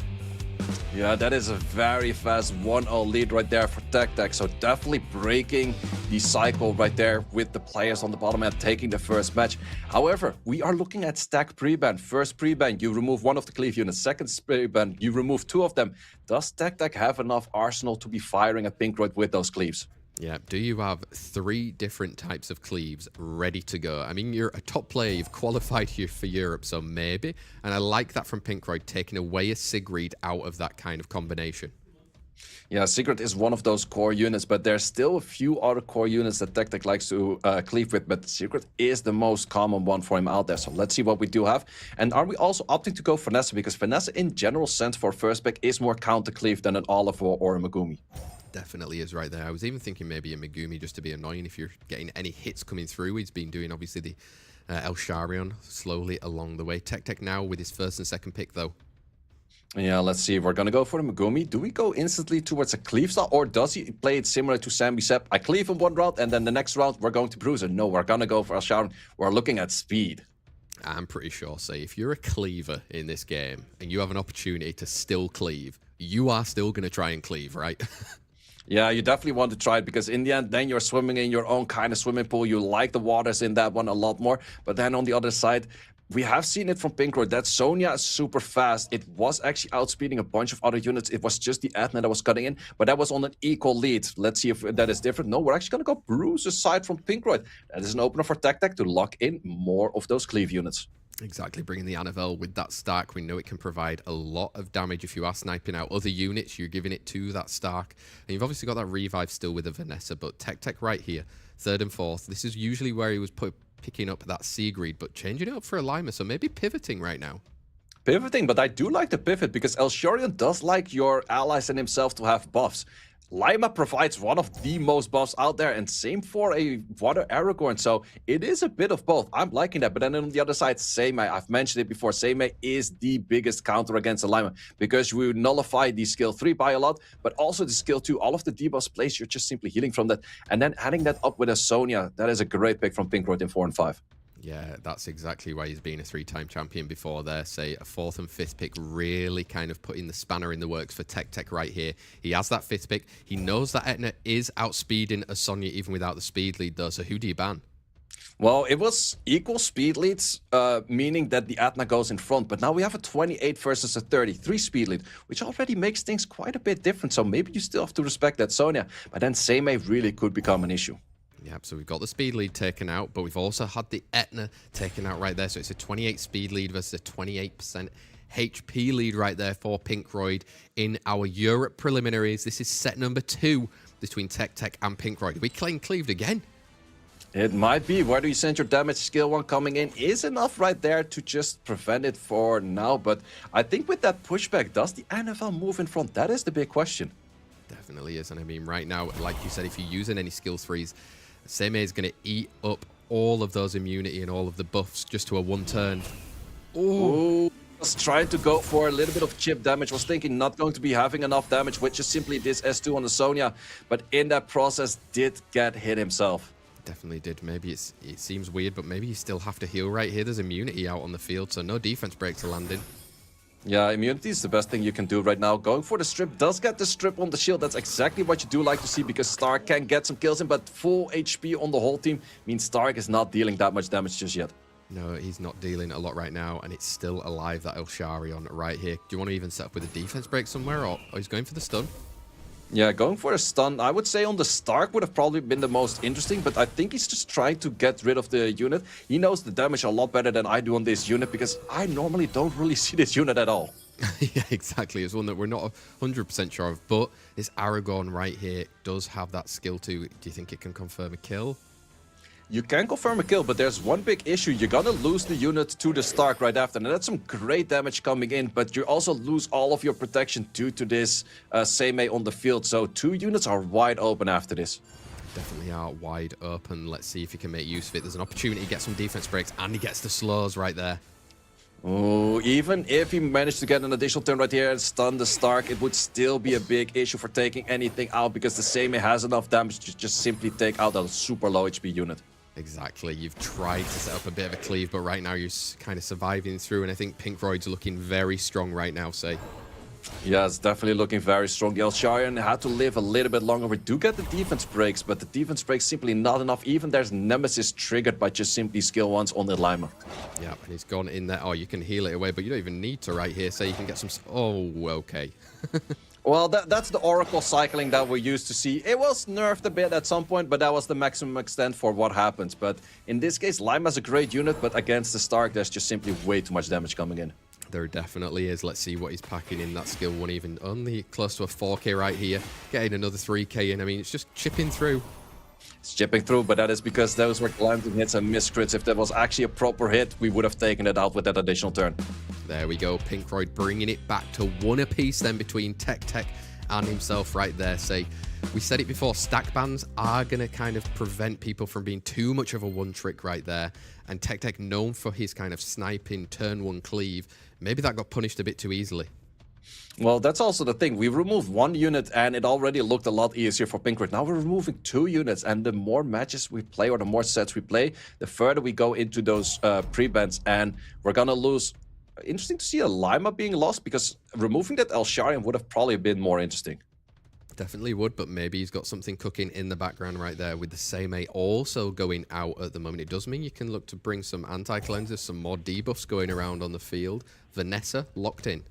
Yeah, that is a very fast 1-0 lead right there for TEQTEQ. So definitely breaking the cycle right there with the players on the bottom and taking the first match. However, we are looking at stack pre-ban. First pre-ban, you remove 1 of the cleave units. Second pre-ban, you remove 2 of them. Does TEQTEQ have enough arsenal to be firing at PINKROID with those cleaves? Yeah, do you have 3 different types of cleaves ready to go? I mean, you're a top player, you've qualified here for Europe, so maybe. And I like that from PINKROID, taking away a Sigrid out of that kind of combination. Yeah, Sigrid is one of those core units, but there's still a few other core units that TEQTEQ likes to cleave with, but Sigrid is the most common one for him out there. So let's see what we do have. And are we also opting to go Vanessa? Because Vanessa in general sense for first pick is more counter-cleave than an Oliver or a Megumi. Definitely is right there. I was even thinking maybe a Megumi just to be annoying if you're getting any hits coming through. He's been doing obviously the Elsharion slowly along the way. TEQTEQ now with his first and second pick though. Yeah, let's see. We're going to go for the Megumi. Do we go instantly towards a cleave style, or does he play it similar to SAMBSEPP? I cleave in one round and then the next round we're going to Bruiser. No, we're going to go for Elsharion. We're looking at speed. I'm pretty sure, say, if you're a cleaver in this game and you have an opportunity to still cleave, you are still going to try and cleave, right? Yeah, you definitely want to try it, because in the end, then you're swimming in your own kind of swimming pool. You like the waters in that one a lot more. But then on the other side, we have seen it from PINKROID that Sonya is super fast. It was actually outspeeding a bunch of other units. It was just the Athena that was cutting in, but that was on an equal lead. Let's see if that is different. No, we're actually going to go Bruce aside from PINKROID. That is an opener for TEQTEQ to lock in more of those cleave units. Exactly, bringing the Annabelle with that Stark. We know it can provide a lot of damage if you are sniping out other units. You're giving it to that Stark. And you've obviously got that revive still with the Vanessa, but TEQTEQ right here, 3rd and 4th. This is usually where he was picking up that Sigrid, but changing it up for a Lima, so maybe pivoting right now. Pivoting, but I do like the pivot because Elsharion does like your allies and himself to have buffs. Lima provides one of the most buffs out there, and same for a Water Aragorn, so it is a bit of both. I'm liking that, but then on the other side, Seimei, I've mentioned it before, Seimei is the biggest counter against the Lima, because you nullify the skill 3 by a lot, but also the skill 2, all of the debuffs placed, you're just simply healing from that, and then adding that up with a Sonya, that is a great pick from PINKROID in 4 and 5. Yeah, that's exactly why he's been a 3-time champion before there. Say a 4th and 5th pick, really kind of putting the spanner in the works for TEQTEQ right here. He has that 5th pick. He knows that Etna is outspeeding a Sonya even without the speed lead though, so who do you ban? Well, it was equal speed leads, meaning that the Athena goes in front. But now we have a 28 versus a 33 speed lead, which already makes things quite a bit different. So maybe you still have to respect that Sonya. But then Seimei really could become an issue. Yep, so we've got the speed lead taken out, but we've also had the Etna taken out right there. So it's a 28 speed lead versus a 28% HP lead right there for PINKROID in our Europe preliminaries. This is set number 2 between TEQTEQ and PINKROID. We claim cleaved again. It might be. Where do you send your damage? Skill 1 coming in is enough right there to just prevent it for now. But I think with that pushback, does the NFL move in front? That is the big question. Definitely is. And I mean, right now, like you said, if you're using any skill 3s, Seimei is going to eat up all of those immunity and all of the buffs just to a 1 turn. Oh, was trying to go for a little bit of chip damage. Was thinking not going to be having enough damage, which is simply this S2 on the Sonya. But in that process, did get hit himself. Definitely did. Maybe it seems weird, but maybe you still have to heal right here. There's immunity out on the field, so no defense breaks are landing. Yeah, immunity is the best thing you can do right now. Going for the strip does get the strip on the shield. That's exactly what you do like to see because Stark can get some kills in, but full HP on the whole team means Stark is not dealing that much damage just yet. No, he's not dealing a lot right now, and it's still alive, that Elsharion right here. Do you want to even set up with a defense break somewhere, or he's going for the stun? Yeah, going for a stun, I would say on the Stark would have probably been the most interesting, but I think he's just trying to get rid of the unit. He knows the damage a lot better than I do on this unit, because I normally don't really see this unit at all. Yeah, exactly. It's one that we're not 100% sure of, but this Aragorn right here does have that skill too. Do you think it can confirm a kill? You can confirm a kill, but there's one big issue. You're gonna lose the unit to the Stark right after, and that's some great damage coming in, but you also lose all of your protection due to this Seimei on the field, so 2 units are wide open after this. Definitely are wide open. Let's see if he can make use of it. There's an opportunity to get some defense breaks, and he gets the slows right there. Oh, even if he managed to get an additional turn right here and stun the Stark, it would still be a big issue for taking anything out, because the Seimei has enough damage to just simply take out a super low HP unit. Exactly. You've tried to set up a bit of a cleave, but right now you're kind of surviving through, and I think PINKROID's looking very strong right now, say. Yeah, it's definitely looking very strong. The Elsharion had to live a little bit longer. We do get the defense breaks, but the defense breaks simply not enough. Even there's Nemesis triggered by just simply skill 1s on the Lima. Yeah, and he's gone in there. Oh, you can heal it away, but you don't even need to right here. So you can get some... Oh, okay. Well, that's the Oracle cycling that we're used to see. It was nerfed a bit at some point, but that was the maximum extent for what happens. But in this case, Lima's a great unit, but against the Stark, there's just simply way too much damage coming in. There definitely is. Let's see what he's packing in. That skill 1 even only close to a 4k right here. Getting another 3k in. I mean, it's just chipping through. It's chipping through, but that is because those were glancing hits and miscrits. If that was actually a proper hit, we would have taken it out with that additional turn. There we go. PINKROID bringing it back to 1 apiece then between TEQTEQ and himself right there. Say, we said it before, stack bans are going to kind of prevent people from being too much of a one trick right there. And TEQTEQ, known for his kind of sniping turn 1 cleave, maybe that got punished a bit too easily. Well, that's also the thing. We removed 1 unit and it already looked a lot easier for PINKROID. Now we're removing 2 units, and the more matches we play or the more sets we play, the further we go into those pre-bans, and we're gonna lose. Interesting to see a Lima being lost, because removing that Elsharion would have probably been more interesting. Definitely would, but maybe he's got something cooking in the background right there with the same A also going out at the moment. It does mean you can look to bring some anti-cleansers, some more debuffs going around on the field. Vanessa locked in.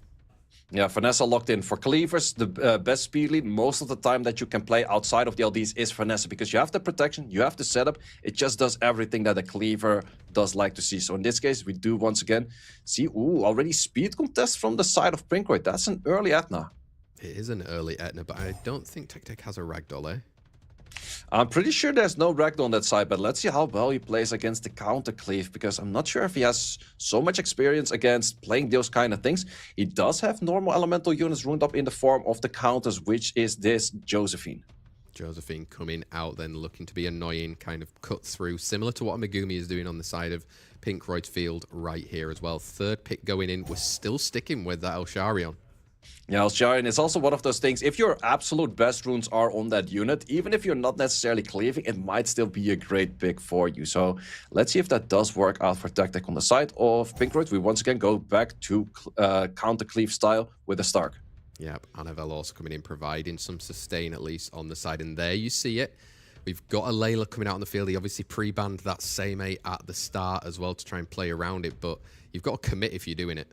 Yeah, Vanessa locked in. For cleavers, the best speed lead most of the time that you can play outside of the LDs is Vanessa, because you have the protection, you have the setup. It just does everything that a cleaver does like to see. So in this case, we do once again see, already speed contest from the side of PINKROID. That's an early Etna. It is an early Etna, but I don't think TEQTEQ has a ragdoll, eh? I'm pretty sure there's no ragdoll on that side, but let's see how well he plays against the counter cleave, because I'm not sure if he has so much experience against playing those kind of things. He does have normal elemental units runed up in the form of the counters, which is this Josephine. Josephine coming out then looking to be annoying, kind of cut through, similar to what Megumi is doing on the side of PINKROID's field right here as well. Third pick going in. We're still sticking with that Elsharion. Yeah, Elsharion is also one of those things. If your absolute best runes are on that unit, even if you're not necessarily cleaving, it might still be a great pick for you. So let's see if that does work out for TEQTEQ on the side of PINKROID. We once again go back to counter cleave style with a Stark. Yep, Annabelle also coming in, providing some sustain at least on the side. And there you see it. We've got a Layla coming out on the field. He obviously pre-banned that same A at the start as well to try and play around it. But you've got to commit if you're doing it.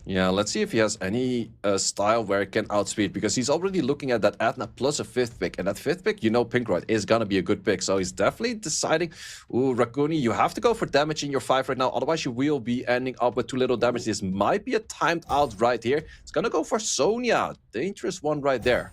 Yeah, let's see if he has any style where he can outspeed, because he's already looking at that Etna plus a 5th pick. And that 5th pick, you know, PINKROID is going to be a good pick. So he's definitely deciding, Rakuni, you have to go for damage in your 5 right now. Otherwise, you will be ending up with too little damage. This might be a timed out right here. It's going to go for Sonya. Dangerous one right there.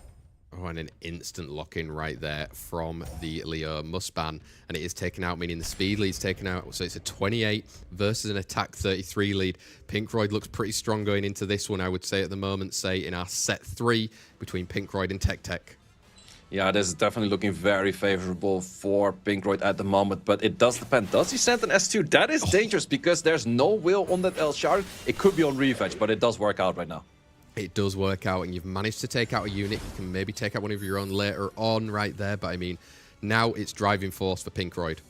Oh, and an instant lock-in right there from the Leo Musban. And it is taken out, meaning the speed lead's taken out. So it's a 28 versus an attack 33 lead. PINKROID looks pretty strong going into this one, I would say, at the moment, say, in our set 3 between PINKROID and TEQTEQ. Yeah, this is definitely looking very favorable for PINKROID at the moment, but it does depend. Does he send an S2? That is dangerous, because there's no will on that Elsharion. It could be on revenge, but it does work out right now. It does work out, and you've managed to take out a unit. You can maybe take out one of your own later on right there, but I mean, now it's driving force for PINKROID.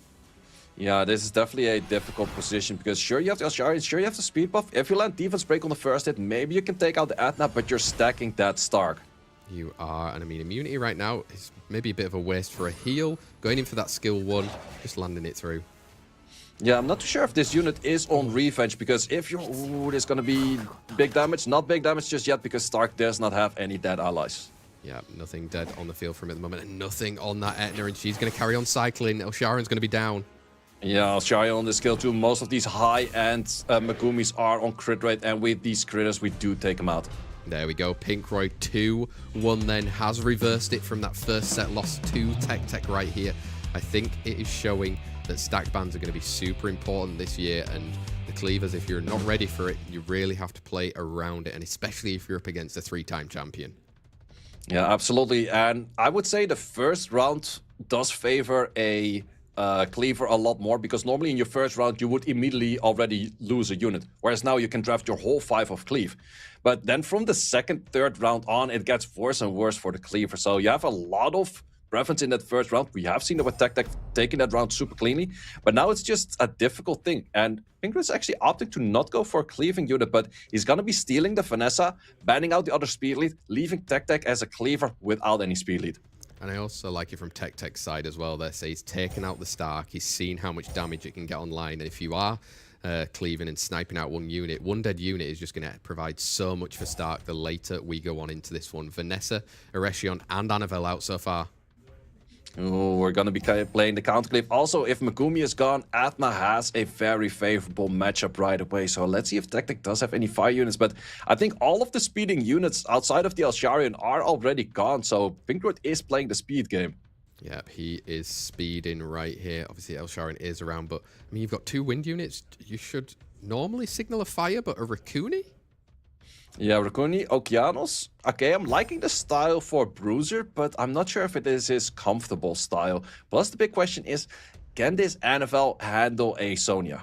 Yeah, this is definitely a difficult position, because sure you have the Elsharion, sure you have the speed buff. If you land defense break on the first hit, maybe you can take out the Etna, but you're stacking that Stark. You are, and I mean, immunity right now is maybe a bit of a waste for a heal. Going in for that skill 1, just landing it through. Yeah, I'm not too sure if this unit is on revenge, because if you're... there's gonna be big damage. Not big damage just yet, because Stark does not have any dead allies. Yeah, nothing dead on the field for him at the moment, and nothing on that Etna, and she's going to carry on cycling. Elsharion's going to be down. Yeah, Elsharion on the skill too. Most of these high-end Megumis are on crit rate, and with these critters, we do take them out. There we go. PINKROID 2-1 then has reversed it from that first set loss to TEQTEQ right here. I think it is showing that stack bans are going to be super important this year, and the cleavers, if you're not ready for it, you really have to play around it, and especially if you're up against a 3-time champion. Yeah, absolutely. And I would say the first round does favor a cleaver a lot more, because normally in your first round you would immediately already lose a unit, whereas now you can draft your whole 5 of cleave. But then from the second, third round on, it gets worse and worse for the cleaver. So you have a lot of preference in that first round. We have seen it with TEQTEQ taking that round super cleanly, but now it's just a difficult thing. And PINKROID is actually opting to not go for a cleaving unit, but he's going to be stealing the Vanessa, banning out the other speed lead, leaving TEQTEQ as a cleaver without any speed lead. And I also like it from TEQTEQ's side as well. They say he's taken out the Stark, he's seen how much damage it can get online, and if you are cleaving and sniping out one unit, one dead unit is just going to provide so much for Stark the later we go on into this one. Vanessa, Erechion, and Annabelle out so far. Oh, we're going to be playing the countercleave. Also, if Megumi is gone, Atma has a very favorable matchup right away. So let's see if TEQTEQ does have any fire units. But I think all of the speeding units outside of the Elsharion are already gone. So PINKROID is playing the speed game. Yep, he is speeding right here. Obviously, Elsharion is around, but I mean, you've got 2 wind units. You should normally signal a fire, but a Rakuni? Yeah, Rakuni, Okeanos. Okay, I'm liking the style for Bruiser, but I'm not sure if it is his comfortable style. Plus, the big question is, can this NFL handle a Sonya?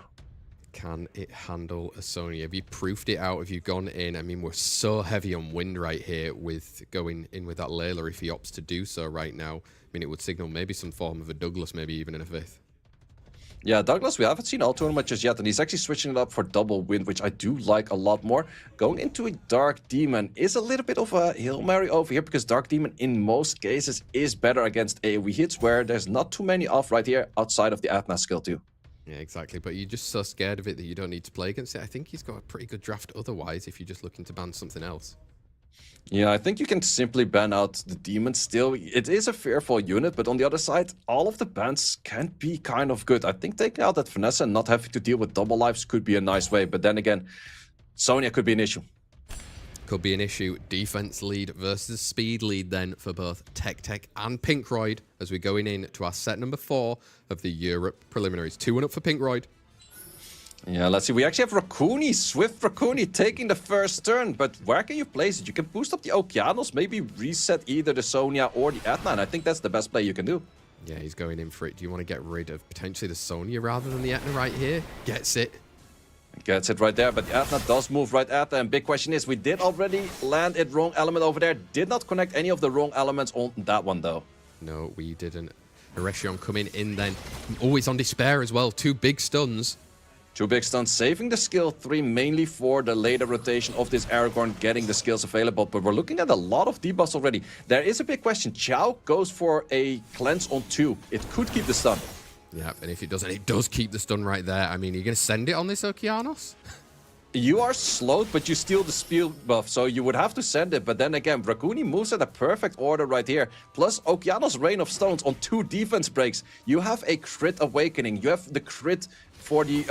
Can it handle a Sonya? Have you proofed it out? Have you gone in? I mean, we're so heavy on wind right here with going in with that Layla if he opts to do so right now. I mean, it would signal maybe some form of a Douglas, maybe even in a 5th. Yeah, Douglas, we haven't seen all tournament just yet, and he's actually switching it up for double wind, which I do like a lot more. Going into a Dark Demon is a little bit of a Hail Mary over here, because Dark Demon in most cases is better against AoE hits, where there's not too many off right here outside of the Athena skill too. Yeah, exactly, but you're just so scared of it that you don't need to play against it. I think he's got a pretty good draft otherwise if you're just looking to ban something else. Yeah, I think you can simply ban out the demon still. It is a fearful unit, but on the other side, all of the bans can be kind of good. I think taking out that Vanessa and not having to deal with double lives could be a nice way. But then again, Sonya could be an issue. Could be an issue. Defense lead versus speed lead then for both TEQTEQ and PINKROID as we're going in to our set number 4 of the Europe Preliminaries. 2-1 up for PINKROID. Yeah, let's see. We actually have Raccoony, Swift Raccoony taking the first turn, but where can you place it? You can boost up the Okeanos, maybe reset either the Sonya or the Athena, and I think that's the best play you can do. Yeah, he's going in for it. Do you want to get rid of potentially the Sonya rather than the Athena right here? Gets it. Gets it right there, but the Athena does move right at them. Big question is, we did already land it wrong element over there. Did not connect any of the wrong elements on that one, though. No, we didn't. Erechion coming in then. Always on Despair as well. 2 big stuns. 2 big stuns, saving the skill 3 mainly for the later rotation of this Aragorn getting the skills available, but we're looking at a lot of debuffs already. There is a big question. Chow goes for a cleanse on 2. It could keep the stun. Yeah, and if it doesn't, it does keep the stun right there. I mean, you're going to send it on this Okeanos? You are slowed, but you steal the speed buff, so you would have to send it. But then again, Raccoony moves at a perfect order right here. Plus, Okeanos' Rain of Stones on 2 defense breaks. You have a crit awakening. You have the crit for the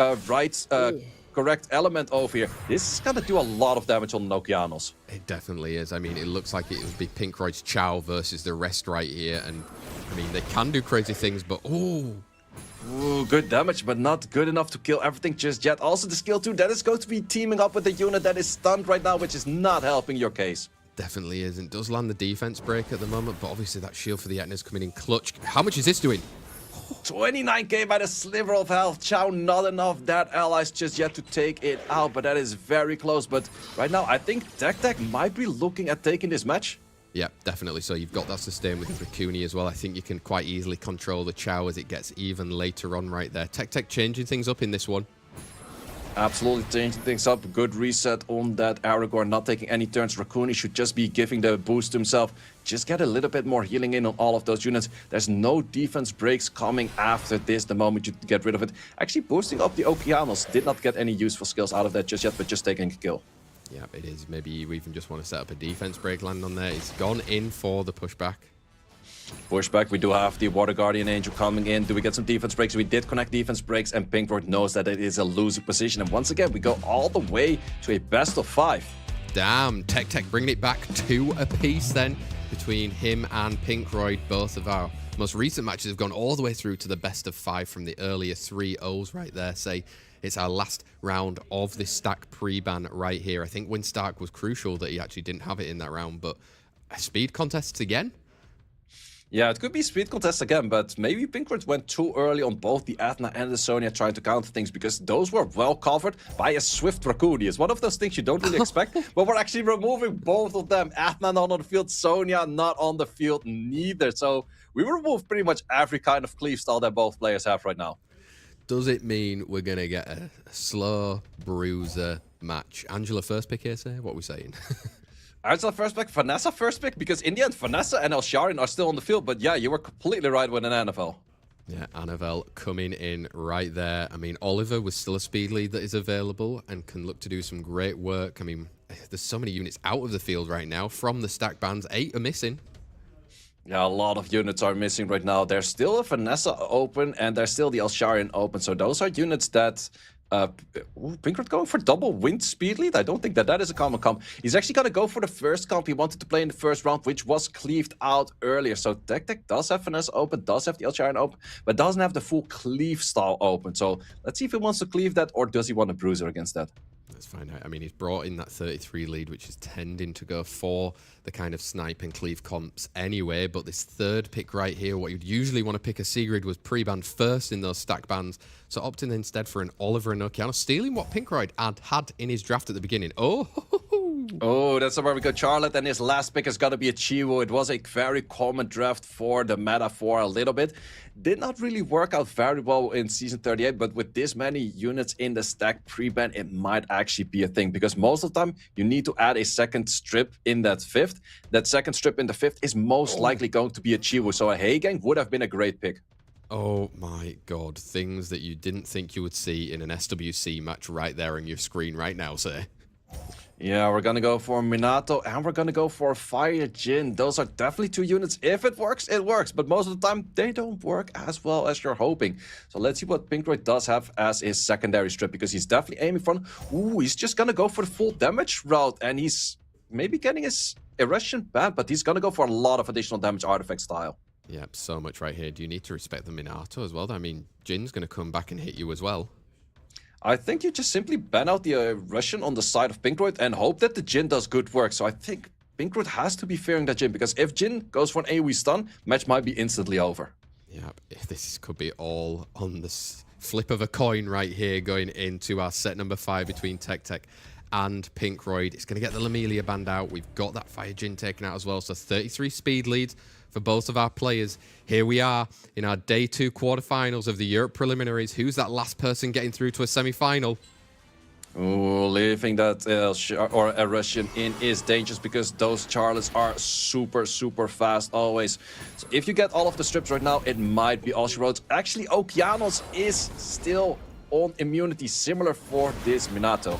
correct element over here. This is going to do a lot of damage on Okeanos. It definitely is. I mean, it looks like it would be PINKROID's Chow versus the rest right here. And, I mean, they can do crazy things, but, Ooh, good damage, but not good enough to kill everything just yet. Also, the skill 2, that is going to be teaming up with the unit that is stunned right now, which is not helping your case. Definitely isn't. Does land the defense break at the moment, but obviously that shield for the Etna's coming in clutch. How much is this doing? 29k by the sliver of health. Chow, not enough dead allies just yet to take it out, but that is very close. But right now, I think TEQTEQ might be looking at taking this match. Yeah, definitely. So you've got that sustain with Raccoony as well. I think you can quite easily control the Chow as it gets even later on right there. TEQTEQ changing things up in this one. Absolutely changing things up. Good reset on that Aragorn, not taking any turns. Raccoony should just be giving the boost himself. Just get a little bit more healing in on all of those units. There's no defense breaks coming after this the moment you get rid of it. Actually, boosting up the Okeanos did not get any useful skills out of that just yet, but just taking a kill. Yeah, it is. Maybe you even just want to set up a defense break land on there. He's gone in for the pushback. Pushback, we do have the Water Guardian Angel coming in. Do we get some defense breaks? We did connect defense breaks, and PINKROID knows that it is a losing position. And once again, we go all the way to a best of 5. Damn, TEQTEQ bringing it back 2 apiece then between him and PINKROID. Both of our most recent matches have gone all the way through to the best of 5 from the earlier 3-0s right there. Say it's our last round of this stack pre-ban right here. I think Winstark was crucial that he actually didn't have it in that round, but speed contests again? Yeah, it could be speed contest again, but maybe PINKROID went too early on both the Athena and the Sonya trying to counter things, because those were well covered by a Swift Raccoony. It's one of those things you don't really expect, but we're actually removing both of them. Athena not on the field, Sonya not on the field neither. So we removed pretty much every kind of cleave style that both players have right now. Does it mean we're going to get a slow bruiser match? Angela first pick here, say? What are we saying? Angela first pick, Vanessa first pick, because in the end, Vanessa and Elsharin are still on the field. But yeah, you were completely right with an NFL. Yeah, Annabelle coming in right there. I mean, Oliver was still a speed lead that is available and can look to do some great work. I mean, there's so many units out of the field right now from the stack bans. 8 are missing. Yeah, a lot of units are missing right now. There's still a Vanessa open, and there's still the Elsharin open. So those are units that... PINKROID going for double wind speed lead? I don't think that is a common comp. He's actually going to go for the first comp he wanted to play in the first round, which was cleaved out earlier. So TEQTEQ does have Vanessa open, does have the Elsharin open, but doesn't have the full cleave style open. So let's see if he wants to cleave that, or does he want a bruiser against that? Let's find out. I mean, he's brought in that 33 lead, which is tending to go for the kind of snipe and cleave comps anyway. But this third pick right here, what you'd usually want to pick a Sigrid, was pre-banned first in those stack bans. So opting instead for an Oliver and Okeanos, stealing what PINKROID had in his draft at the beginning. Oh, Oh, that's a very good Charlotte, and his last pick is going to be a Chivo. It was a very common draft for the meta for a little bit. Did not really work out very well in Season 38, but with this many units in the stack pre-ban, it might actually be a thing, because most of the time you need to add a second strip in that fifth. That second strip in the fifth is most likely going to be a Chivo, so a Heigang would have been a great pick. Oh my god, things that you didn't think you would see in an SWC match right there on your screen right now, sir. Yeah, we're gonna go for Minato, and we're gonna go for Fire Jin. Those are definitely two units. If it works, it works. But most of the time, they don't work as well as you're hoping. So let's see what PINKROID does have as his secondary strip, because he's definitely aiming for... Ooh, he's just gonna go for the full damage route, and he's maybe getting his Erection banned, but he's gonna go for a lot of additional damage artifact style. Yep, so much right here. Do you need to respect the Minato as well? I mean, Jin's gonna come back and hit you as well. I think you just simply ban out the Russian on the side of PINKROID and hope that the Jin does good work. So I think PINKROID has to be fearing that Jin, because if Jin goes for an AoE stun, match might be instantly over. Yep, this could be all on the flip of a coin right here going into our set number 5 between TEQTEQ and PINKROID. It's going to get the Lamelia banned out. We've got that Fire Jin taken out as well. So 33 speed leads for both of our players. Here we are in our Day 2 quarterfinals of the Europe Preliminaries. Who's that last person getting through to a semi-final? Ooh, leaving that a Russian in is dangerous, because those Charlottes are super, super fast always. So if you get all of the strips right now, it might be all she wrote. Actually, Okeanos is still on immunity, similar for this Minato.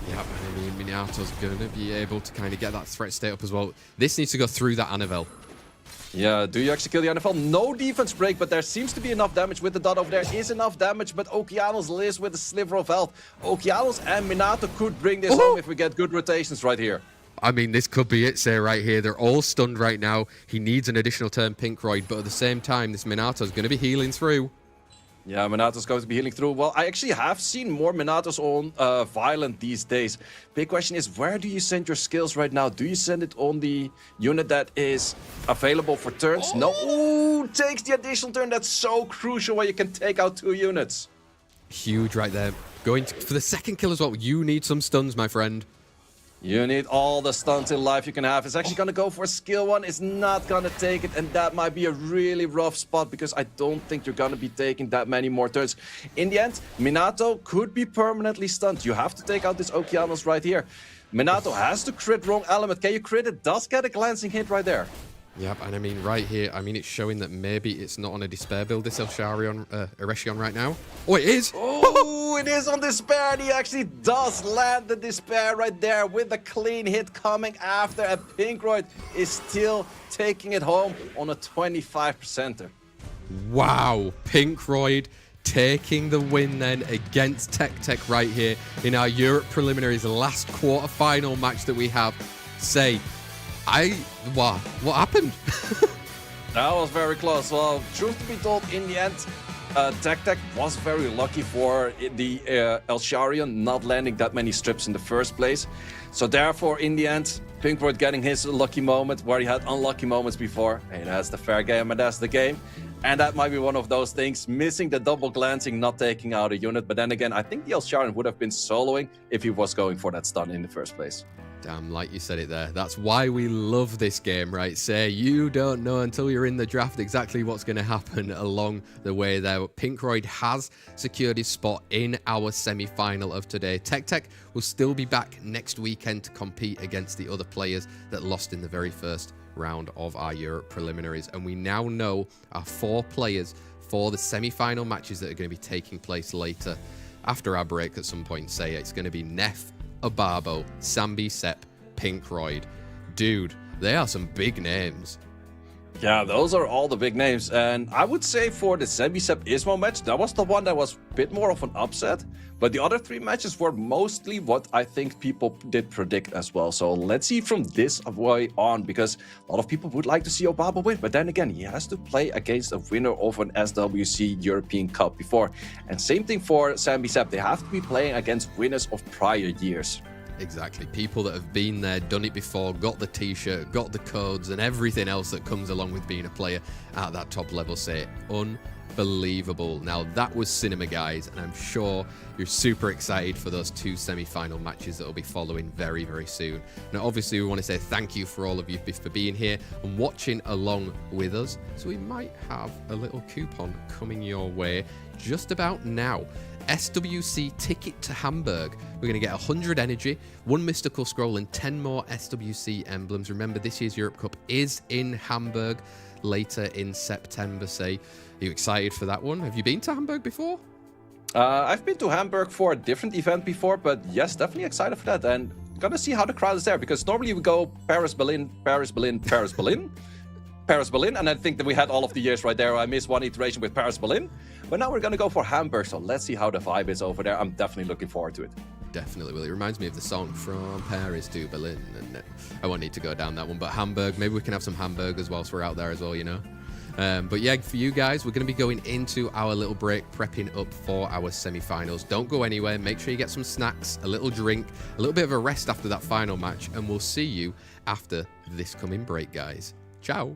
Yeah, I mean, Minato's going to be able to kind of get that threat state up as well. This needs to go through that Anavel. Yeah, do you actually kill the NFL? No defense break, but there seems to be enough damage with the dot over there. Is enough damage, but Okeanos lives with a sliver of health. Okeanos and Minato could bring this home if we get good rotations right here. I mean, this could be it, sir, right here. They're all stunned right now. He needs an additional turn PINKROID, but at the same time, this Minato's going to be healing through. Yeah, Minato's going to be healing through. Well, I actually have seen more Minatos on Violent these days. Big question is, where do you send your skills right now? Do you send it on the unit that is available for turns? No. Ooh, takes the additional turn. That's so crucial where you can take out 2 units. Huge right there. Going for the second kill as well. You need some stuns, my friend. You need all the stuns in life you can have. It's actually going to go for a skill 1. It's not going to take it. And that might be a really rough spot, because I don't think you're going to be taking that many more turns. In the end, Minato could be permanently stunned. You have to take out this Okeanos right here. Minato has to crit wrong element. Can you crit it? Does get a glancing hit right there. Yep, and I mean, right here, I mean, it's showing that maybe it's not on a Despair build, this Erection right now. Oh, it is! Oh, it is on Despair, and he actually does land the Despair right there with a clean hit coming after, and PINKROID is still taking it home on a 25%er. Wow, PINKROID taking the win then against TEQTEQ right here in our Europe Preliminaries last quarter-final match that we have. What happened? That was very close. Well, truth to be told, in the end, TEQTEQ was very lucky for the Elsharion not landing that many strips in the first place. So therefore, in the end, PINKROID getting his lucky moment where he had unlucky moments before. Hey, that's the fair game, and that's the game. And that might be one of those things, missing the double glancing, not taking out a unit. But then again, I think the Elsharion would have been soloing if he was going for that stun in the first place. Damn, like you said it there. That's why we love this game, right? Say you don't know until you're in the draft exactly what's going to happen along the way there. But PINKROID has secured his spot in our semi-final of today. TEQTEQ will still be back next weekend to compete against the other players that lost in the very first round of our Europe Preliminaries. And we now know our 4 players for the semi-final matches that are going to be taking place later after our break at some point. Say it's going to be Neff, OBABO, SAMBSEPP, PINKROID. Dude, they are some big names. Yeah, those are all the big names. And I would say for the SMOKEZZZ ISMOO match, that was the one that was a bit more of an upset. But the other 3 matches were mostly what I think people did predict as well. So let's see from this way on, because a lot of people would like to see OBABO win. But then again, he has to play against a winner of an SWC European Cup before. And same thing for SAMBSEPP. They have to be playing against winners of prior years. Exactly. People that have been there, done it before, got the t-shirt, got the codes and everything else that comes along with being a player at that top level say unbelievable. Now that was cinema, guys, and I'm sure you're super excited for those 2 semi-final matches that will be following very, very soon. Now obviously we want to say thank you for all of you for being here and watching along with us. So we might have a little coupon coming your way just about now. SWC ticket to Hamburg. We're going to get 100 energy, 1 mystical scroll, and 10 more SWC emblems. Remember, this year's Europe Cup is in Hamburg later in September. Say, are you excited for that one? Have you been to Hamburg before? I've been to Hamburg for a different event before, but yes, definitely excited for that. And gonna see how the crowd is there, because normally we go Paris, Berlin, Paris, Berlin, Paris, Berlin. Paris, Berlin, and I think that we had all of the years right there. I missed one iteration with Paris, Berlin, but now we're gonna go for Hamburg, so let's see how the vibe is over there. I'm definitely looking forward to it. Definitely will. It reminds me of the song From Paris to Berlin, and I won't need to go down that one, but Hamburg, maybe we can have some hamburgers whilst we're out there as well, you know? But yeah, for you guys, we're going to be going into our little break, prepping up for our semi-finals. Don't go anywhere. Make sure you get some snacks, a little drink, a little bit of a rest after that final match, and we'll see you after this coming break, guys. Ciao.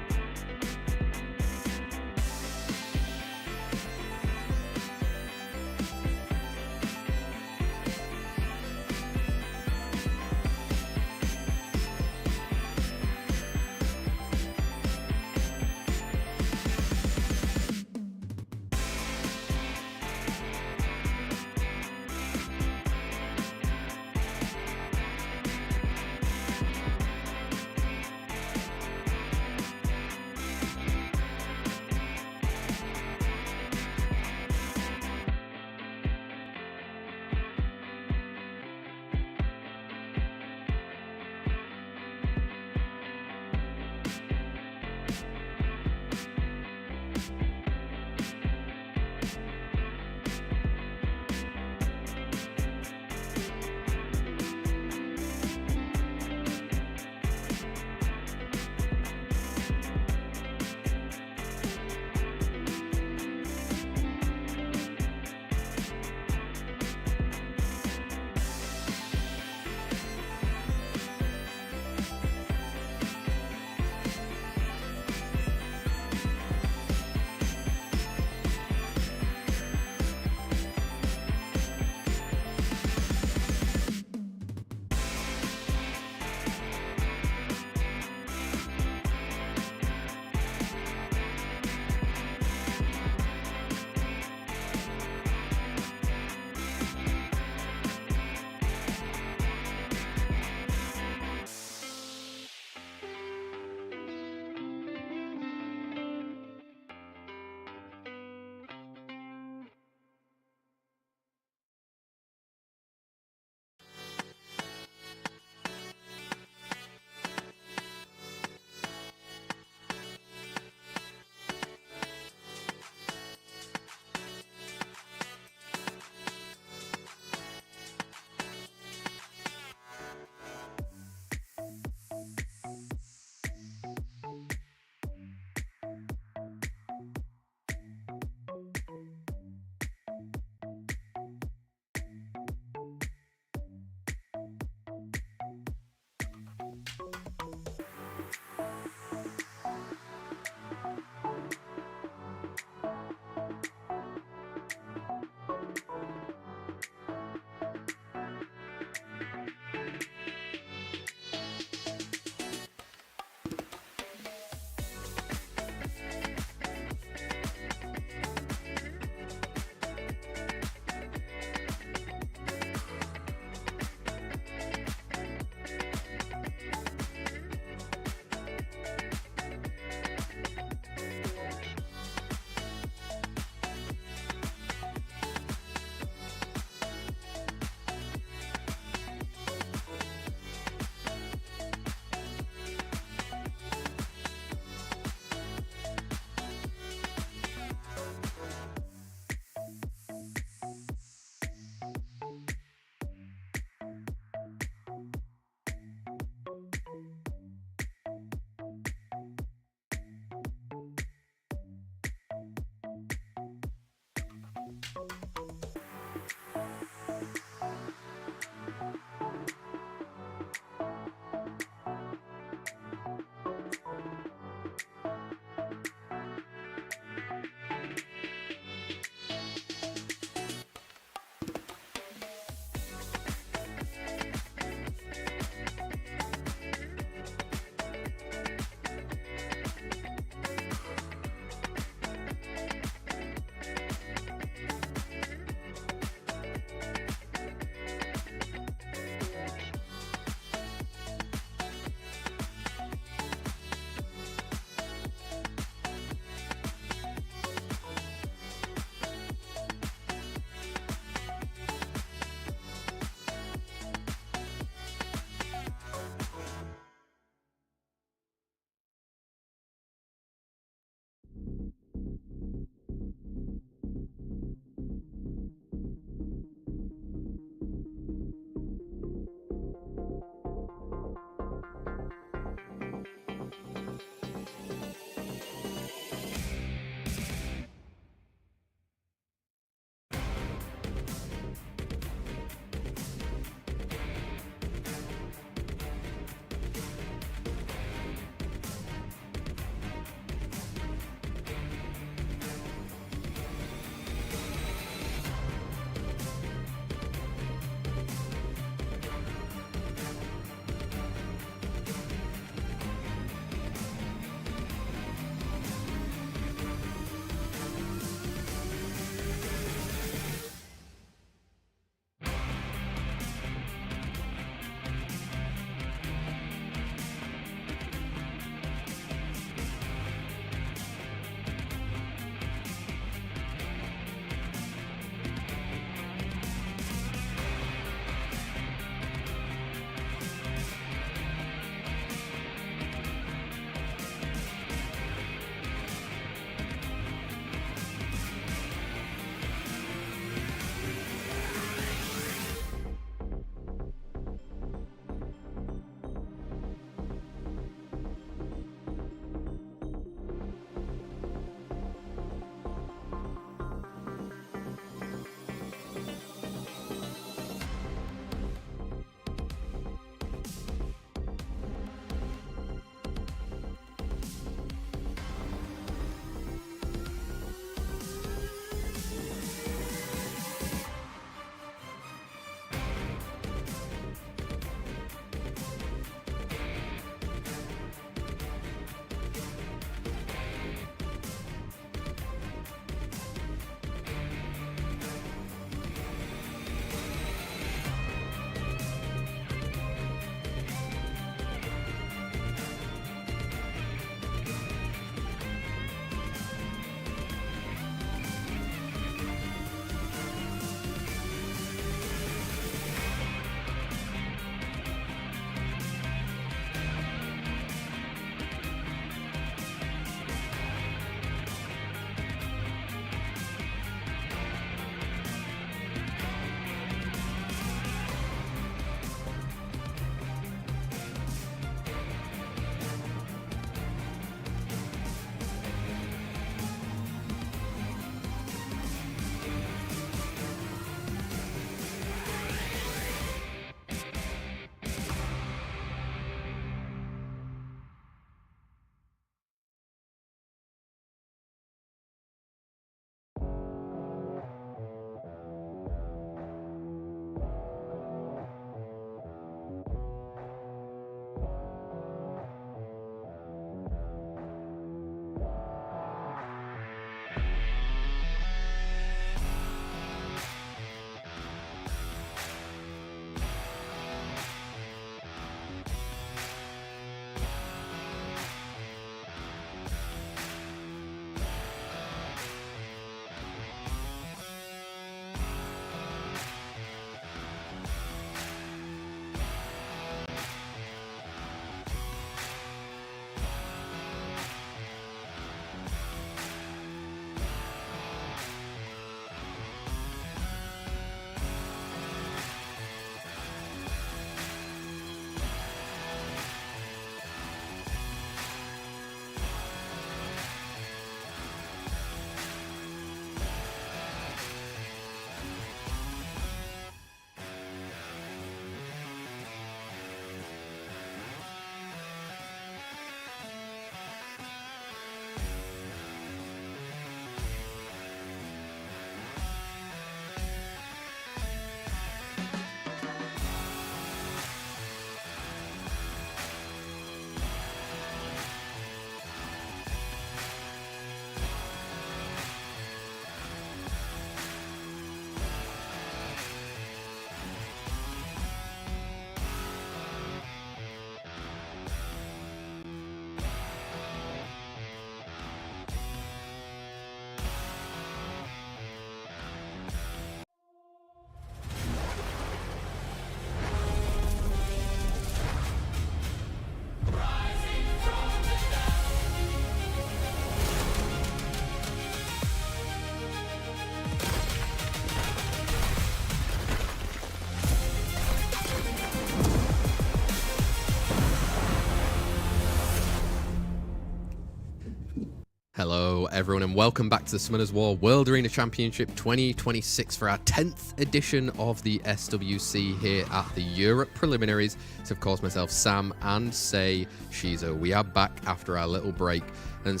Hello everyone and welcome back to the Summoners War World Arena Championship 2026 for our 10th edition of the SWC here at the Europe Preliminaries. It's of course myself, Sam, and SHIZO. We are back after our little break, and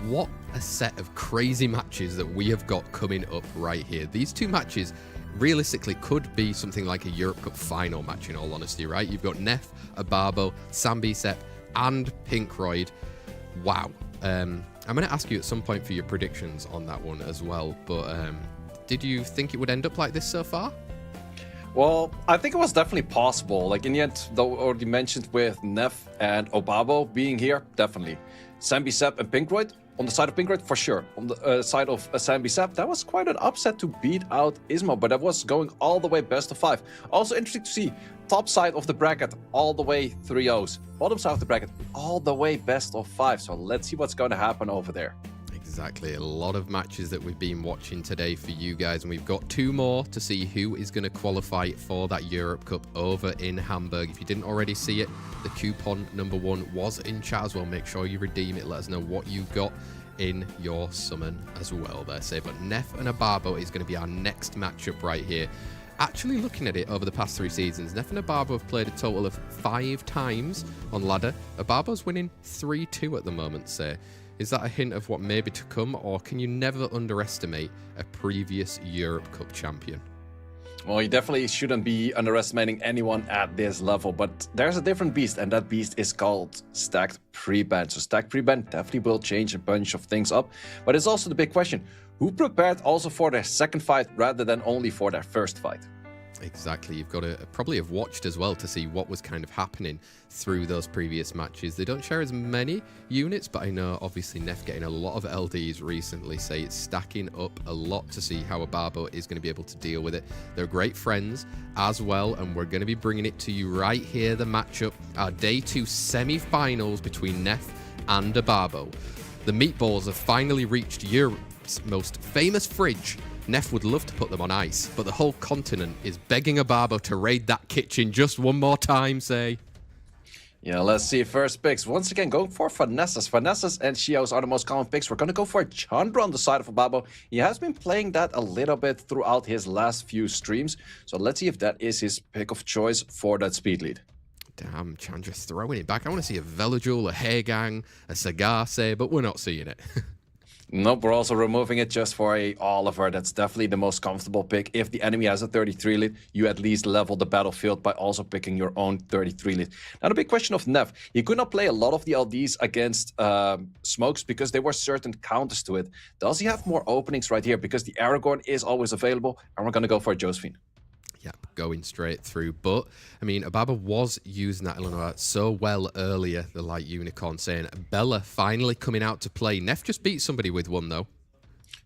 what a set of crazy matches that we have got coming up right here. These two matches realistically could be something like a Europe Cup final match, in all honesty, right? You've got Nef, OBABO, SAMBSEPP and PINKROID. Wow. I'm going to ask you at some point for your predictions on that one as well, but did you think it would end up like this so far? Well, I think it was definitely possible. Like in the end, though, already mentioned with Nef and OBABO being here, definitely. SAMBSEPP and PINKROID, on the side of PINKROID, for sure. On the side of SAMBSEPP, that was quite an upset to beat out ISMOO, but that was going all the way best of 5. Also interesting to see, top side of the bracket, all the way 3-0s. Bottom side of the bracket, all the way best of 5. So let's see what's going to happen over there. Exactly, a lot of matches that we've been watching today for you guys, and we've got 2 more to see who is going to qualify for that Europe Cup over in Hamburg. If you didn't already see it, the coupon number 1 was in chat as well. Make sure you redeem it. Let us know what you got in your summon as well there. But Nef and OBABO is going to be our next matchup right here. Actually looking at it over the past 3 seasons, Nef and OBABO have played a total of 5 times on ladder. OBABO's winning 3-2 at the moment, Is that a hint of what may be to come, or can you never underestimate a previous Europe Cup champion? Well, you definitely shouldn't be underestimating anyone at this level, but there's a different beast, and that beast is called stacked pre-ban. So stacked pre-ban definitely will change a bunch of things up, but it's also the big question, who prepared also for their second fight rather than only for their first fight? Exactly, you've got to probably have watched as well to see what was kind of happening through those previous matches. They don't share as many units, but I know obviously Nef getting a lot of LDs recently, it's stacking up a lot to see how OBABO is going to be able to deal with it. They're great friends as well, and we're going to be bringing it to you right here, the matchup, our Day 2 semi-finals between Nef and OBABO. The meatballs have finally reached Europe's most famous fridge. Nef would love to put them on ice, but the whole continent is begging OBABO to raid that kitchen just one more time, Yeah, let's see. First picks. Once again, going for Finesses. Finesses and Xiaos are the most common picks. We're going to go for Chandra on the side of OBABO. He has been playing that a little bit throughout his last few streams. So let's see if that is his pick of choice for that speed lead. Damn, Chandra's throwing it back. I want to see a Velajul, a Haegang, a Sagase, but we're not seeing it. Nope, we're also removing it just for a Oliver. That's definitely the most comfortable pick. If the enemy has a 33 lead, you at least level the battlefield by also picking your own 33 lead. Now, the big question of Nef, he could not play a lot of the LDs against Smokes because there were certain counters to it. Does he have more openings right here? Because the Aragorn is always available, and we're going to go for Josephine. Yep, going straight through. But, I mean, OBABO was using that Eleanor so well earlier, the Light Unicorn, saying Bella finally coming out to play. Nef just beat somebody with one, though.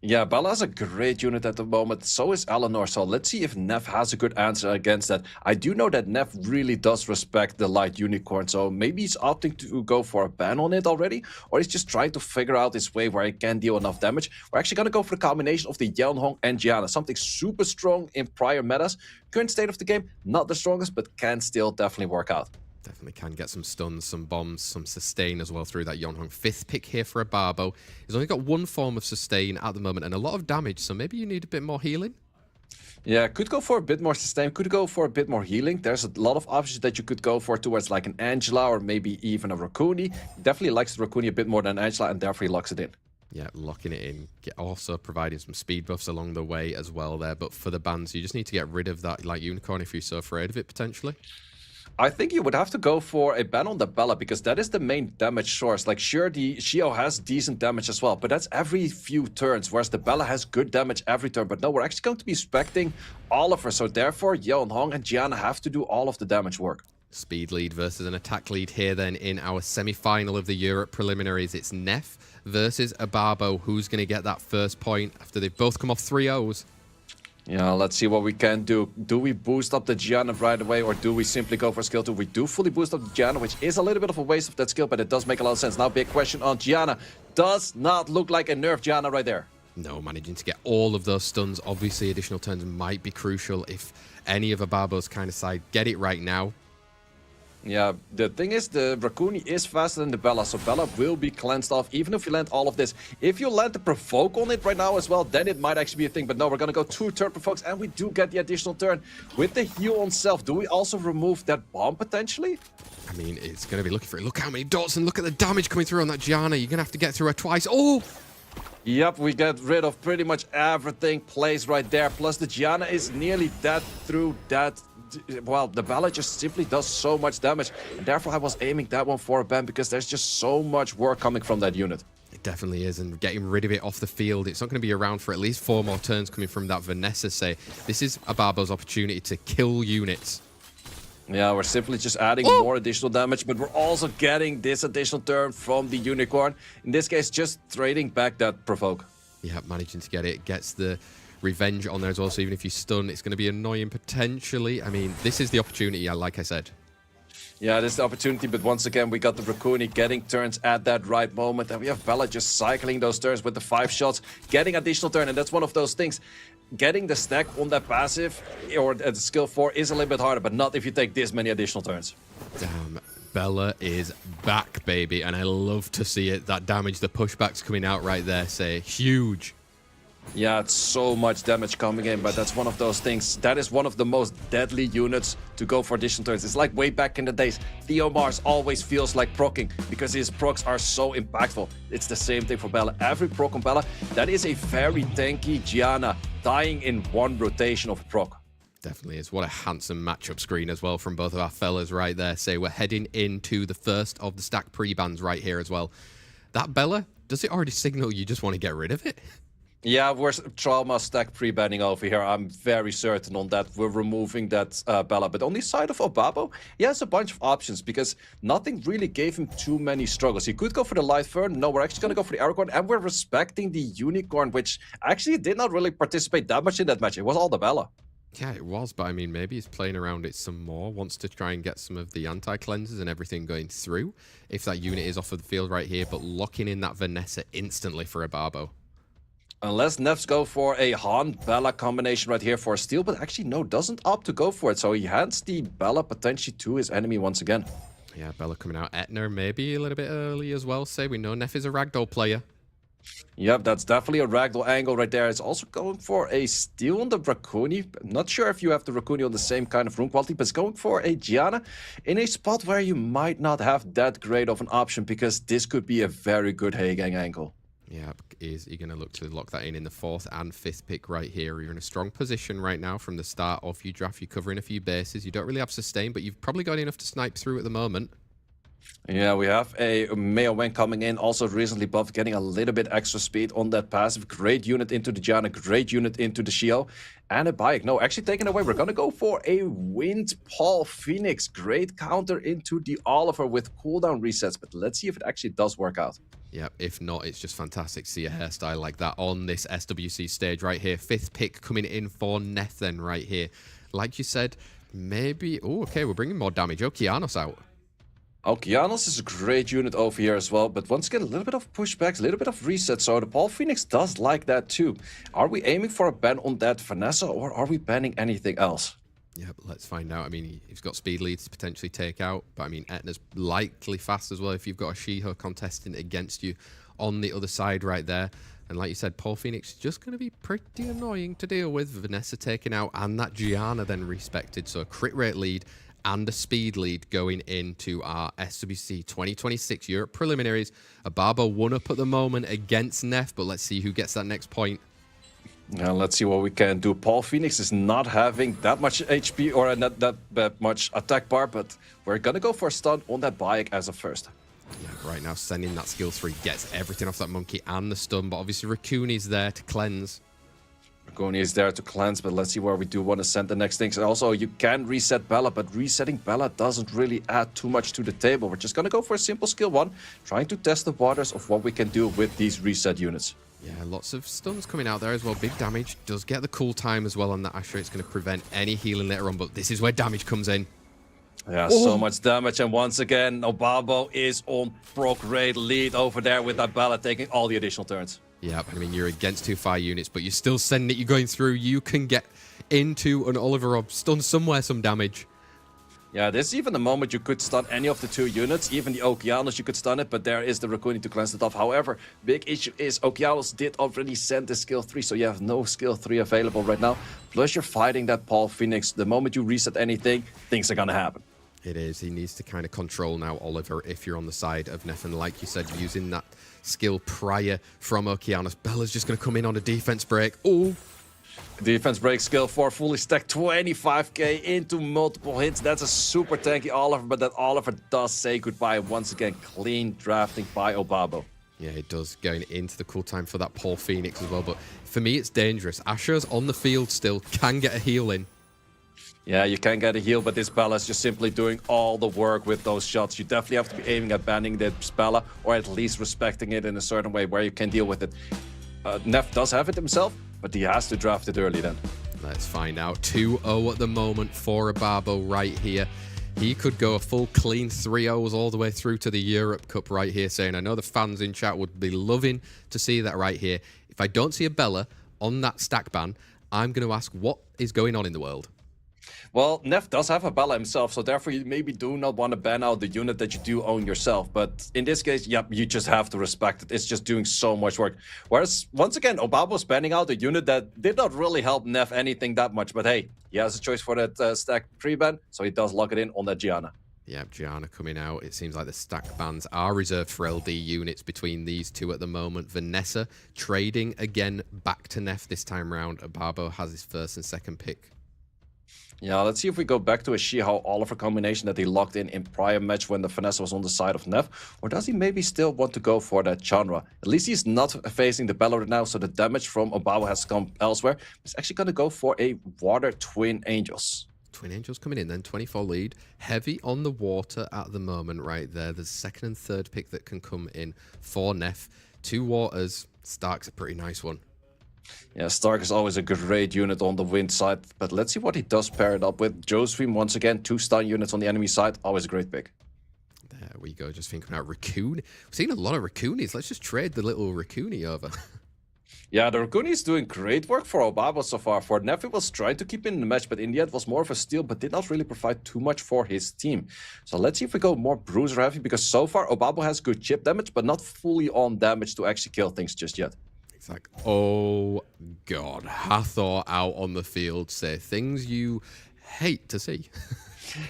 Yeah, Bella's a great unit at the moment. So is Eleanor. So let's see if Nef has a good answer against that. I do know that Nef really does respect the Light Unicorn. So maybe he's opting to go for a ban on it already. Or he's just trying to figure out his way where he can deal enough damage. We're actually going to go for the combination of the Yeonhong and Gianna. Something super strong in prior metas. Current state of the game, not the strongest, but can still definitely work out. Definitely can get some stuns, some bombs, some sustain as well through that Yeonhong. 5th pick here for OBABO. He's only got 1 form of sustain at the moment and a lot of damage, so maybe you need a bit more healing? Yeah, could go for a bit more sustain, could go for a bit more healing. There's a lot of options that you could go for towards like an Angela or maybe even a Rakuni. He definitely likes the Rakuni a bit more than Angela and therefore he locks it in. Yeah, locking it in. Also providing some speed buffs along the way as well there. But for the bans, you just need to get rid of that like Unicorn if you're so afraid of it potentially. I think you would have to go for a ban on the Bella because that is the main damage source. Like, sure, the Xiao has decent damage as well, but that's every few turns, whereas the Bella has good damage every turn. But no, we're actually going to be specting Oliver, so therefore Yeonhong and Gianna have to do all of the damage work. Speed lead versus an attack lead here then in our semi-final of the Europe Preliminaries. It's Nef versus OBABO. Who's going to get that first point after they've both come off 3-0s? Yeah, let's see what we can do. Do we boost up the Gianna right away, or do we simply go for skill 2? We do fully boost up the Gianna, which is a little bit of a waste of that skill, but it does make a lot of sense. Now, big question on Gianna. Does not look like a nerf Gianna right there. No, managing to get all of those stuns. Obviously, additional turns might be crucial if any of OBABO's kind of side get it right now. Yeah, the thing is, the Raccoon is faster than the Bella, so Bella will be cleansed off, even if you land all of this. If you land the Provoke on it right now as well, then it might actually be a thing. But no, we're gonna go 2 turn Provokes, and we do get the additional turn. With the heal on self, do we also remove that bomb potentially? I mean, it's going to be looking for it. Look how many dots, and look at the damage coming through on that Gianna. You're going to have to get through her twice. Oh! Yep, we get rid of pretty much everything placed right there. Plus, the Gianna is nearly dead through that. Well, the Bella just simply does so much damage. And therefore, I was aiming that one for a ban because there's just so much work coming from that unit. It definitely is, and getting rid of it off the field, it's not going to be around for at least 4 more turns coming from that Vanessa say. This is OBABO's opportunity to kill units. Yeah, we're simply just adding more additional damage, but we're also getting this additional turn from the Unicorn. In this case, just trading back that Provoke. Yeah, managing to get it. Gets the revenge on there as well, so even if you stun, it's going to be annoying potentially. I mean, this is the opportunity, like I said. Yeah, this is the opportunity, but once again, we got the Raccoon getting turns at that right moment, and we have Bella just cycling those turns with the 5 shots, getting additional turn, and that's one of those things. Getting the stack on that passive, or the skill 4, is a little bit harder, but not if you take this many additional turns. Damn, Bella is back, baby, and I love to see it. That damage, the pushbacks coming out right there, say, huge. Yeah, it's so much damage coming in, but that's one of those things. That is one of the most deadly units to go for additional turns. It's like way back in the days. Theo Mars always feels like proccing because his procs are so impactful. It's the same thing for Bella. Every proc on Bella, that is a very tanky Gianna dying in one rotation of proc. Definitely is. What a handsome matchup screen as well from both of our fellas right there. Say we're heading into the first of the stack pre-bans right here as well. That Bella, does it already signal you just want to get rid of it? Yeah, we're trauma stack pre-banning over here. I'm very certain on that. We're removing that Bella. But on the side of OBABO, he has a bunch of options because nothing really gave him too many struggles. He could go for the Light Fern. No, we're actually going to go for the Aracorn. And we're respecting the Unicorn, which actually did not really participate that much in that match. It was all the Bella. Yeah, it was. But I mean, maybe he's playing around it some more. Wants to try and get some of the anti-cleanses and everything going through. If that unit is off of the field right here. But locking in that Vanessa instantly for OBABO. Unless Nefs go for a Han-Bella combination right here for a steal, but actually no, doesn't opt to go for it. So he hands the Bella potentially to his enemy once again. Yeah, Bella coming out. Etna maybe a little bit early as well. Say we know Neff is a ragdoll player. Yep, that's definitely a ragdoll angle right there. It's also going for a steal on the Raccoon. I'm not sure if you have the Raccoon on the same kind of rune quality, but it's going for a Gianna in a spot where you might not have that great of an option because this could be a very good Heigang angle. Yeah, is he going to look to lock that in the 4th and 5th pick right here? You're in a strong position right now from the start of your draft. You're covering a few bases. You don't really have sustain, but you've probably got enough to snipe through at the moment. Yeah, we have a Meo Wen coming in, also recently buffed, getting a little bit extra speed on that passive. Great unit into the Gianna, great unit into the Shio. And a bike. No, actually taken away. We're going to go for a Wind Paul Phoenix. Great counter into the Oliver with cooldown resets, but let's see if it actually does work out. Yeah, if not, it's just fantastic to see a hairstyle like that on this SWC stage right here. 5th pick coming in for Neth then right here. Like you said, maybe... Oh, okay, we're bringing more damage. Okeanos out. Okeanos is a great unit over here as well, but once again, a little bit of pushbacks, a little bit of resets, so the Paul Phoenix does like that too. Are we aiming for a ban on that Vanessa, or are we banning anything else? Yeah, but let's find out. I mean, he's got speed leads to potentially take out, but I mean, Etna's likely fast as well if you've got a Shiho contesting against you on the other side right there. And like you said, Paul Phoenix is just going to be pretty annoying to deal with. Vanessa taken out and that Gianna then respected, so a crit rate lead and a speed lead going into our SWC 2026 Europe Preliminaries. OBABO 1-up at the moment against Neff, but let's see who gets that next point. Now let's see what we can do. Paul Phoenix is not having that much HP or not that much attack bar, but we're going to go for a stun on that bike as a first. Yeah, right now sending that skill 3 gets everything off that monkey and the stun, but obviously Raccoon is there to cleanse. Raccoon is there to cleanse, but let's see where we do want to send the next things. And also, you can reset Bella, but resetting Bella doesn't really add too much to the table. We're just going to go for a simple skill 1, trying to test the waters of what we can do with these reset units. Yeah, lots of stuns coming out there as well. Big damage. Does get the cool time as well on that Asher. It's going to prevent any healing later on, but this is where damage comes in. Yeah, so much damage. And once again, OBABO is on proc rate lead over there with that Bella taking all the additional turns. Yeah, I mean, you're against 2 fire units, but you're still sending it. You're going through. You can get into an Oliver or stun somewhere some damage. Yeah, this is even the moment you could stun any of the two units. Even the Okeanos, you could stun it, but there is the Rakuni to cleanse it off. However, big issue is Okeanos did already send the skill 3, so you have no skill 3 available right now. Plus, you're fighting that Paul Phoenix. The moment you reset anything, things are gonna happen. It is. He needs to kind of control now, Oliver, if you're on the side of Neff. And like you said, using that skill prior from Okeanos. Bella's just going to come in on a defense break. Oh! Defense break skill 4 fully stacked 25k into multiple hits. That's a super tanky Oliver, but that Oliver does say goodbye. Once again, clean drafting by OBABO. Yeah, it does, going into the cool time for that Paul Phoenix as well. But for me, it's dangerous. Asher's on the field still, can get a heal in. Yeah, you can get a heal, but this Bella is just simply doing all the work with those shots. You definitely have to be aiming at banning this Bella, or at least respecting it in a certain way where you can deal with it. Neff does have it himself, but he has to draft it early then. Let's find out. 2-0 at the moment for OBABO right here. He could go a full clean 3-0s all the way through to the Europe Cup right here, saying, I know the fans in chat would be loving to see that right here. If I don't see a Bella on that stack ban, I'm going to ask what is going on in the world. Well, Neff does have a Bella himself, so therefore you maybe do not want to ban out the unit that you do own yourself. But in this case, yep, you just have to respect it. It's just doing so much work. Whereas, once again, OBABO's banning out a unit that did not really help Neff anything that much. But hey, he has a choice for that stack pre-ban, so he does lock it in on that Gianna. Yeah, Gianna coming out. It seems like the stack bans are reserved for LD units between these two at the moment. Vanessa trading again back to Neff this time round. OBABO has his first and second pick. Yeah, let's see if we go back to a She-How Oliver combination that he locked in prior match when the Vanessa was on the side of Neff. Or does he maybe still want to go for that Chandra? At least he's not facing the Bella right now, so the damage from OBABO has come elsewhere. He's actually going to go for a Water Twin Angels. Twin Angels coming in then, 24 lead. Heavy on the water at the moment right there. There's second and third pick that can come in for Neff. 2 waters. Stark's a pretty nice one. Yeah, Stark is always a great unit on the wind side, but let's see what he does pair it up with. Josephine, once again, 2 stun units on the enemy side, always a great pick. There we go, just thinking about Raccoon. We've seen a lot of Raccoonies. Let's just trade the little Raccoonie over. Yeah, the Raccoon is doing great work for OBABO so far. For Neff, it was trying to keep in the match, but in the end was more of a steal, but did not really provide too much for his team. So let's see if we go more bruiser heavy, because so far OBABO has good chip damage, but not fully on damage to actually kill things just yet. It's like, oh god, Hathor out on the field, say things you hate to see.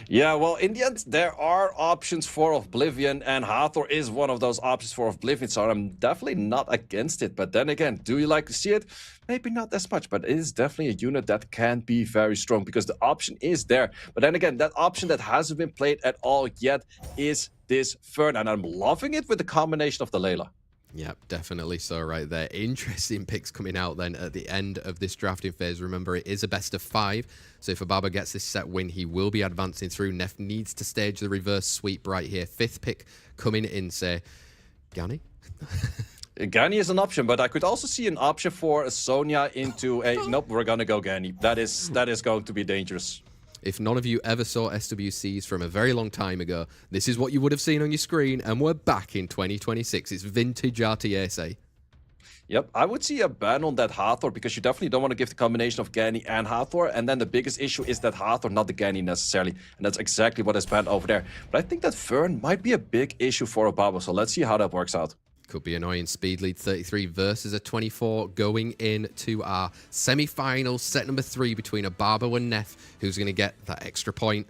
Yeah, well, in the end, there are options for Oblivion, and Hathor is one of those options for Oblivion, so I'm definitely not against it. But then again, do you like to see it? Maybe not as much, but it is definitely a unit that can be very strong, because the option is there. But then again, that option that hasn't been played at all yet is this Fern, and I'm loving it with the combination of the Layla. Yep, definitely so right there. Interesting picks coming out then at the end of this drafting phase. Remember, it is a best of 5. So if OBABO gets this set win, he will be advancing through. Neff needs to stage the reverse sweep right here. 5th pick coming in, say, Gani? Gani is an option, but I could also see an option for Sonya into a... Nope, we're going to go Gani. That is going to be dangerous. If none of you ever saw SWCs from a very long time ago, this is what you would have seen on your screen, and we're back in 2026. It's vintage RTSA. Yep, I would see a ban on that Hathor, because you definitely don't want to give the combination of Gani and Hathor, and then the biggest issue is that Hathor, not the Gani necessarily, and that's exactly what is banned over there. But I think that Fern might be a big issue for OBABO, so let's see how that works out. Could be annoying. Speed lead 33 versus a 24 going into our semi-final set number 3 between OBABO and Neff. Who's going to get that extra point?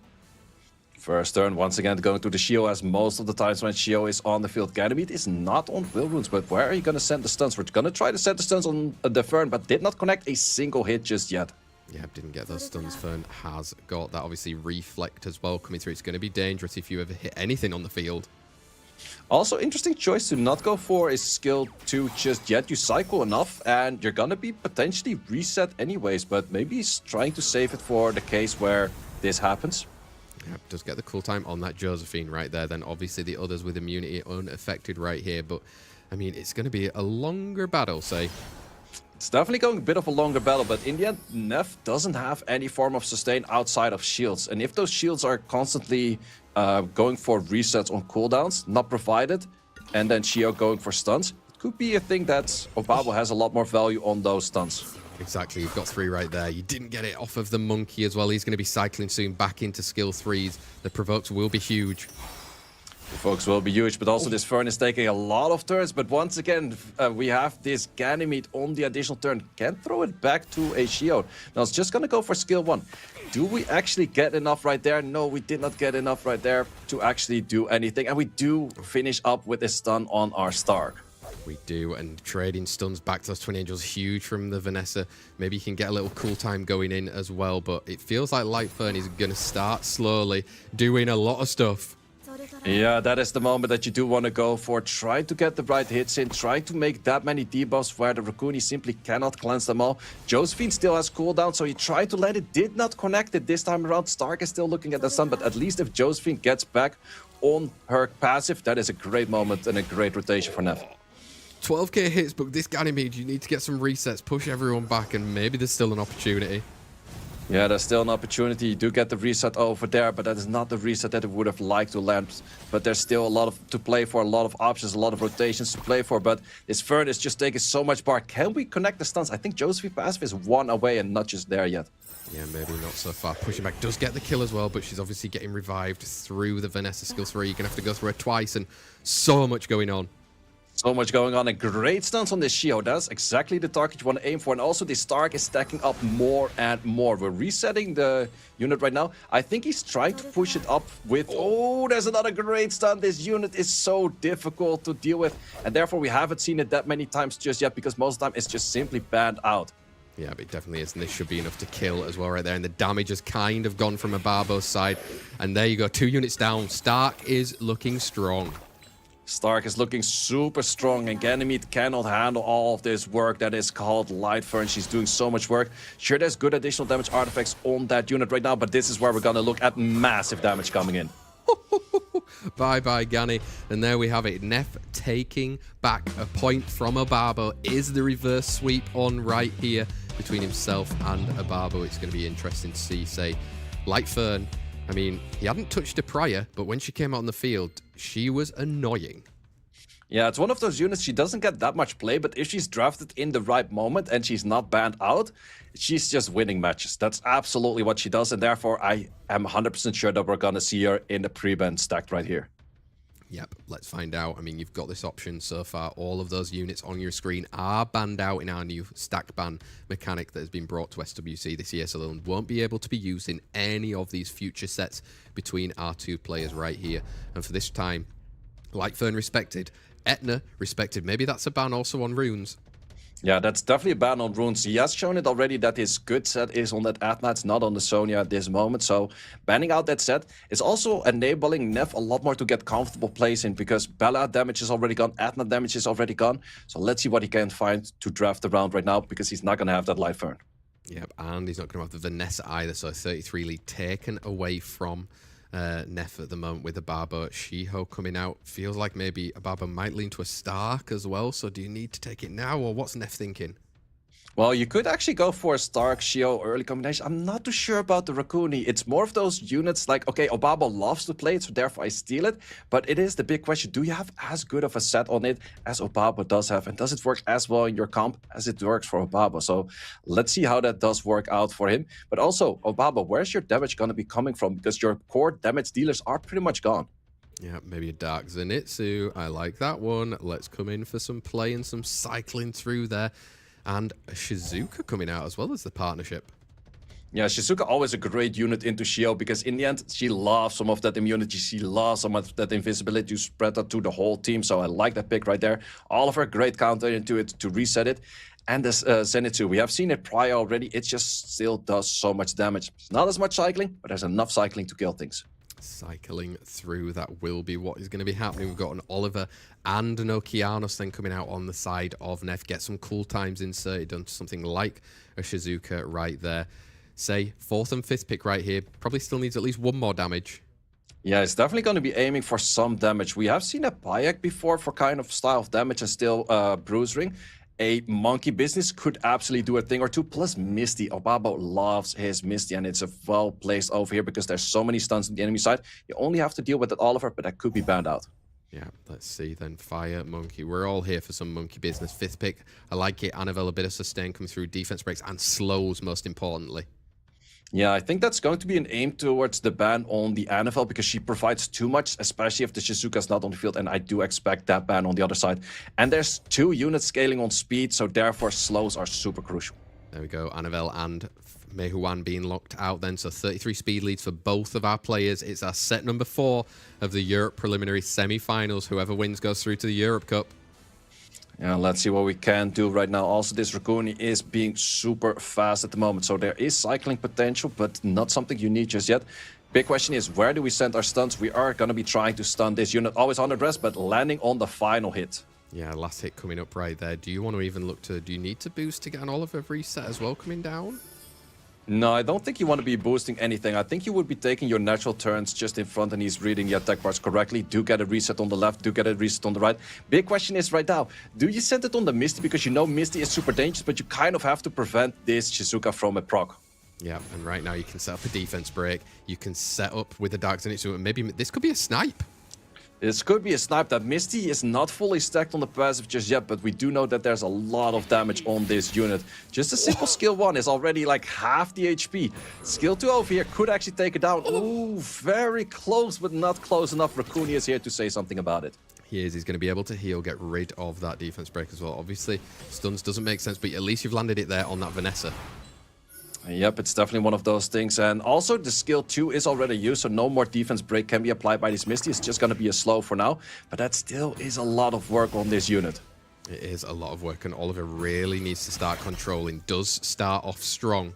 First turn, once again, going to the Shio, as most of the times when Shio is on the field. Ganymede is not on Will Runes, but where are you going to send the stuns? We're going to try to send the stuns on the Fern, but did not connect a single hit just yet. Yeah, didn't get those stuns. Fern has got that, obviously, reflect as well coming through. It's going to be dangerous if you ever hit anything on the field. Also, interesting choice to not go for is skill 2 just yet. You cycle enough and you're gonna be potentially reset anyways, but maybe he's trying to save it for the case where this happens. Yeah, does get the cool time on that Josephine right there. Then obviously the others with immunity unaffected right here. But, I mean, it's going to be a longer battle, say. It's definitely going a bit of a longer battle, but in the end, Neff doesn't have any form of sustain outside of shields. And if those shields are constantly going for resets on cooldowns, not provided, and then Shio going for stuns, it could be a thing that OBABO has a lot more value on those stuns. Exactly, you've got 3 right there. You didn't get it off of the monkey as well. He's going to be cycling soon back into skill 3s. The provokes will be huge. The folks will be huge, but also this Fern is taking a lot of turns. But once again, we have this Ganymede on the additional turn. Can't throw it back to a shield. Now it's just going to go for skill 1. Do we actually get enough right there? No, we did not get enough right there to actually do anything. And we do finish up with a stun on our Stark. We do, and trading stuns back to those Twin Angels, huge from the Vanessa. Maybe you can get a little cool time going in as well, but it feels like Lightfern is going to start slowly doing a lot of stuff. Yeah, that is the moment that you do want to go for. Try to get the right hits in. Try to make that many debuffs where the Raccoon simply cannot cleanse them all. Josephine still has cooldown, so he tried to let it. Did not connect it this time around. Stark is still looking at the sun, but at least if Josephine gets back on her passive, that is a great moment and a great rotation for Nev. 12k hits, but this Ganymede, you need to get some resets, push everyone back, and maybe there's still an opportunity. Yeah, there's still an opportunity. You do get the reset over there, but that is not the reset that it would have liked to land. But there's still a lot to play for, a lot of options, a lot of rotations to play for. But this Fern is just taking so much bar. Can we connect the stuns? I think Josephine passive is 1 away and not just there yet. Yeah, maybe not so far. Pushing back does get the kill as well, but she's obviously getting revived through the Vanessa skill 3. You're going to have to go through her twice, and so much going on. So much going on, and great stunts on this Shio. That's exactly the target you want to aim for. And also the Stark is stacking up more and more. We're resetting the unit right now. I think he's trying to push it up with... Oh, there's another great stun. This unit is so difficult to deal with. And therefore, we haven't seen it that many times just yet, because most of the time it's just simply banned out. Yeah, but it definitely is, and this should be enough to kill as well right there. And the damage has kind of gone from OBABO's side. And there you go, 2 units down. Stark is looking strong. Stark is looking super strong, and Ganymede cannot handle all of this work that is called Lightfern. She's doing so much work. Sure, there's good additional damage artifacts on that unit right now, but this is where we're going to look at massive damage coming in. Bye-bye, Ganny. And there we have it. Neff taking back a point from OBABO. Is the reverse sweep on right here between himself and OBABO? It's going to be interesting to see, say, Lightfern. I mean, he hadn't touched her prior, but when she came out on the field, she was annoying. Yeah, it's one of those units, she doesn't get that much play, but if she's drafted in the right moment and she's not banned out, she's just winning matches. That's absolutely what she does, and therefore I am 100% sure that we're going to see her in the pre-ban stacked right here. Yep, let's find out. I mean, you've got this option so far. All of those units on your screen are banned out in our new stack ban mechanic that has been brought to SWC this year, so they won't be able to be used in any of these future sets between our 2 players right here. And for this time, Lightfern respected, Etna respected. Maybe that's a ban also on runes. Yeah, that's definitely a ban on runes. He has shown it already that his good set is on that Etna. It's not on the Sonya at this moment. So banning out that set is also enabling Neff a lot more to get comfortable plays in, because Bella damage is already gone, Etna damage is already gone. So let's see what he can find to draft around right now, because he's not going to have that Lightfern. Yep, and he's not going to have the Vanessa either. So 33 lead taken away from Neff at the moment with OBABO. Shiho coming out. Feels like maybe OBABO might lean to a Stark as well. So do you need to take it now, or what's Neff thinking? Well, you could actually go for a Stark, Shio early combination. I'm not too sure about the Raccoon. It's more of those units like, okay, OBABO loves to play it, so therefore I steal it. But it is the big question, do you have as good of a set on it as OBABO does have? And does it work as well in your comp as it works for OBABO? So let's see how that does work out for him. But also, OBABO, where's your damage going to be coming from? Because your core damage dealers are pretty much gone. Yeah, maybe a Dark Zenitsu. I like that one. Let's come in for some play and some cycling through there. And Shizuka coming out as well as the partnership. Yeah, Shizuka always a great unit into Shio, because in the end, she loves some of that immunity. She loves some of that invisibility to spread that to the whole team. So I like that pick right there. Oliver, great counter into it to reset it. And this Zenitsu, we have seen it prior already. It just still does so much damage. It's not as much cycling, but there's enough cycling to kill things. Cycling through, that will be what is going to be happening. We've got an Oliver and an Okeanos then coming out on the side of Neff. Get some cool times inserted on something like a Shizuka right there. Say 4th and 5th pick right here. Probably still needs at least 1 more damage. Yeah, it's definitely going to be aiming for some damage. We have seen a Payak before for kind of style of damage and still Bruise Ring. A Monkey Business could absolutely do a thing or two. Plus Misty. OBABO loves his Misty, and it's a well placed over here because there's so many stuns on the enemy side. You only have to deal with that Oliver, but that could be banned out. Yeah, let's see then. Fire, Monkey. We're all here for some Monkey business. 5th pick. I like it. Annabelle, a bit of sustain coming through. Defense breaks and slows, most importantly. Yeah, I think that's going to be an aim towards the ban on the Annabelle because she provides too much, especially if the Shizuka's not on the field, and I do expect that ban on the other side. And there's 2 units scaling on speed, so therefore slows are super crucial. There we go. Annabelle and Meihuan being locked out then. So 33 speed leads for both of our players. It's our set number 4 of the Europe Preliminary semi-finals. Whoever wins goes through to the Europe Cup. Yeah, let's see what we can do right now. Also, this Rakuni is being super fast at the moment. So there is cycling potential, but not something you need just yet. Big question is, where do we send our stuns? We are going to be trying to stun this unit. Always under rest, but landing on the final hit. Yeah, last hit coming up right there. Do you want to even look to... Do you need to boost to get an Oliver reset as well coming down? No, I don't think you want to be boosting anything. I think you would be taking your natural turns just in front, and he's reading the attack bars correctly. Do get a reset on the left, do get a reset on the right. Big question is right now, do you send it on the Misty? Because you know Misty is super dangerous, but you kind of have to prevent this Shizuka from a proc. Yeah, and right now you can set up a defense break. You can set up with the Darks in it, so maybe this could be a snipe. This could be a snipe. That Misty is not fully stacked on the passive just yet, but we do know that there's a lot of damage on this unit. Just a simple skill 1 is already like half the HP. Skill 2 over here could actually take it down. Ooh, very close, but not close enough. Rakuni is here to say something about it. He is. He's going to be able to heal, get rid of that defense break as well. Obviously, stuns doesn't make sense, but at least you've landed it there on that Vanessa. Yep, it's definitely one of those things. And also, the skill 2 is already used, so no more defense break can be applied by this Misty. It's just going to be a slow for now. But that still is a lot of work on this unit. It is a lot of work, and Oliver really needs to start controlling. Does start off strong.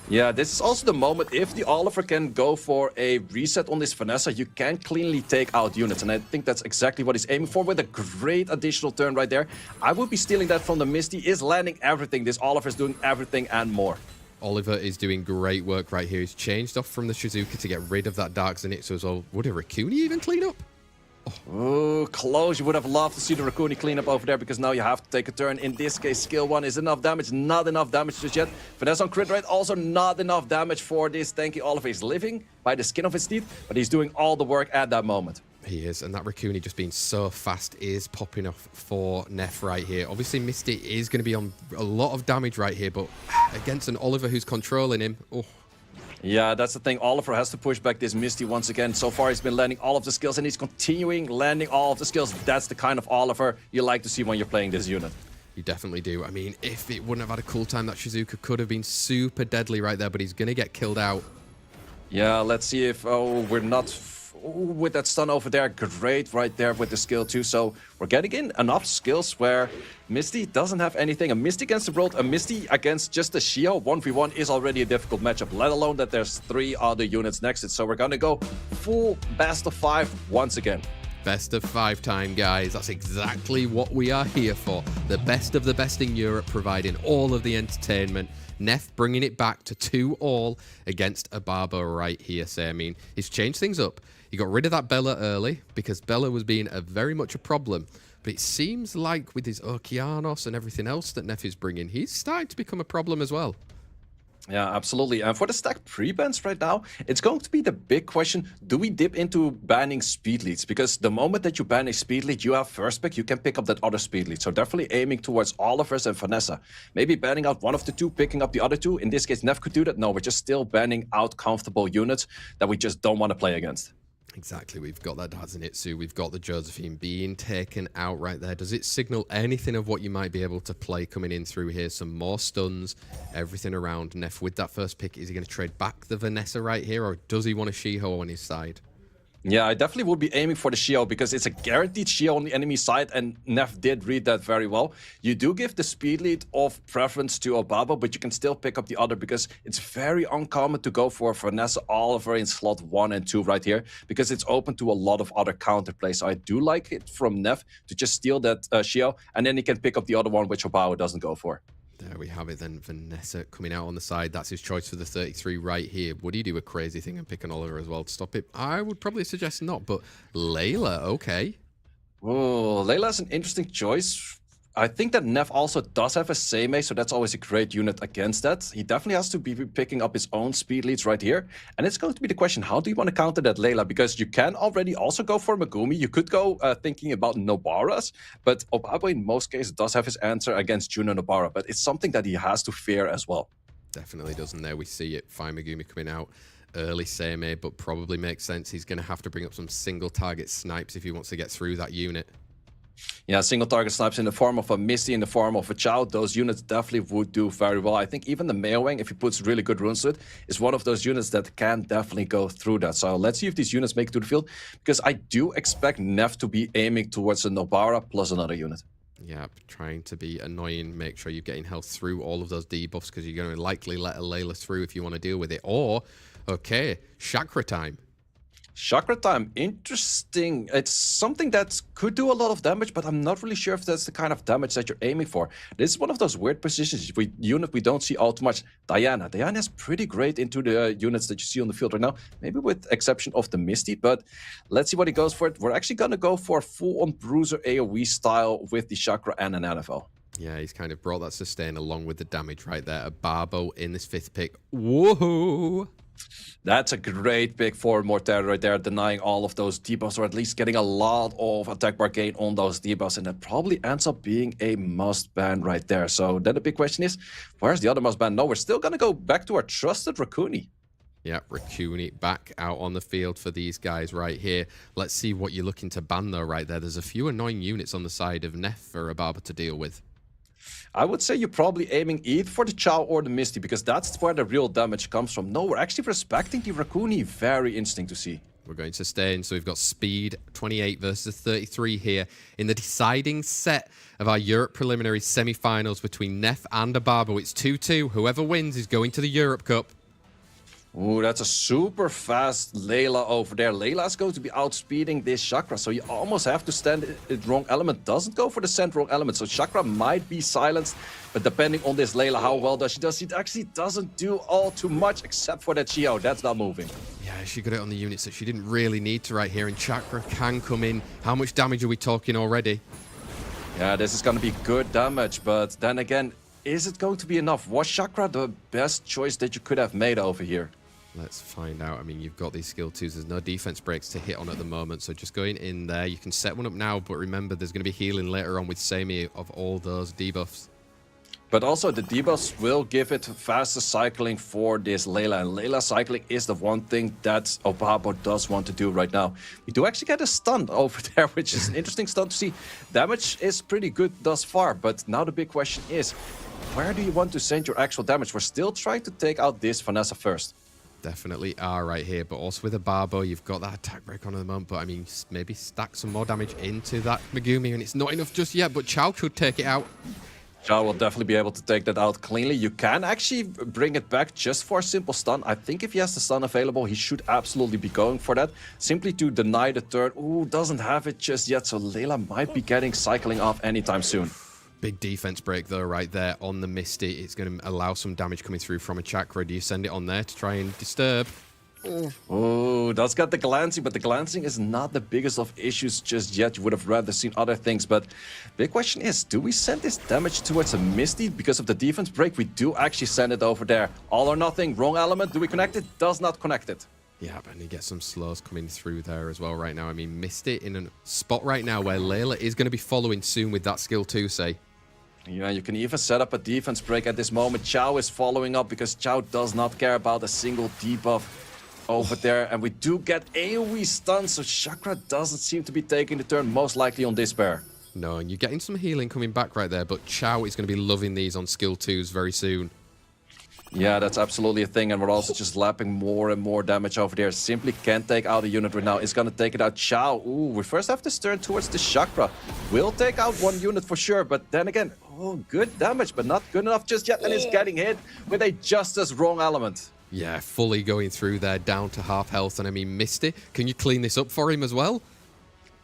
Yeah, this is also the moment, if the Oliver can go for a reset on this Vanessa, you can cleanly take out units. And I think that's exactly what he's aiming for with a great additional turn right there. I would be stealing that from the Misty. Is landing everything. This Oliver is doing everything and more. Oliver is doing great work right here. He's changed off from the Shizuka to get rid of that Darks in it. So as well, would a Rakuni even clean up? Oh, close. You would have loved to see the Rakuni clean up over there because now you have to take a turn. In this case, skill 1 is enough damage. Not enough damage just yet. Finesse on crit rate, also not enough damage for this tanky Oliver. He's living by the skin of his teeth, but he's doing all the work at that moment. He is, and that Rakuni just being so fast is popping off for Neff right here. Obviously, Misty is going to be on a lot of damage right here, but against an Oliver who's controlling him, oh. Yeah, that's the thing. Oliver has to push back this Misty once again. So far, he's been landing all of the skills, and he's continuing landing all of the skills. That's the kind of Oliver you like to see when you're playing this unit. You definitely do. I mean, if it wouldn't have had a cool time, that Shizuka could have been super deadly right there, but he's going to get killed out. Yeah, let's see if... Oh, we're not... with that stun over there, great right there with the skill 2. So we're getting in enough skills where Misty doesn't have anything. A Misty against the world, a Misty against just the Shio 1v1 is already a difficult matchup, let alone that there's 3 other units next to it. So we're gonna go full best of 5 once again. Best of 5 time, guys. That's exactly what we are here for. The best of the best in Europe, providing all of the entertainment. Neff bringing it back to 2-all against OBABO right here. So, I mean, he's changed things up. He got rid of that Bella early because Bella was being very much a problem. But it seems like with his Okeanos and everything else that Neff is bringing, he's starting to become a problem as well. Yeah, absolutely. And for the stack pre-bans right now, it's going to be the big question, do we dip into banning speed leads? Because the moment that you ban a speed lead, you have first pick, you can pick up that other speed lead. So definitely aiming towards Olivers and Vanessa. Maybe banning out one of the 2, picking up the other 2. In this case, Neff could do that. No, we're just still banning out comfortable units that we just don't want to play against. Exactly. We've got that Dazanitsu. We've got the Josephine being taken out right there. Does it signal anything of what you might be able to play coming in through here? Some more stuns, everything around. Neff with that first pick, is he going to trade back the Vanessa right here, or does he want a Shiho on his side? Yeah, I definitely would be aiming for the Shio because it's a guaranteed Shio on the enemy side, and Neff did read that very well. You do give the speed lead of preference to OBABO, but you can still pick up the other because it's very uncommon to go for Vanessa Oliver in slot 1 and 2 right here because it's open to a lot of other counterplays. So I do like it from Neff to just steal that Shio, and then he can pick up the other one, which OBABO doesn't go for. There we have it then. Vanessa coming out on the side. That's his choice for the 33 right here. Would he do a crazy thing and pick an Oliver as well to stop it? I would probably suggest not, but Layla, okay. Oh, Layla's an interesting choice. I think that Neff also does have a Seimei, so that's always a great unit against that. He definitely has to be picking up his own speed leads right here. And it's going to be the question, how do you want to counter that Layla? Because you can already also go for Megumi. You could go thinking about Nobaras, but OBABO in most cases does have his answer against Juno Nobara. But it's something that he has to fear as well. Definitely doesn't there. We see it. Fire Megumi coming out early Seimei, but probably makes sense. He's going to have to bring up some single target snipes if he wants to get through that unit. Yeah, single target snipes in the form of a Misty, in the form of a Chao, those units definitely would do very well. I think even the Meowang, if he puts really good runes to it, is one of those units that can definitely go through that. So let's see if these units make it to the field, because I do expect Neff to be aiming towards a Nobara plus another unit. Yeah, trying to be annoying, make sure you're getting health through all of those debuffs, because you're going to likely let a Layla through if you want to deal with it. Or, okay, Chakra time. Chakra time, interesting. It's something that could do a lot of damage, but I'm not really sure if that's the kind of damage that you're aiming for. This is one of those weird positions. Unit we don't see all too much. Diana is pretty great into the units that you see on the field right now, maybe with exception of the Misty, but let's see what he goes for it. We're actually going to go for a full-on Bruiser AoE style with the Chakra and an NFL. Yeah, he's kind of brought that sustain along with the damage right there. A OBABO in this 5th pick. Whoa! That's a great pick for Mortar right there, denying all of those debuffs, or at least getting a lot of attack bar gain on those debuffs, and that probably ends up being a must ban right there. So then the big question is, where's the other must ban? No, we're still going to go back to our trusted Rakuni. Yeah, Rakuni back out on the field for these guys right here. Let's see what you're looking to ban though right there. There's a few annoying units on the side of Neff for OBABO to deal with. I would say you're probably aiming either for the Chao or the Misty, because that's where the real damage comes from. No, we're actually respecting the Rakuni. Very interesting to see. We're going to sustain, so we've got speed 28 versus 33 here in the deciding set of our Europe Preliminaries semi-finals between Neff and OBABO. It's 2-2. Whoever wins is going to the Europe Cup. Ooh, that's a super fast Layla over there. Layla's going to be outspeeding this Chakra, so you almost have to stand it. Wrong element doesn't go for the send wrong element, so Chakra might be silenced, but depending on this Layla, how well does she do? It actually doesn't do all too much, except for that Chio. That's not moving. Yeah, she got it on the units that she didn't really need to right here, and Chakra can come in. How much damage are we talking already? Yeah, this is going to be good damage, but then again, is it going to be enough? Was Chakra the best choice that you could have made over here? Let's find out. I mean, you've got these skill 2s. There's no defense breaks to hit on at the moment, so just going in there. You can set one up now, but remember, there's going to be healing later on with Seimei of all those debuffs. But also, the debuffs will give it faster cycling for this Layla, and Layla cycling is the one thing that OBABO does want to do right now. We do actually get a stun over there, which is an interesting stun to see. Damage is pretty good thus far, but now the big question is, where do you want to send your actual damage? We're still trying to take out this Vanessa first. Definitely are right here, but also with OBABO, you've got that attack break on at the moment, but I mean, maybe stack some more damage into that Megumi, and it's not enough just yet, but Chao could take it out. Chao will definitely be able to take that out cleanly. You can actually bring it back just for a simple stun. I think if he has the stun available, he should absolutely be going for that. Simply to deny the turn. Ooh, doesn't have it just yet, so Layla might be getting cycling off anytime soon. Big defense break though right there on the Misty. It's going to allow some damage coming through from a Chakra. Do you send it on there to try and disturb? Oh, that's got the glancing, but the glancing is not the biggest of issues just yet. You would have rather seen other things, but big question is, do we send this damage towards a Misty? Because of the defense break, we do actually send it over there. All or nothing, wrong element. Do we connect it? Does not connect it. Yeah, but you get some slows coming through there as well right now. I mean, Misty in a spot right now where Layla is going to be following soon with that skill 2, say. Yeah, you can even set up a defense break at this moment. Chao is following up because Chao does not care about a single debuff over there. And we do get AoE stun, so Chakra doesn't seem to be taking the turn, most likely on this pair. No, and you're getting some healing coming back right there, but Chao is going to be loving these on skill 2s very soon. Yeah, that's absolutely a thing, and we're also just lapping more and more damage over there. Simply can't take out a unit right now. It's gonna take it out. Chao. Ooh, we first have to turn towards the Chakra. We'll take out one unit for sure, but then again, oh, good damage, but not good enough just yet, and it's getting hit with a just as wrong element. Yeah, fully going through there, down to half health, and I mean, Misty, can you clean this up for him as well?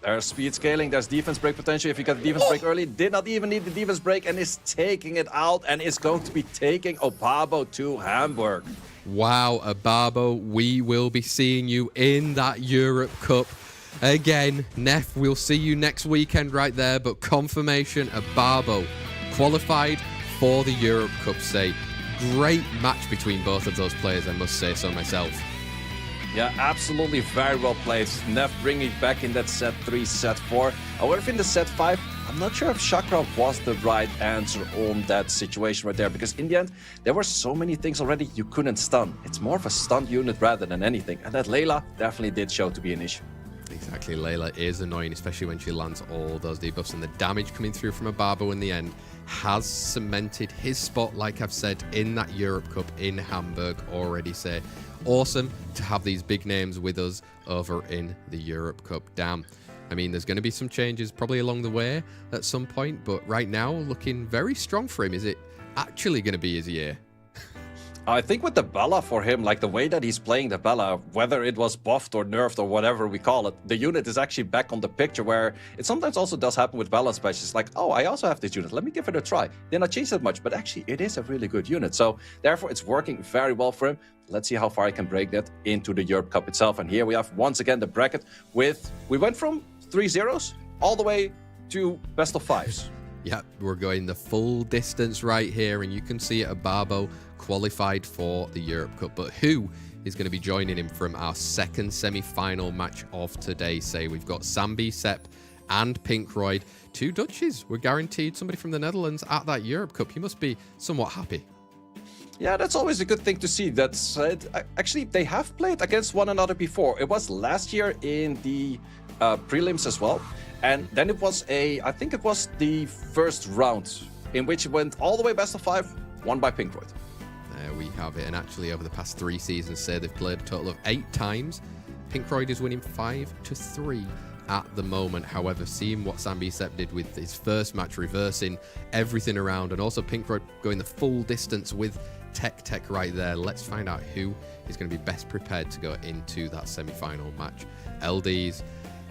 There's speed scaling, there's defense break potential. If you got the defense break early, did not even need the defense break and is taking it out and is going to be taking OBABO to Hamburg. Wow, OBABO, we will be seeing you in that Europe Cup. Again, Neff, we'll see you next weekend right there, but confirmation, OBABO qualified for the Europe Cup. Say, great match between both of those players, I must say so myself. Yeah, absolutely very well played. Neff bringing it back in that set 3, set 4. However, in the set 5, I'm not sure if Chakra was the right answer on that situation right there, because in the end, there were so many things already you couldn't stun. It's more of a stun unit rather than anything, and that Layla definitely did show to be an issue. Exactly, Layla is annoying, especially when she lands all those debuffs, and the damage coming through from OBABO in the end has cemented his spot, like I've said, in that Europe Cup in Hamburg already. Say, awesome to have these big names with us over in the Europe Cup. Damn. I mean, there's going to be some changes probably along the way at some point, but right now, looking very strong for him. Is it actually going to be his year? I think with the Bella for him, like the way that he's playing the Bella, whether it was buffed or nerfed or whatever we call it, the unit is actually back on the picture, where it sometimes also does happen with Bella specials. It's like, oh, I also have this unit, let me give it a try. They're not changed that much, but actually it is a really good unit. So therefore it's working very well for him. Let's see how far he can break that into the Europe Cup itself. And here we have once again the bracket with, we went from 3-0s all the way to best of 5s. Yep, we're going the full distance right here, and you can see it, OBABO qualified for the Europe Cup. But who is going to be joining him from our second semi-final match of today? Say, we've got SAMBSEPP and PINKROID, 2 Dutchies. We're guaranteed somebody from the Netherlands at that Europe Cup. You must be somewhat happy. Yeah, that's always a good thing to see. That's actually, they have played against one another before. It was last year in the prelims as well. And then it was I think it was the first round in which it went all the way best of 5, won by PINKROID. There we have it. And actually, over the past 3 seasons, say they've played a total of 8 times. PINKROID is winning 5-3 at the moment. However, seeing what SAMBSEPP did with his first match, reversing everything around, and also PINKROID going the full distance with TEQTEQ right there. Let's find out who is going to be best prepared to go into that semi-final match. LDs,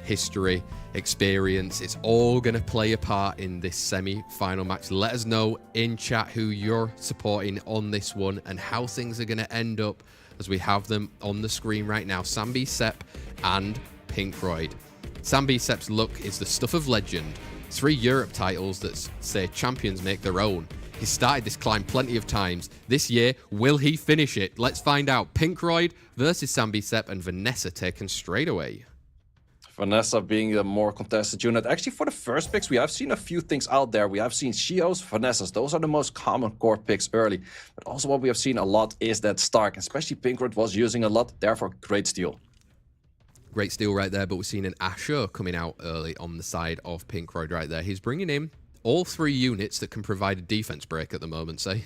history, experience, it's all going to play a part in this semi-final match. Let us know in chat who you're supporting on this one and how things are going to end up, as we have them on the screen right now. SAMBSEPP and PINKROID. SAMBSEPP's luck is the stuff of legend. 3 Europe titles that say champions make their own. He started this climb plenty of times. This year, will he finish it? Let's find out. PINKROID versus SAMBSEPP, and Vanessa taken straight away. Vanessa being the more contested unit. Actually, for the first picks, we have seen a few things out there. We have seen Shios, Vanessas. Those are the most common core picks early. But also what we have seen a lot is that Stark, especially PINKROID was using a lot. Therefore, great steal. Great steal right there, but we're seeing an Asher coming out early on the side of PINKROID right there. He's bringing in all 3 units that can provide a defense break at the moment, say.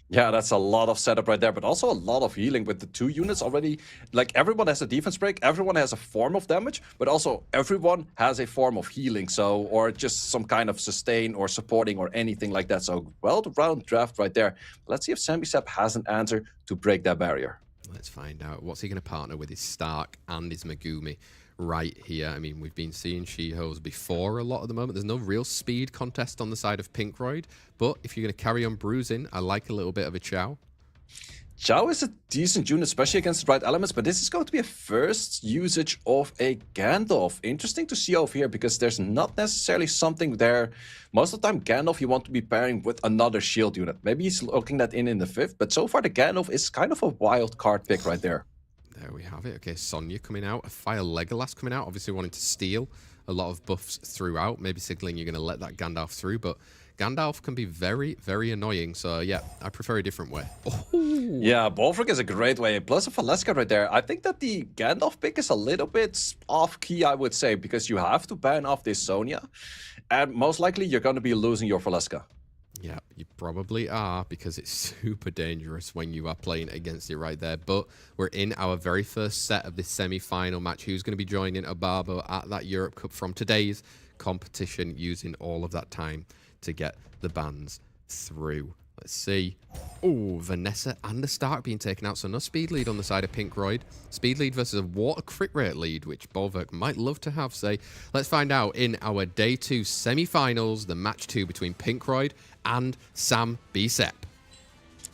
Yeah, that's a lot of setup right there, but also a lot of healing with the 2 units already. Like, everyone has a defense break, everyone has a form of damage, but also everyone has a form of healing, so, or just some kind of sustain or supporting or anything like that. So, well-rounded draft right there. Let's see if SAMBSEPP has an answer to break that barrier. Let's find out. What's he going to partner with his Stark and his Megumi right here? I mean, we've been seeing Shihos before a lot at the moment. There's no real speed contest on the side of PINKROID, but if you're going to carry on bruising, I like a little bit of a Chow. Chow is a decent unit, especially against the right elements, but this is going to be a first usage of a Gandalf. Interesting to see over here, because there's not necessarily something there. Most of the time, Gandalf you want to be pairing with another shield unit. Maybe he's looking that in the 5th, but so far the Gandalf is kind of a wild card pick right there. There we have it. Okay, Sonya coming out, a Fire Legolas coming out, obviously wanting to steal a lot of buffs throughout, maybe signaling you're going to let that Gandalf through, but Gandalf can be very, very annoying, so yeah, I prefer a different way. Oh. Yeah, Bolfric is a great way, plus a Valeska right there. I think that the Gandalf pick is a little bit off-key, I would say, because you have to ban off this Sonya, and most likely you're going to be losing your Valeska. Yeah, you probably are, because it's super dangerous when you are playing against it right there. But we're in our very first set of this semi-final match. Who's going to be joining OBABO at that Europe Cup from today's competition, using all of that time to get the bans through? Let's see. Oh, Vanessa and the Stark being taken out. So no speed lead on the side of PINKROID. Speed lead versus a water crit rate lead, which Bolverk might love to have, say. Let's find out in our Day 2 semi-finals, the match 2 between PINKROID and SAMBSEPP.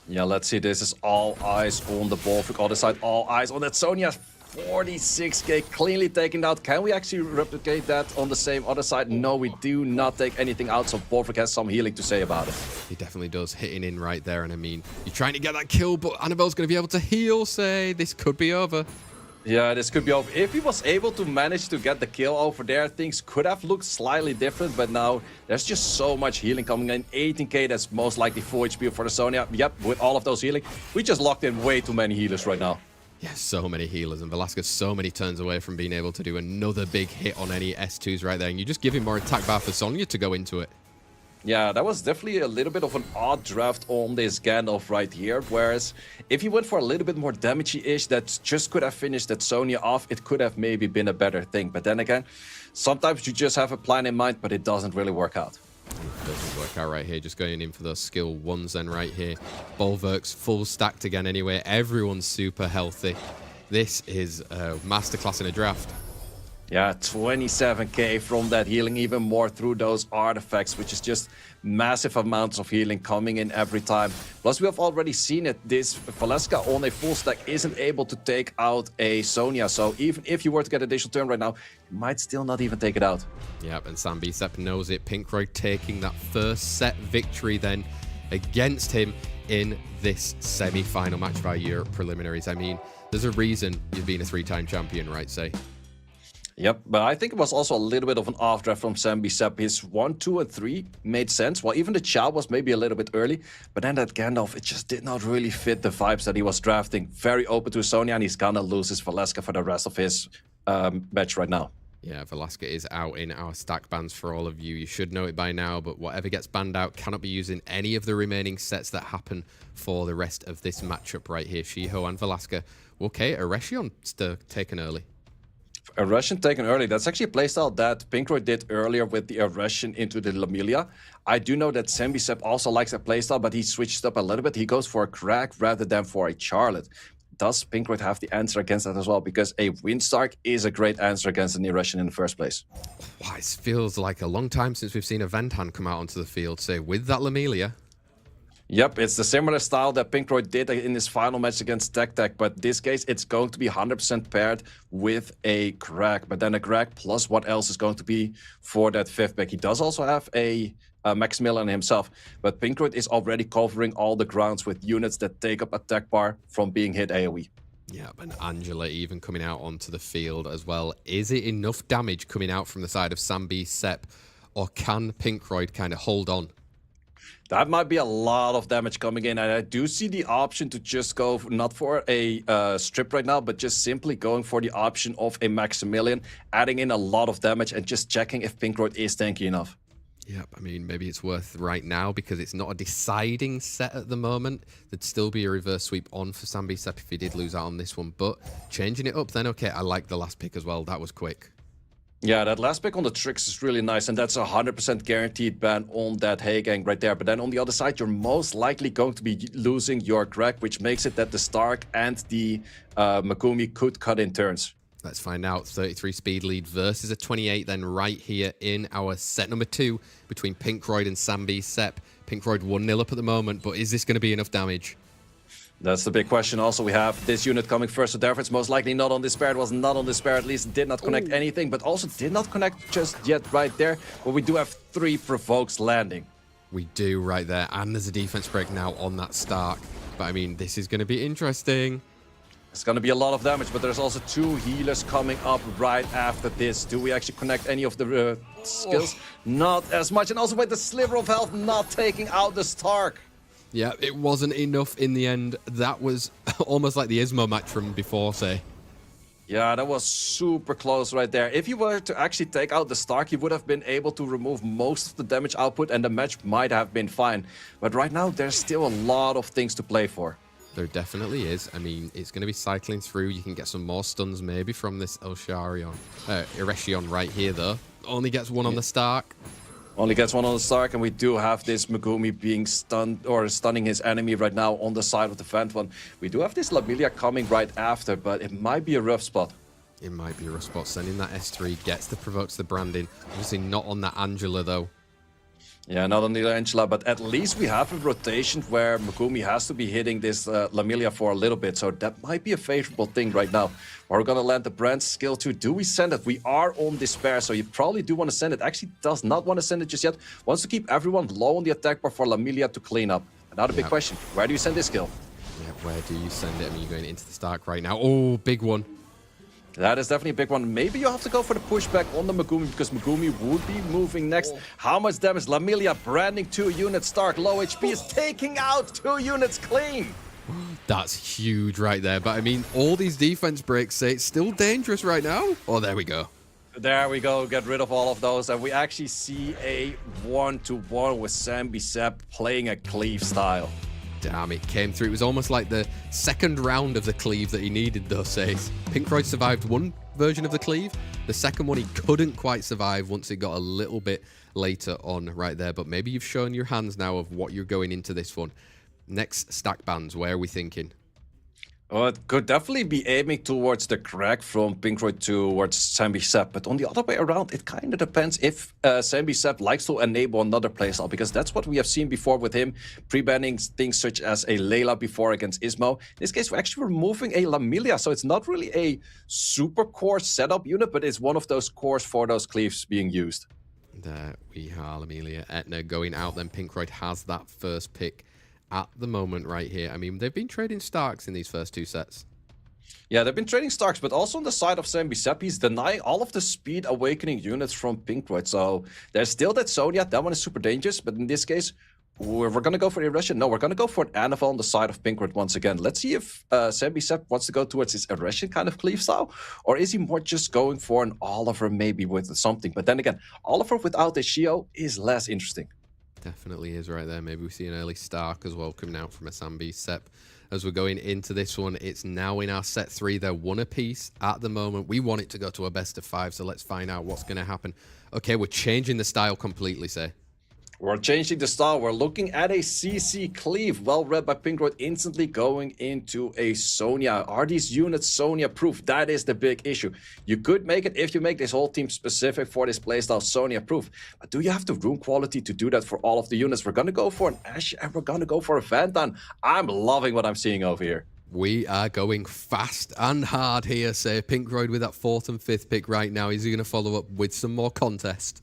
Yeah, let's see. This is all eyes on the Bolverk. Other side, all eyes on that Sonya. 46k cleanly taken out. Can we actually replicate that on the same other side? No, we do not take anything out, so Borvik has some healing to say about it. He definitely does, hitting in right there. And I mean, you're trying to get that kill, but Annabelle's going to be able to heal, say. This could be over. Yeah, this could be over. If he was able to manage to get the kill over there, things could have looked slightly different, but now there's just so much healing coming in. 18k, that's most likely full HP for the Sonya. Yep, with all of those healing, we just locked in way too many healers right now. Yeah, so many healers, and Velasquez so many turns away from being able to do another big hit on any S2s right there, and you just give him more attack bar for Sonya to go into it. Yeah, that was definitely a little bit of an odd draft on this Gandalf right here. Whereas if he went for a little bit more damagey-ish, that just could have finished that Sonya off. It could have maybe been a better thing. But then again, sometimes you just have a plan in mind, but it doesn't really work out. It doesn't work out right here. Just going in for those skill ones then right here. Bulwark's full stacked again anyway. Everyone's super healthy. This is a masterclass in a draft. Yeah, 27k from that healing, even more through those artifacts, which is just massive amounts of healing coming in every time. Plus, we have already seen it. This Valeska on a full stack isn't able to take out a Sonya. So even if you were to get additional turn right now, you might still not even take it out. Yep, and SAMBSEPP knows it. PINKROID taking that first set victory then against him in this semi-final match of our Europe preliminaries. I mean, there's a reason you've been a 3-time champion, right, Say? Yep, but I think it was also a little bit of an off draft from SAMBSEPP. His 1, 2, and 3 made sense. Well, even the Chow was maybe a little bit early, but then that Gandalf, it just did not really fit the vibes that he was drafting. Very open to Sonya, and he's gonna lose his Valeska for the rest of his match right now. Yeah, Velasquez is out in our stack bans for all of you. You should know it by now, but whatever gets banned out cannot be used in any of the remaining sets that happen for the rest of this matchup right here. Shiho and Velasquez. Okay, Eresion taken early. A Russian taken early. That's actually a playstyle that PINKROID did earlier with the Russian into the Lamelia. I do know that SAMBSEPP also likes that playstyle, but he switched up a little bit. He goes for a Crack rather than for a Charlotte. Does PINKROID have the answer against that as well? Because a Windstark is a great answer against the Russian in the first place. Wow, it feels like a long time since we've seen a Ventan come out onto the field, say, with that Lamelia. Yep, it's the similar style that PINKROID did in his final match against TEQTEQ, but in this case, it's going to be 100% paired with a Crack. But then a Crack plus what else is going to be for that 5th pick. He does also have a Maximilian himself, but PINKROID is already covering all the grounds with units that take up attack bar from being hit AoE. Yeah, and Angela even coming out onto the field as well. Is it enough damage coming out from the side of SAMBSEPP, or can PINKROID kind of hold on? That might be a lot of damage coming in, and I do see the option to just go not for a strip right now, but just simply going for the option of a Maximilian, adding in a lot of damage and just checking if PINKROID is tanky enough. Yep, I mean, maybe it's worth right now because it's not a deciding set at the moment. There'd still be a reverse sweep on for SAMBSEPP if he did lose out on this one, but changing it up then, okay, I like the last pick as well. That was quick. Yeah, that last pick on the tricks is really nice, and that's a 100% guaranteed ban on that Hey Gang right there. But then on the other side, you're most likely going to be losing your Crack, which makes it that the Stark and the Megumi could cut in turns. Let's find out. 33 speed lead versus a 28 then right here in our set number 2 between PINKROID and SAMBSEPP. PINKROID 1-0 up at the moment, but is this going to be enough damage? That's the big question. Also, we have this unit coming first, so therefore it's most likely not on Despair. It was not on Despair, at least did not connect anything, but also did not connect just yet right there. But we do have 3 provokes landing. We do right there, and there's a defense break now on that Stark. But I mean, this is going to be interesting. It's going to be a lot of damage, but there's also 2 healers coming up right after this. Do we actually connect any of the skills? Not as much, and also with the sliver of health not taking out the Stark. Yeah, it wasn't enough in the end. That was almost like the ISMOO match from before, say. Yeah, that was super close right there. If you were to actually take out the Stark, you would have been able to remove most of the damage output, and the match might have been fine. But right now, there's still a lot of things to play for. There definitely is. I mean, it's going to be cycling through. You can get some more stuns maybe from this Eresion right here, though. Only gets 1 on the Stark. Only gets 1 on the Stark, and we do have this Megumi being stunned or stunning his enemy right now on the side of the vent one. We do have this Lamelia coming right after, but it might be a rough spot. It might be a rough spot. Sending that S3 gets the provokes the branding. Obviously not on that Angela though. Yeah, not only Angela, but at least we have a rotation where Megumi has to be hitting this Lamilia for a little bit, so that might be a favorable thing right now. We're gonna land the Brand skill too. Do we send it? We are on despair, so you probably do want to send it. Actually does not want to send it just yet. Wants to keep everyone low on the attack bar for Lamilia to clean up. Another big question, where do you send this skill? Yeah, where do you send it? I mean, you're going into the Stark right now. Oh, big one. That is definitely a big one. Maybe you have to go for the pushback on the Megumi because Megumi would be moving next. How much damage? Lamilia branding 2 units. Stark low HP is taking out 2 units clean. That's huge right there. But I mean, all these defense breaks say it's still dangerous right now. Oh, there we go. There we go. Get rid of all of those. And we actually see a 1-to-1 with SAMBSEPP playing a cleave style. Damn, it came through. It was almost like the second round of the cleave that he needed, though, says. PINKROID survived one version of the cleave. The second one he couldn't quite survive once it got a little bit later on right there. But maybe you've shown your hands now of what you're going into this one. Next stack bans, where are we thinking? Well, it could definitely be aiming towards the crack from PINKROID towards SAMBSEPP, but on the other way around, it kind of depends if SAMBSEPP likes to enable another playstyle, because that's what we have seen before with him, pre-banning things such as a Layla before against ISMOO. In this case, we're actually removing a Lamilia, so it's not really a super core setup unit, but it's one of those cores for those cleaves being used. There we are, Lamilia, Etna going out, then PINKROID has that first pick at the moment right here. I mean, they've been trading Starks in these first 2 sets. Yeah, they've been trading Starks, but also on the side of SAMBSEPP, he's denying all of the speed awakening units from PINKROID. So there's still that Sonya. That one is super dangerous, but in this case, we're going to go for the Irresian. No, we're going to go for an Anivil on the side of PINKROID once again. Let's see if SAMBSEPP wants to go towards his Irresian kind of cleave style, or is he more just going for an Oliver maybe with something? But then again, Oliver without a Shio is less interesting. Definitely is right there. Maybe we see an early Stark as well coming out from a SAMBSEPP. As we're going into this one, it's now in our set 3. They're 1 apiece at the moment. We want it to go to a best of 5, so let's find out what's going to happen. Okay, we're changing the style completely, say. We're changing the style. We're looking at a CC cleave. Well read by PINKROID, instantly going into a Sonya. Are these units Sonya proof? That is the big issue. You could make it if you make this whole team specific for this playstyle Sonya proof. But do you have the room quality to do that for all of the units? We're going to go for an Ashe and we're going to go for a Vantan. I'm loving what I'm seeing over here. We are going fast and hard here, say. PINKROID with that 4th and 5th pick right now. Is he going to follow up with some more contest?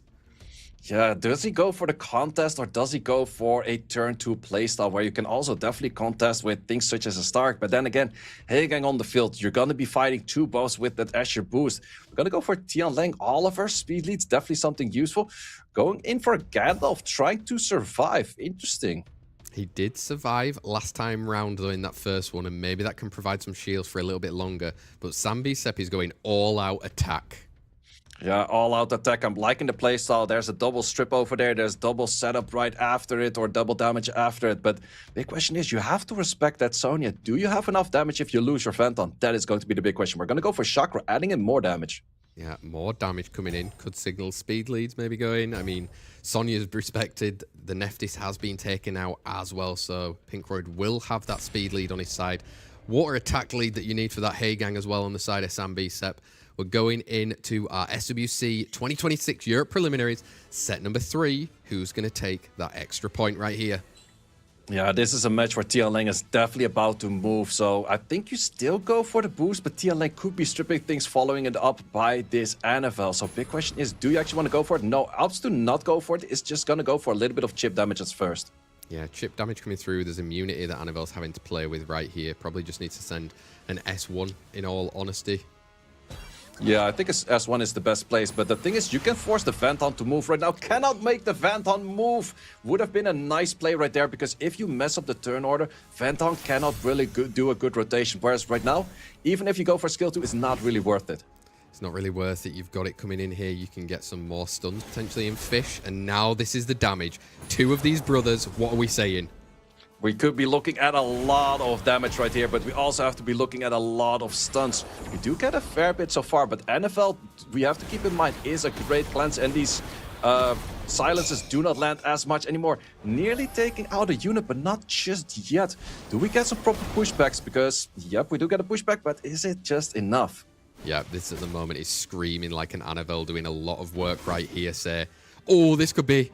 Yeah, does he go for the contest or does he go for a turn 2 playstyle where you can also definitely contest with things such as a Stark? But then again, Hagang on the field, you're going to be fighting 2 buffs with that Asher boost. We're going to go for Tianlang Oliver. Speed lead's definitely something useful. Going in for a Gandalf, trying to survive. Interesting. He did survive last time round, though, in that first one, and maybe that can provide some shields for a little bit longer. But SAMBSEPP is going all-out attack. Yeah, all-out attack. I'm liking the playstyle. There's a double strip over there. There's double setup right after it or double damage after it. But the question is, you have to respect that Sonya. Do you have enough damage if you lose your Vantan? That is going to be the big question. We're going to go for Chakra, adding in more damage. Yeah, more damage coming in. Could signal speed leads maybe going. I mean, Sonya's respected. The Nephthys has been taken out as well. So PINKROID will have that speed lead on his side. Water attack lead that you need for that Hagang as well on the side of SAMBSEPP. We're going into our SWC2026 Europe Preliminaries, set number 3. Who's going to take that extra point right here? Yeah, this is a match where Tianlang is definitely about to move, so I think you still go for the boost, but Tianlang could be stripping things following it up by this Anivil. So big question is, do you actually want to go for it? No, opts to not go for it. It's just going to go for a little bit of chip damage at first. Yeah, chip damage coming through. There's immunity that Anivil's having to play with right here. Probably just needs to send an S1 in all honesty. Yeah, I think S1 is the best place, but the thing is, you can force the Vantan to move right now. Cannot make the Vantan move. Would have been a nice play right there, because if you mess up the turn order, Vantan cannot really do a good rotation. Whereas right now, even if you go for skill 2, it's not really worth it. It's not really worth it. You've got it coming in here. You can get some more stuns potentially in Fish. And now this is the damage. 2 of these brothers, what are we saying? We could be looking at a lot of damage right here, but we also have to be looking at a lot of stuns. We do get a fair bit so far, but NFL, we have to keep in mind, is a great cleanse, and these silences do not land as much anymore. Nearly taking out a unit, but not just yet. Do we get some proper pushbacks? Because, yep, we do get a pushback, but is it just enough? Yeah, this at the moment is screaming like an Anivil doing a lot of work right here, say. Oh, this could be...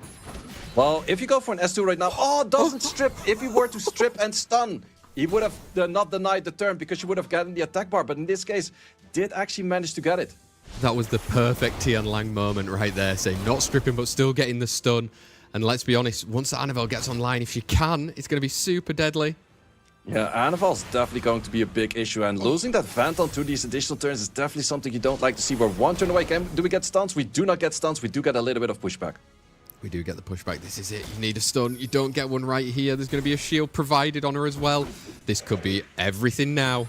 Well, if you go for an S2 right now, doesn't strip. If he were to strip and stun, he would have not denied the turn because you would have gotten the attack bar. But in this case, did actually manage to get it. That was the perfect Tianlang moment right there, saying not stripping but still getting the stun. And let's be honest, once Annabelle gets online, if she can, it's going to be super deadly. Yeah, Annabelle's definitely going to be a big issue, and losing that Phantom to these additional turns is definitely something you don't like to see. We're one turn away. Do we get stuns? We do not get stuns. We do get a little bit of pushback. We do get the pushback. This is it. You need a stun. You don't get one right here. There's going to be a shield provided on her as well. This could be everything now.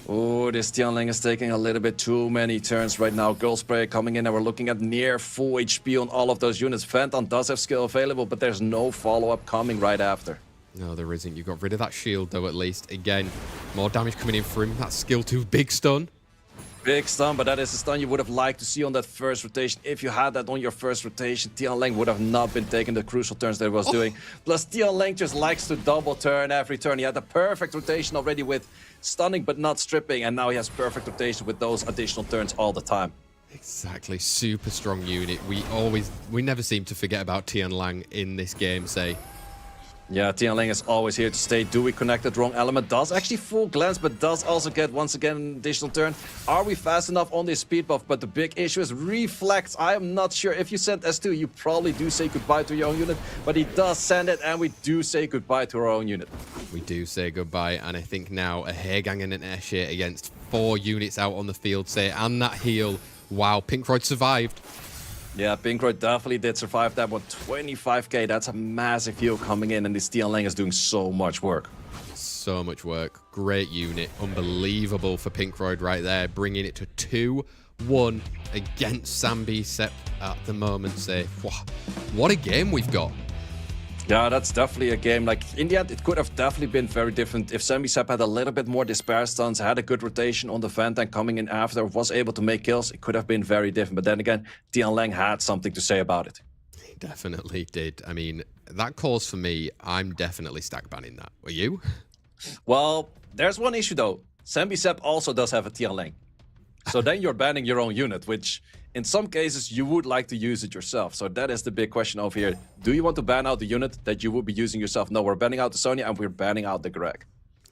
Oh, this Tianlang is taking a little bit too many turns right now. Girl Spray coming in, and we're looking at near full HP on all of those units. Phantom does have skill available, but there's no follow-up coming right after. No, there isn't. You got rid of that shield, though, at least. Again, more damage coming in for him. That skill 2, big stun. Big stun, but that is a stun you would have liked to see on that first rotation. If you had that on your first rotation, Tianlang would have not been taking the crucial turns that he was doing. Plus, Tianlang just likes to double turn every turn. He had the perfect rotation already with stunning but not stripping, and now he has perfect rotation with those additional turns all the time. Exactly. Super strong unit. We never seem to forget about Tianlang in this game, say. Yeah, Tianlang is always here to stay. Do we connect the wrong element? Does actually full glance, but does also get, once again, an additional turn. Are we fast enough on this speed buff? But the big issue is reflex. I am not sure. If you send S2, you probably do say goodbye to your own unit. But he does send it, and we do say goodbye to our own unit. We do say goodbye, and I think now a Haegang and an Escher against 4 units out on the field, say, and that heal. Wow, PINKROID survived. Yeah, PINKROID definitely did survive that one. 25k, that's a massive heal coming in, and this Tianlang is doing so much work. So much work. Great unit. Unbelievable for PINKROID right there. Bringing it to 2-1 against SAMBSEPP at the moment. Say, wow, what a game we've got. Yeah, that's definitely a game. Like, in the end, it could have definitely been very different if SAMBSEPP had a little bit more despair stuns, had a good rotation on the Phantom coming in after, was able to make kills. It could have been very different. But then again, Tianlang had something to say about it. He definitely did. I mean, that calls for me. I'm definitely stack banning that. Were you? Well, there's one issue, though. SAMBSEPP also does have a Tianlang. So then you're banning your own unit, which in some cases you would like to use it yourself. So that is the big question over here. Do you want to ban out the unit that you would be using yourself? No, we're banning out the Sonya and we're banning out the Greg.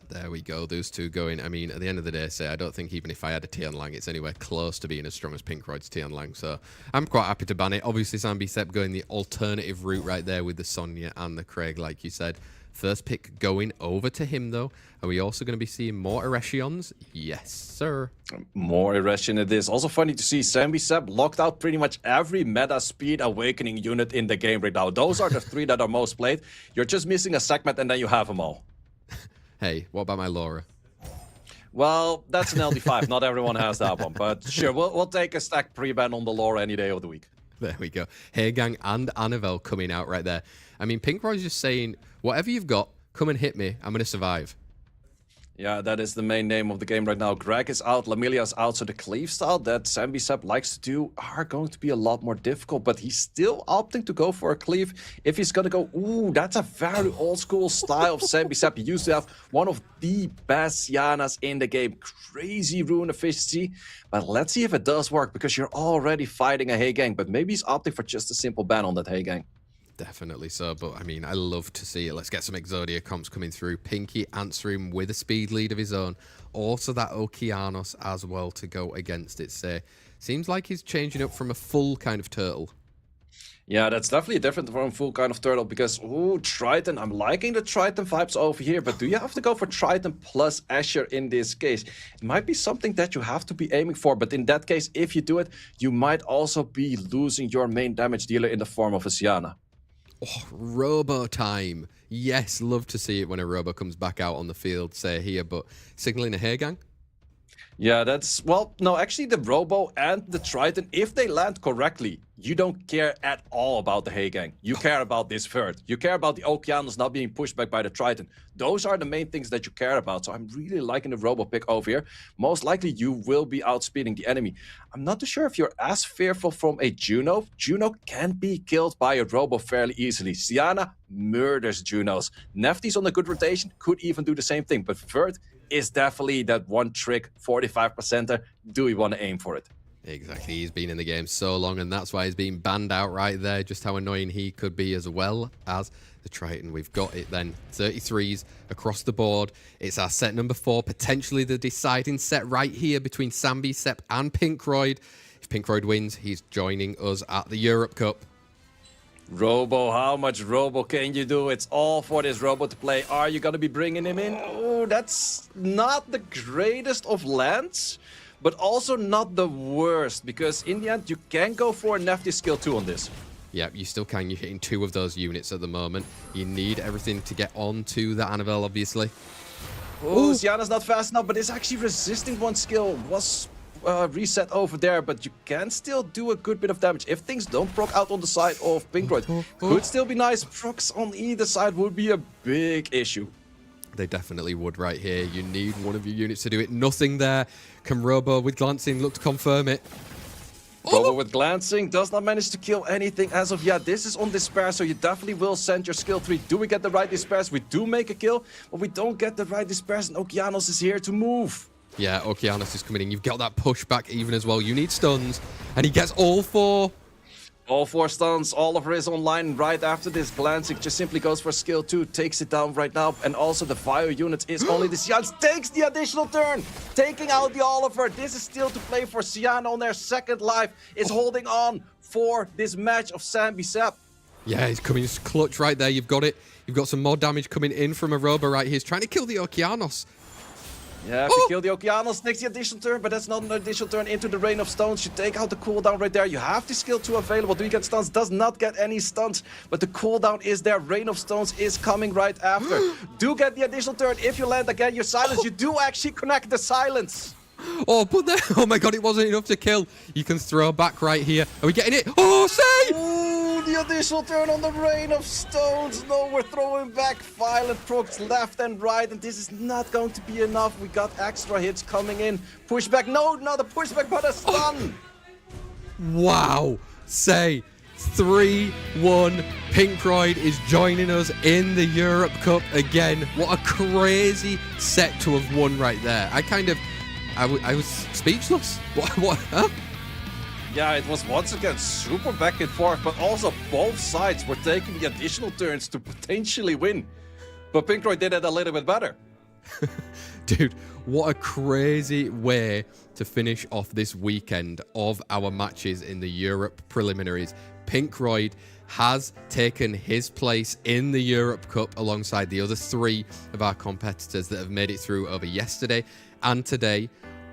There we go. Those two going. I mean, at the end of the day, say, I don't think even if I had a Tianlang, it's anywhere close to being as strong as PINKROID's Tianlang. So I'm quite happy to ban it. Obviously, SAMBSEPP going the alternative route right there with the Sonya and the Craig, like you said. First pick going over to him, though. Are we also going to be seeing more Eretions? Yes, sir. More Eretion it is. Also funny to see SAMBSEPP locked out pretty much every meta speed awakening unit in the game right now. Those are the 3 that are most played. You're just missing a segment and then you have them all. Hey, what about my Laura? Well, that's an LD5. Not everyone has that one. But sure, we'll take a stack pre-ban on the Laura any day of the week. There we go. Haegang and Annabelle coming out right there. I mean, PINKROID's just saying, whatever you've got, come and hit me. I'm going to survive. Yeah, that is the main name of the game right now. Greg is out, Lamilia's out, so the cleave style that SAMBSEPP likes to do are going to be a lot more difficult, but he's still opting to go for a cleave. If he's going to go, ooh, that's a very old school style of SAMBSEPP. He used to have one of the best Yanas in the game. Crazy rune efficiency, but let's see if it does work, because you're already fighting a Haegang, but maybe he's opting for just a simple ban on that Haegang. Definitely so, but I mean, I love to see it. Let's get some Exodia comps coming through. Pinky answering with a speed lead of his own. Also that Okeanos as well to go against it. Say, seems like he's changing up from a full kind of turtle. Yeah, that's definitely different from full kind of turtle, because, ooh, Triton. I'm liking the Triton vibes over here, but do you have to go for Triton plus Escher in this case? It might be something that you have to be aiming for, but in that case, if you do it, you might also be losing your main damage dealer in the form of a Sienna. Oh, Robo time. Yes, love to see it when a Robo comes back out on the field, say here, but signaling a Haegang? Yeah, that's, well, no, actually the Robo and the Triton, if they land correctly, you don't care at all about the Haegang. You care about this third. You care about the Okeanos not being pushed back by the Triton. Those are the main things that you care about. So I'm really liking the Robo pick over here. Most likely you will be outspeeding the enemy. I'm not too sure if you're as fearful from a Juno. Juno can be killed by a Robo fairly easily. Sienna murders Junos. Nefty's on a good rotation, could even do the same thing. But third is definitely that one trick 45%er. Do we want to aim for it? Exactly, he's been in the game so long, and that's why he's being banned out right there. Just how annoying he could be, as well as the Triton. We've got it then. 33s across the board. It's our set number 4, potentially the deciding set right here between SAMBSEPP and PINKROID. If PINKROID wins, he's joining us at the Europe Cup. Robo, how much Robo can you do? It's all for this Robo to play. Are you going to be bringing him in? Oh, that's not the greatest of lands, but also not the worst, because in the end, you can go for a nifty skill 2 on this. Yeah, you still can. You're hitting 2 of those units at the moment. You need everything to get onto the Annabelle, obviously. Oh, Sienna's not fast enough, but it's actually resisting one skill. Was reset over there, but you can still do a good bit of damage. If things don't proc out on the side of PINKROID, could still be nice. Procs on either side would be a big issue. They definitely would right here. You need one of your units to do it. Nothing there. Can Robo with glancing look to confirm it? Robo with glancing does not manage to kill anything as of yet. This is on despair, so you definitely will send your skill 3. Do we get the right despairs? We do make a kill, but we don't get the right despairs, and Okeanos is here to move. Yeah, Okeanos is coming in. You've got that pushback even as well. You need stuns, and he gets all 4. All 4 stuns. Oliver is online right after this. Glancing just simply goes for skill 2, takes it down right now. And also the fire unit is only the Sians. Takes the additional turn, taking out the Oliver. This is still to play for Sian on their second life. Is holding on for this match of SAMBSEPP. Yeah, he's coming clutch right there. You've got it. You've got some more damage coming in from a Robo right here. He's trying to kill the Okeanos. Yeah, if you kill the Okeanos, takes the additional turn, but that's not an additional turn into the Rain of Stones. You take out the cooldown right there. You have the skill 2 available. Do you get stuns? Does not get any stuns, but the cooldown is there. Rain of Stones is coming right after. Do get the additional turn. If you land again, your silence. You do actually connect the silence. Oh, but there. Oh my god, it wasn't enough to kill. You can throw back right here. Are we getting it? Oh, save! Ooh, the additional turn on the Rain of Stones. No, we're throwing back violent procs left and right, and this is not going to be enough. We got extra hits coming in. Pushback. No, not a pushback, but a stun. Wow. Say 3-1. PINKROID is joining us in the Europe Cup again. What a crazy set to have won right there. I was speechless. What? Huh? Yeah, it was once again super back and forth, but also both sides were taking the additional turns to potentially win. But PINKROID did it a little bit better. Dude, what a crazy way to finish off this weekend of our matches in the Europe preliminaries. PINKROID has taken his place in the Europe Cup alongside the other 3 of our competitors that have made it through over yesterday and today.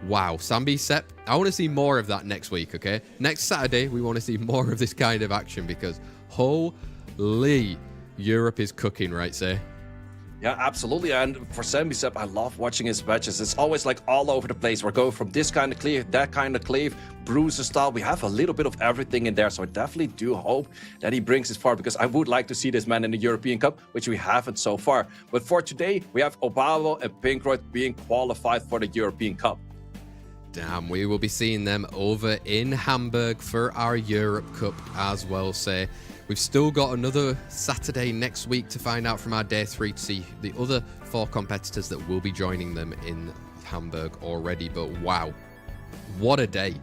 Wow, SAMBSEPP, I want to see more of that next week, okay? Next Saturday, we want to see more of this kind of action because holy, Europe is cooking, right, Say? Yeah, absolutely. And for SAMBSEPP, I love watching his matches. It's always like all over the place. We're going from this kind of cleave, that kind of cleave, bruiser style. We have a little bit of everything in there. So I definitely do hope that he brings it far, because I would like to see this man in the European Cup, which we haven't so far. But for today, we have OBABO and PINKROID being qualified for the European Cup. Damn, we will be seeing them over in Hamburg for our Europe Cup as well, Say. We've still got another Saturday next week to find out from our day 3 to see the other 4 competitors that will be joining them in Hamburg already. But wow, what a day.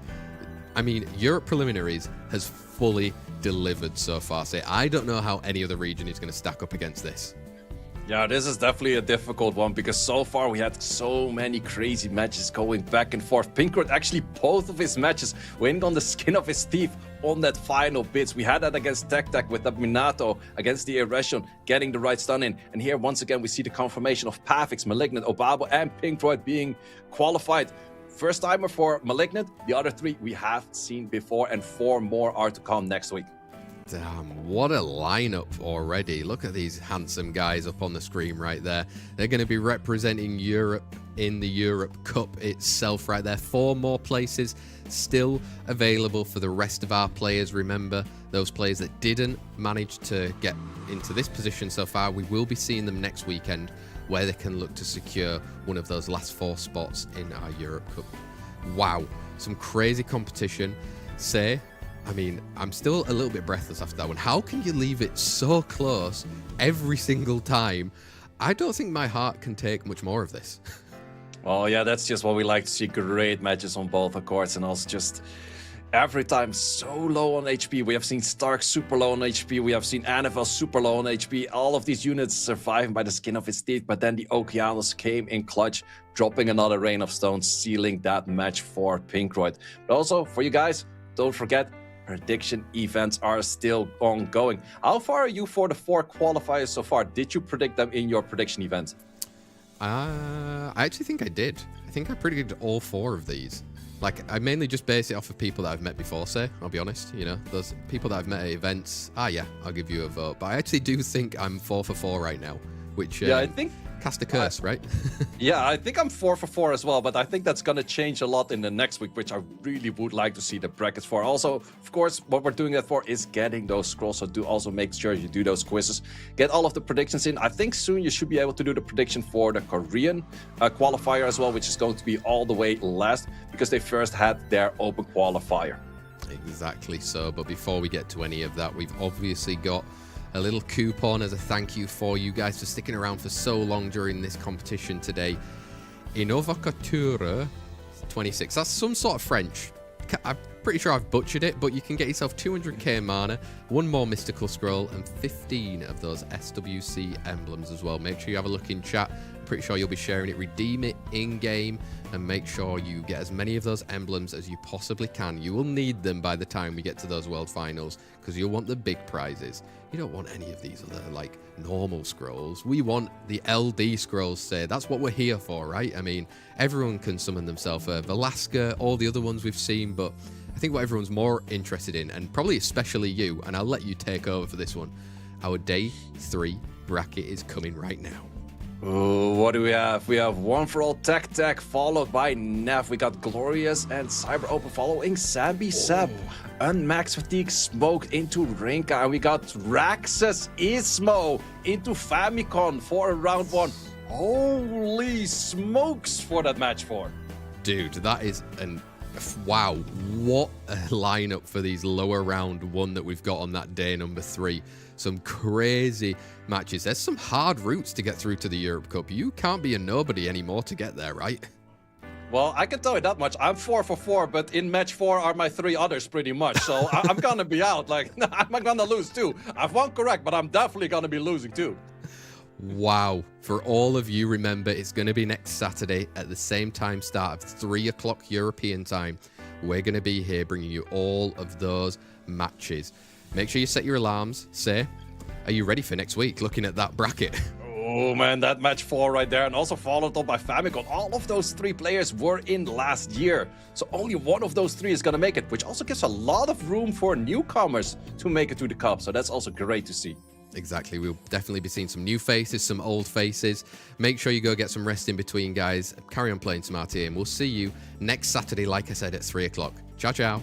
I mean, Europe Preliminaries has fully delivered so far. Say, I don't know how any other region is going to stack up against this. Yeah, this is definitely a difficult one, because so far we had so many crazy matches going back and forth. PINKROID actually both of his matches went on the skin of his teeth on that final bits. We had that against TEQTEQ with the Minato against the Eresion, getting the right stun in. And here once again we see the confirmation of Pavix, Malignant, OBABO and PINKROID being qualified. First timer for Malignant, the other 3 we have seen before, and 4 more are to come next week. Damn, what a lineup already. Look at these handsome guys up on the screen right there. They're going to be representing Europe in the Europe Cup itself right there. 4 more places still available for the rest of our players. Remember, those players that didn't manage to get into this position so far, we will be seeing them next weekend, where they can look to secure one of those last 4 spots in our Europe Cup. Wow, some crazy competition. Say, I mean, I'm still a little bit breathless after that one. How can you leave it so close every single time? I don't think my heart can take much more of this. Oh yeah, that's just what we like to see. Great matches on both, of course, and also just every time so low on HP. We have seen Stark super low on HP. We have seen Annabelle super low on HP. All of these units surviving by the skin of his teeth. But then the Okeanos came in clutch, dropping another Rain of Stones, sealing that match for PINKROID. But also, for you guys, don't forget, prediction events are still ongoing. How far are you for the 4 qualifiers so far? Did you predict them in your prediction event? I actually think I did. I think I predicted all 4 of these. Like, I mainly just base it off of people that I've met before, say, I'll be honest. You know, those people that I've met at events, yeah, I'll give you a vote. But I actually do think I'm 4 for 4 right now, which... yeah, I think... cast a curse, right? Yeah, I think I'm 4 for 4 as well, but I think that's going to change a lot in the next week, which I really would like to see the brackets for. Also, of course, what we're doing that for is getting those scrolls, so do also make sure you do those quizzes. Get all of the predictions in. I think soon you should be able to do the prediction for the Korean qualifier as well, which is going to be all the way last, because they first had their open qualifier. Exactly so, but before we get to any of that, we've obviously got a little coupon as a thank you for you guys for sticking around for so long during this competition today. SWC2026. That's some sort of French. I'm pretty sure I've butchered it, but you can get yourself 200k mana, 1 more mystical scroll, and 15 of those SWC emblems as well. Make sure you have a look in chat. Pretty sure you'll be sharing it. Redeem it in game and make sure you get as many of those emblems as you possibly can. You will need them by the time we get to those world finals, because you'll want the big prizes. You don't want any of these other like normal scrolls. We want the LD scrolls, say. That's what we're here for, right? I mean, everyone can summon themselves Velasca, all the other ones we've seen, but I think what everyone's more interested in, and probably especially you, and I'll let you take over for this one, our day 3 bracket is coming right now. Ooh, what do we have? We have One for All TEQTEQ, followed by Nev. We got Glorious and CYBEROPA following SAMBSEPP. Unmax Fatigue smoked into Rinka. And we got Raxus ISMOO into Famicom for a round 1. Holy smokes for that match 4. Dude, that is an... wow, what a lineup for these lower round 1 that we've got on that day number 3. Some crazy matches. There's some hard routes to get through to the Europe Cup. You can't be a nobody anymore to get there, right? Well, I can tell you that much. I'm 4 for 4, but in match 4 are my 3 others pretty much. So I'm going to be out. Like, I'm going to lose too. I've won correct, but I'm definitely going to be losing too. Wow. For all of you, remember, it's going to be next Saturday at the same time start of 3 o'clock European time. We're going to be here bringing you all of those matches. Make sure you set your alarms. Say, are you ready for next week looking at that bracket? Oh man, that match 4 right there, and also followed up by Famicom. All of those 3 players were in last year, so only one of those 3 is going to make it, which also gives a lot of room for newcomers to make it to the cup, so that's also great to see. Exactly. We'll definitely be seeing some new faces, some old faces. Make sure you go get some rest in between, guys. Carry on playing some RTA, and we'll see you next Saturday, like I said, at 3 o'clock. Ciao, ciao.